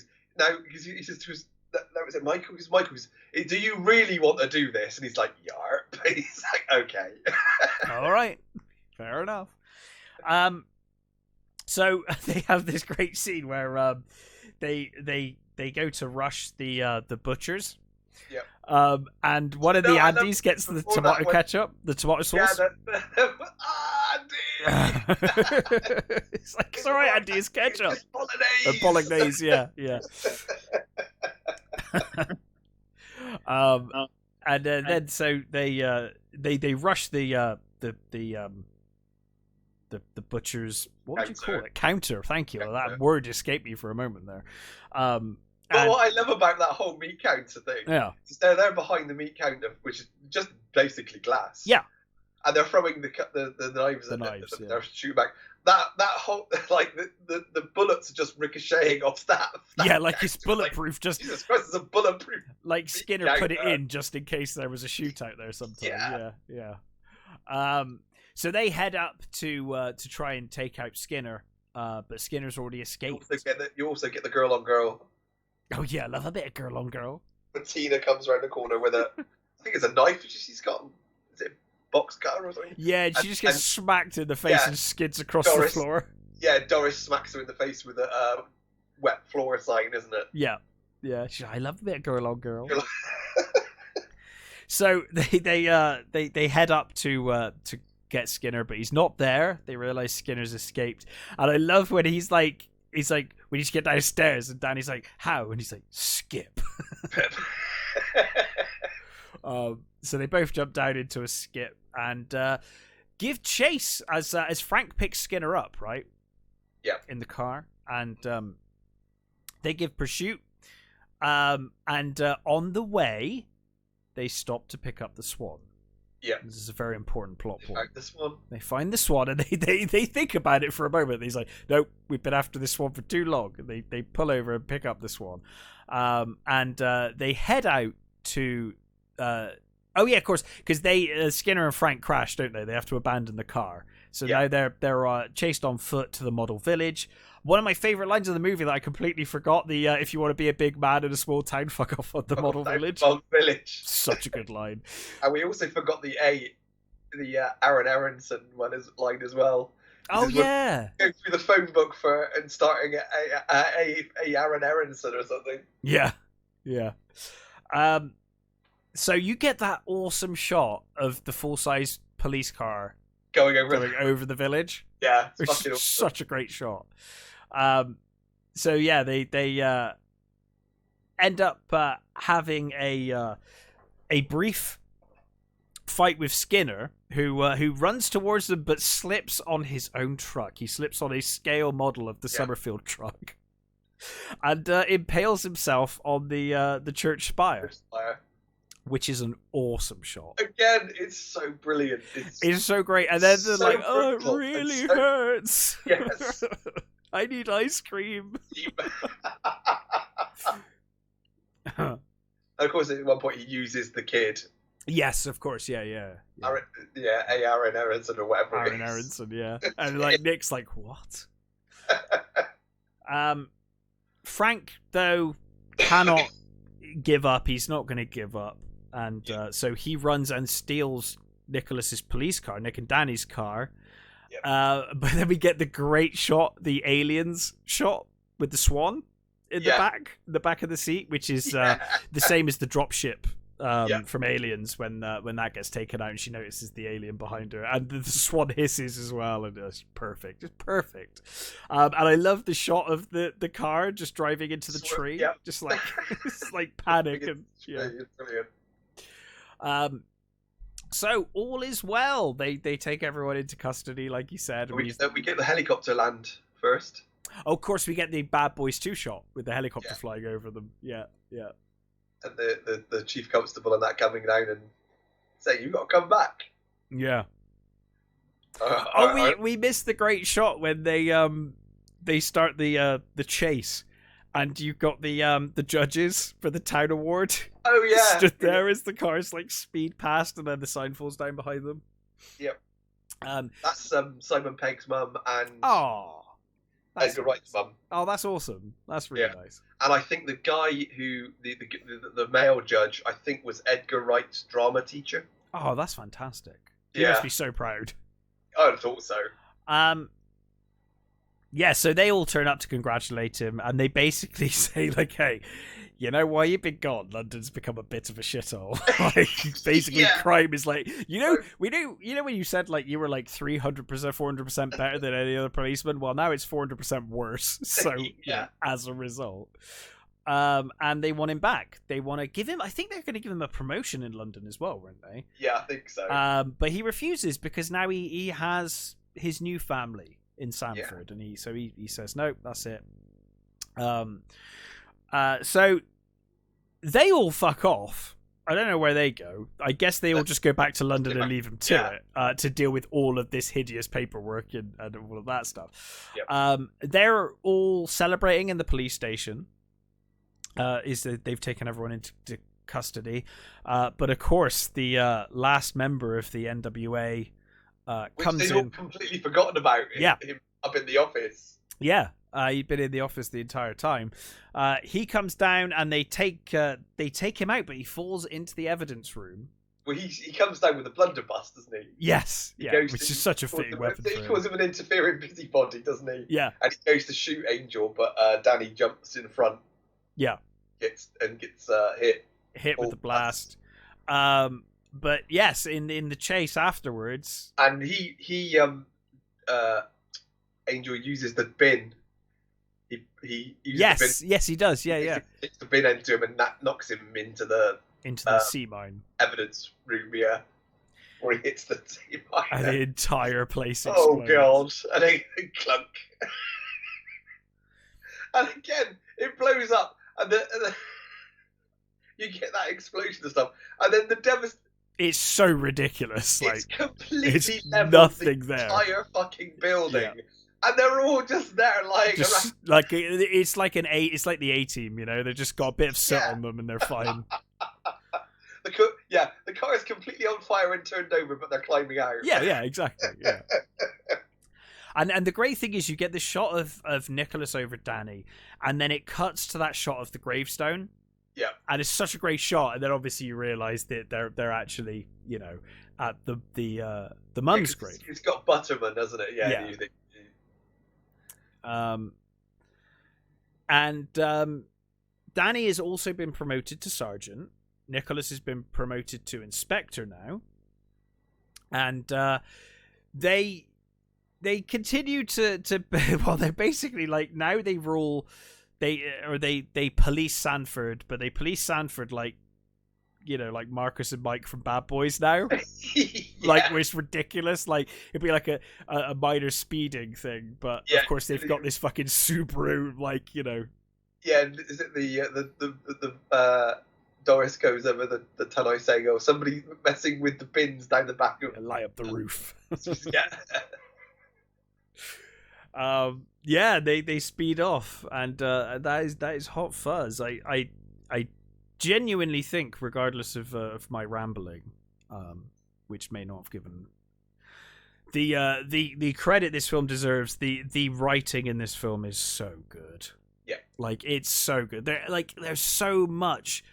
says to his, no, is it Michael? Do you really want to do this? And he's like, yarp. He's like, okay. All right. Fair enough. So they have this great scene where they go to rush the butchers. Yeah. And one of the Andys gets the tomato ketchup, the tomato sauce. Yeah, Andy! It's like, it's alright, Andy, it's ketchup. It's bolognese. Bolognese, yeah. And then so they rush the butcher's, what would you call it? Counter. Thank you. That word escaped me for a moment there. But what I love about that whole meat counter thing, is they're behind the meat counter, which is just basically glass. Yeah. And they're throwing the knives at it. They're shooting back. That whole, like, the bullets are just ricocheting off that. Yeah, like it's bulletproof. Like, just Jesus Christ, it's a bulletproof. Like Skinner put it in just in case there was a shootout there sometime. Yeah. So they head up to try and take out Skinner, but Skinner's already escaped. You also get the girl on girl. Oh yeah, I love a bit of girl on girl. When Tina comes around the corner with I think it's a knife she's got. Is it a box cutter or something? Yeah, and she just gets smacked in the face and skids across the floor. Yeah, Doris smacks her in the face with a wet floor sign, isn't it? Yeah. I love a bit of girl on girl. So they head up to get Skinner, but he's not there. They realize Skinner's escaped, and I love when he's like, we need to get downstairs, and Danny's like, how? And he's like, skip. So they both jump down into a skip and give chase as Frank picks Skinner up, right? Yeah. In the car, and they give pursuit. And on the way, they stop to pick up the Swan. Yeah. This is a very important plot point. They find the Swan, and they think about it for a moment. He's like, nope, we've been after this Swan for too long. And they pull over and pick up the Swan. And they head out to... oh, yeah, of course, because Skinner and Frank crash, don't they? They have to abandon the car. So now they're chased on foot to the model village. One of my favourite lines of the movie that I completely forgot, the if you want to be a big man in a small town, fuck off on the model village. Village. Such a good line. And we also forgot the Aaron Aronson line as well. Oh, yeah. Going through the phone book and starting a Aaron Aronson or something. Yeah. So you get that awesome shot of the full-size police car going over the village. Yeah, it's awesome. Such a great shot. So yeah, they end up having a brief fight with Skinner, who runs towards them but slips on his own truck. He slips on a scale model of the Summerfield truck, and impales himself on the church spire. Which is an awesome shot. Again, it's so brilliant. It's so great. And then they're like, oh, it really hurts. Yes. I need ice cream. Of course, at one point he uses the kid. Yes, of course. Yeah. Aaron Aronson or whatever Aaron Aronson, yeah. And like Nick's like, what? Frank, though, cannot give up. He's not going to give up. And so he runs and steals Nicholas's police car, Nick and Danny's car. Yep. But then we get the great shot, the aliens shot with the Swan in the back of the seat, which is the same as the dropship from Aliens when that gets taken out and she notices the alien behind her, and the Swan hisses as well, and it's perfect. And I love the shot of the car just driving into the tree, just like it's like panic and It's brilliant. So all is well. They take everyone into custody, like you said. We get the helicopter land first. Oh, of course, we get the Bad Boys 2 shot with the helicopter flying over them. Yeah. And the chief constable and that coming down and saying, "You got to come back." Yeah. We missed the great shot when they start the chase. And you've got the judges for the town award. Oh yeah, stood there as the cars like speed past, and then the sign falls down behind them. Yep. That's Simon Pegg's mum and Edgar Wright's mum. Oh, that's awesome. That's really nice. And I think the guy who the male judge, I think, was Edgar Wright's drama teacher. Oh, that's fantastic. He must be so proud. I thought so. Yeah, so they all turn up to congratulate him, and they basically say, like, hey, you know why you've been gone? London's become a bit of a shithole. Like, basically, crime is like, we knew, when you said, like, you were, like, 300%, 400% better than any other policeman? Well, now it's 400% worse. So, as a result. And they want him back. They want to give him, I think they're going to give him a promotion in London as well, weren't they? Yeah, I think so. But he refuses because now he has his new family in Sanford, and he says no, that's it. So they all fuck off. I don't know where they go. I guess they all just go back to London and leave him to it to deal with all of this hideous paperwork and all of that stuff. Yep. They're all celebrating in the police station. Is that they've taken everyone into custody, but of course the last member of the NWA comes in. All completely forgotten about him up in the office. Yeah, he'd been in the office the entire time. He comes down and they take him out, but he falls into the evidence room. Well, he comes down with a blunderbuss, doesn't he? Yes, which is such a fitting weapon. He calls him an interfering busybody, doesn't he? Yeah, and he goes to shoot Angel, but Danny jumps in front. Yeah, gets hit with the blast. But yes, in the chase afterwards, and he Angel uses the bin. He uses the bin. Yes, he does. Yeah. Hits the bin into him and that knocks him into the sea mine evidence room. Yeah, where he hits the sea mine. And the entire place explodes. Oh god! And then clunk. And again, it blows up, and then you get that explosion and stuff, and then the It's so ridiculous. It's completely leveled nothing the there. Entire fucking building, and they're all just there, lying around. Like it's like the A-Team, They just got a bit of soot on them, and they're fine. The car is completely on fire and turned over, but they're climbing out. Yeah, exactly. Yeah. And the great thing is you get this shot of Nicholas over Danny, and then it cuts to that shot of the gravestone. Yeah. And it's such a great shot, and then obviously you realise that they're actually, at the mum's grave. It's got Butterman, doesn't it? Yeah. And Danny has also been promoted to sergeant. Nicholas has been promoted to inspector now. And they continue to well, they're basically like, now they rule, they police Sanford, but they police Sanford like Marcus and Mike from Bad Boys now. Like, which is ridiculous. Like, it'd be like a minor speeding thing, but of course they've got this fucking Subaru, Yeah, is it the Doris goes over the tunnel saying, "Oh, somebody messing with the bins down the back of light up the roof." Yeah. They speed off, and that is Hot Fuzz. I genuinely think, regardless of my rambling, which may not have given the credit this film deserves, the writing in this film is so good. Yeah, like, it's so good. There's so much.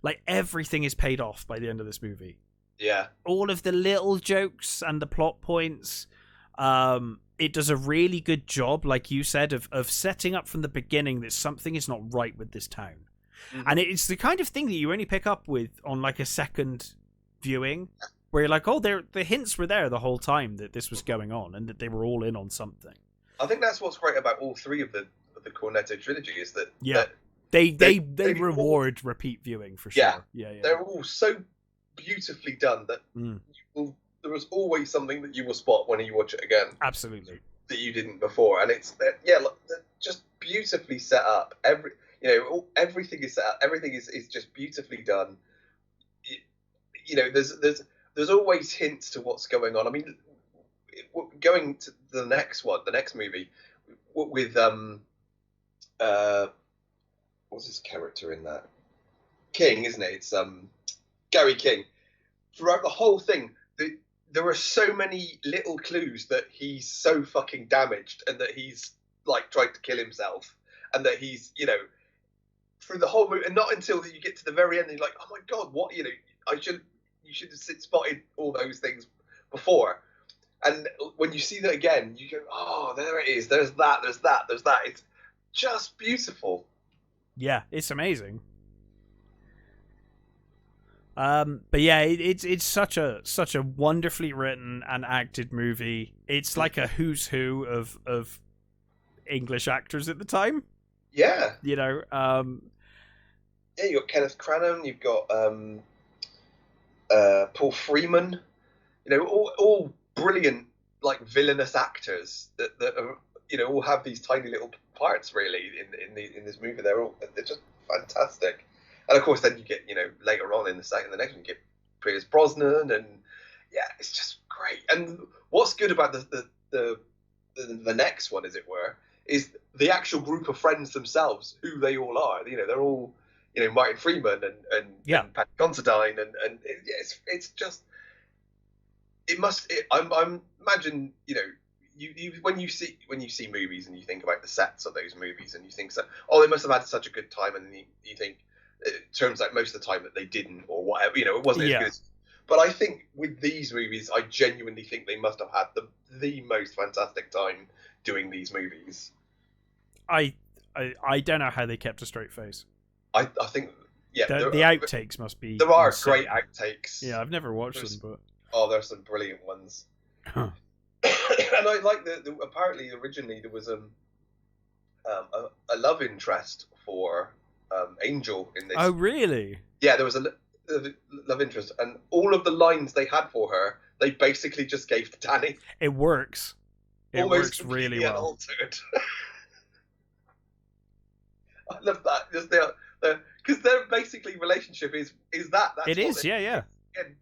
Like, everything is paid off by the end of this movie. Yeah, all of the little jokes and the plot points. It does a really good job, like you said, of setting up from the beginning that something is not right with this town. Mm-hmm. And it's the kind of thing that you only pick up with on like a second viewing, where you're like, oh, the hints were there the whole time that this was going on and that they were all in on something. I think that's what's great about all three of the Cornetto trilogy is that they reward repeat viewing for sure. Yeah. They're all so beautifully done that there was always something that you will spot when you watch it again. Absolutely. That you didn't before, and it's just beautifully set up. Everything is set up. Everything is just beautifully done. There's always hints to what's going on. I mean, going to the next movie with what's his character in that? King, isn't it? It's Gary King. Throughout the whole thing, there are so many little clues that he's so fucking damaged and that he's like tried to kill himself and that he's through the whole movie, and not until you get to the very end, you're like, oh my god, what? You should have spotted all those things before. And when you see that again, you go, oh, there it is. There's that. There's that. There's that. It's just beautiful. Yeah, it's amazing. But yeah, it's such a wonderfully written and acted movie. It's like a who's who of English actors at the time. Yeah. You know. Yeah, you got Kenneth Branagh. You've got Paul Freeman. You know, all brilliant, like, villainous actors that are, you know, all have these tiny little parts really in this movie. They're just fantastic. And of course, then you get, you know, later on in the next one, you get Pierce Brosnan, and yeah, it's just great. And what's good about the next one, as it were, is the actual group of friends themselves, who they all are. You know, they're all, you know, Martin Freeman and Pat Considine, and it's just, I'm imagine, you know, you when you see movies and you think about the sets of those movies and you think, so, oh, they must have had such a good time, and then you think, it turns out most of the time that they didn't, or whatever, you know, it wasn't as good as. But I think with these movies, I genuinely think they must have had the most fantastic time doing these movies. I don't know how they kept a straight face. I think, yeah, the outtakes must be. There are insane. great outtakes. Yeah, I've never watched them, but there's some brilliant ones. Huh. And I like apparently originally there was a love interest for Angel in this. Oh, really? Yeah, there was a love interest, and all of the lines they had for her, they basically just gave to Danny. It works. It Almost works really well. Unaltered. I love that. Just because their basically relationship is that. That's it is, yeah. And,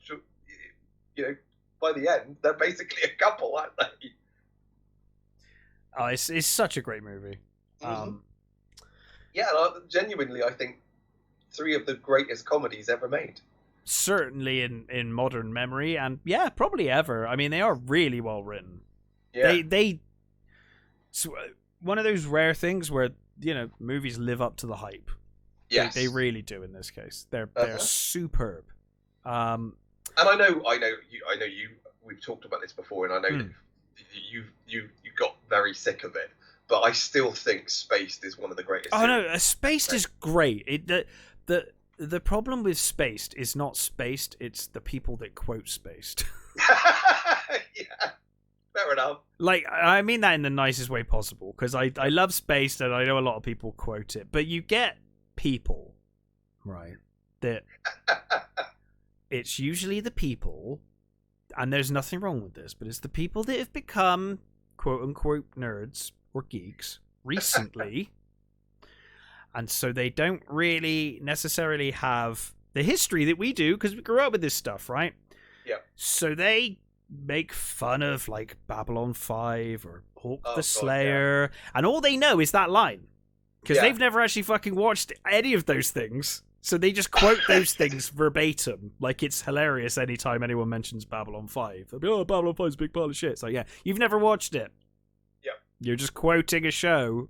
you know, by the end, they're basically a couple, aren't they? Oh, it's such a great movie. Mm-hmm. Yeah, genuinely, I think 3 of the greatest comedies ever made. Certainly in modern memory, and yeah, probably ever. I mean, they are really well written. Yeah. They one of those rare things where, you know, movies live up to the hype. Yes. They really do in this case. They're superb. And I know you. We've talked about this before, and I know that you got very sick of it. But I still think Spaced is one of the greatest. Oh no, Spaced is great. The problem with Spaced is not Spaced; it's the people that quote Spaced. Yeah, fair enough. Like, I mean that in the nicest way possible, because I love Spaced, and I know a lot of people quote it. But you get people, right, that it's usually the people, and there's nothing wrong with this, but it's the people that have become quote-unquote nerds or geeks recently, and so they don't really necessarily have the history that we do, because we grew up with this stuff, right? Yeah. So they make fun of, like, Babylon 5 or Hawk the Slayer, and all they know is that line, because they've never actually fucking watched any of those things. So they just quote those things verbatim, like it's hilarious anytime anyone mentions Babylon 5. They'll be, oh, Babylon 5 is a big pile of shit. It's like, yeah, you've never watched it. Yeah. You're just quoting a show,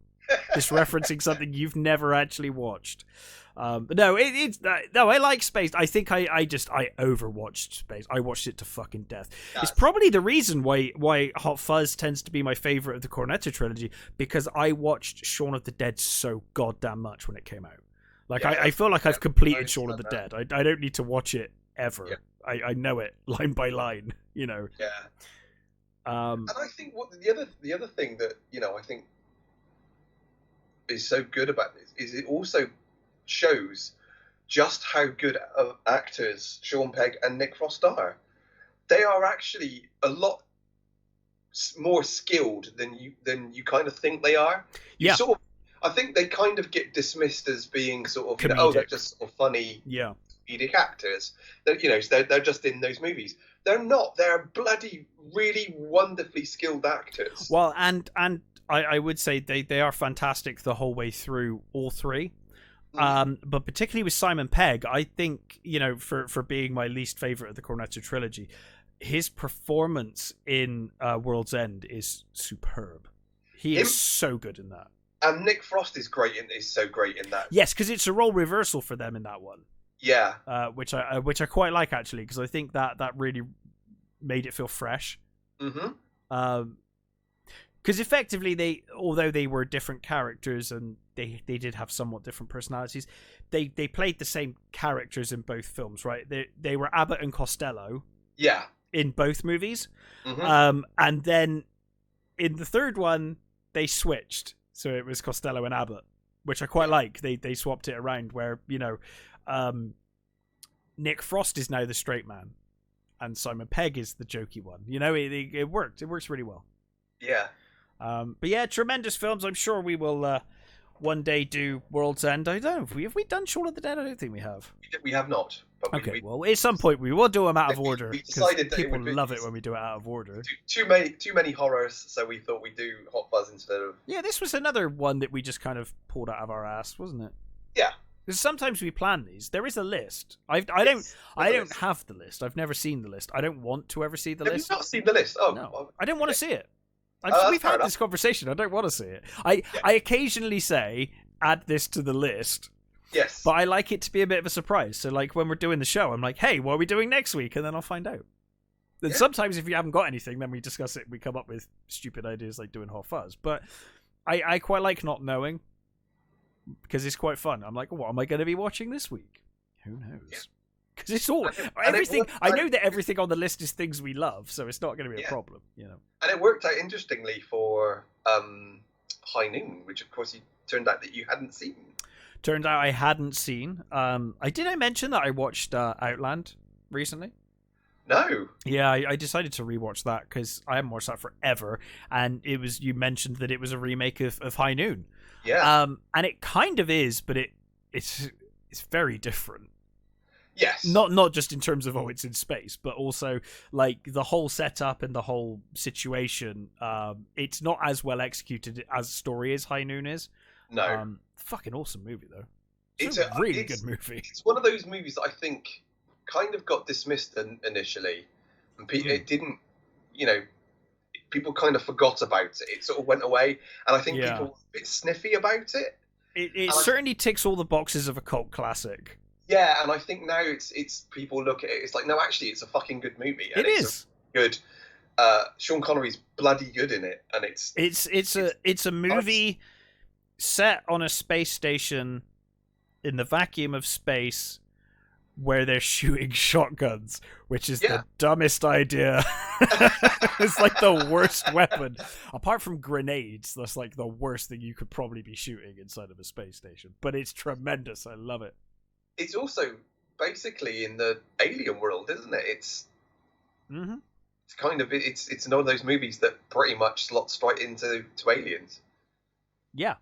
just referencing something you've never actually watched. But no, I like Spaced. I think I overwatched Spaced. I watched it to fucking death. It's probably the reason why Hot Fuzz tends to be my favorite of the Cornetto trilogy, because I watched Shaun of the Dead so goddamn much when it came out. Like, I feel like I've completed Shaun of the Dead. I don't need to watch it ever. Yeah. I know it line by line, you know. Yeah. And I think the other thing that, you know, I think is so good about this is it also shows just how good of actors Sean Pegg and Nick Frost are. They are actually a lot more skilled than you kind of think they are. I think they kind of get dismissed as being sort of, you know, they're just sort of funny, comedic actors. That, you know, they're just in those movies. They're not. They're bloody, really wonderfully skilled actors. Well, and I would say they are fantastic the whole way through, all 3. But particularly with Simon Pegg, I think, you know, for being my least favorite of the Cornetto trilogy, his performance in World's End is superb. He is so good in that. And Nick Frost is so great in that. Yes, because it's a role reversal for them in that one. Yeah. Which I quite like, actually, because I think that really made it feel fresh. Mm-hmm. Because effectively, although they were different characters and they did have somewhat different personalities, they played the same characters in both films, right? They were Abbott and Costello. Yeah. In both movies. Mm-hmm. And then in the third one, they switched. So it was Costello and Abbott, which I quite like. They swapped it around where, Nick Frost is now the straight man and Simon Pegg is the jokey one. It worked. It works really well. Yeah. But yeah, tremendous films. I'm sure we will one day do World's End. I don't know. Have we done Shaun of the Dead? I don't think we have. We have not. But okay, well, at some point we will do them out of order. We decided that people love it when we do it out of order. Too many horrors, so we thought we'd do Hot Fuzz instead of... Yeah, this was another one that we just kind of pulled out of our ass, wasn't it? Yeah. Because sometimes we plan these. There is a list. I don't have the list. I've never seen the list. I don't want to ever see the list. Have you not seen the list? Oh, no. Well, I don't want to see it. We've had this conversation. I don't want to see it. I occasionally say, add this to the list. Yes. But I like it to be a bit of a surprise. So, like, when we're doing the show, I'm like, hey, what are we doing next week? And then I'll find out. And sometimes if you haven't got anything, then we discuss it. We come up with stupid ideas like doing Hot Fuzz. But I quite like not knowing because it's quite fun. I'm like, what am I going to be watching this week? Who knows? Because it's all everything. I know that everything on the list is things we love, so it's not going to be a problem, And it worked out interestingly for High Noon, which of course turned out that you hadn't seen. Turned out I hadn't seen. I mention that I watched Outland recently. No. Yeah, I decided to rewatch that because I haven't watched that forever, and you mentioned that it was a remake of High Noon. Yeah. And it kind of is, but it's very different. Yes. Not just in terms of it's in space, but also like the whole setup and the whole situation. It's not as well executed as story as High Noon is. No. Fucking awesome movie though. It's a really good movie. It's one of those movies that I think kind of got dismissed initially, and it didn't. People kind of forgot about it. It sort of went away, and I think people were a bit sniffy about it. It certainly ticks all the boxes of a cult classic. Yeah, and I think now it's people look at it. It's like, no, actually, it's a fucking good movie. And it's good. Sean Connery's bloody good in it, and it's a movie set on a space station in the vacuum of space where they're shooting shotguns, which is the dumbest idea. It's like the worst weapon. Apart from grenades, that's like the worst thing you could probably be shooting inside of a space station. But it's tremendous. I love it. It's also basically in the alien world, isn't it? It's kind of it's one of those movies that pretty much slots right into Aliens. Yeah.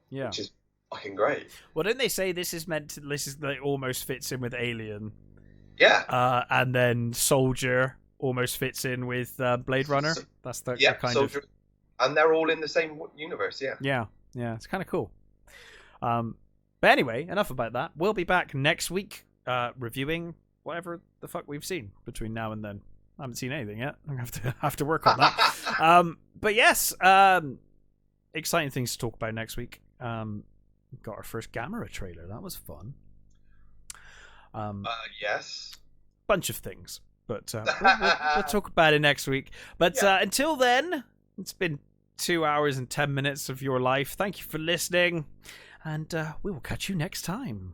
Yeah. Which is fucking great. Well, don't they say this is like almost fits in with Alien? Yeah. And then Soldier almost fits in with Blade Runner. That's the kind Soldier, of. And they're all in the same universe. Yeah. Yeah. Yeah. It's kind of cool. But anyway, enough about that. We'll be back next week reviewing whatever the fuck we've seen between now and then. I haven't seen anything yet. I have to work on that. But yes, exciting things to talk about next week. Got our first Gamera trailer. That was fun. Yes. Bunch of things, but we'll talk about it next week. But until then, it's been 2 hours and 10 minutes of your life. Thank you for listening. And we will catch you next time.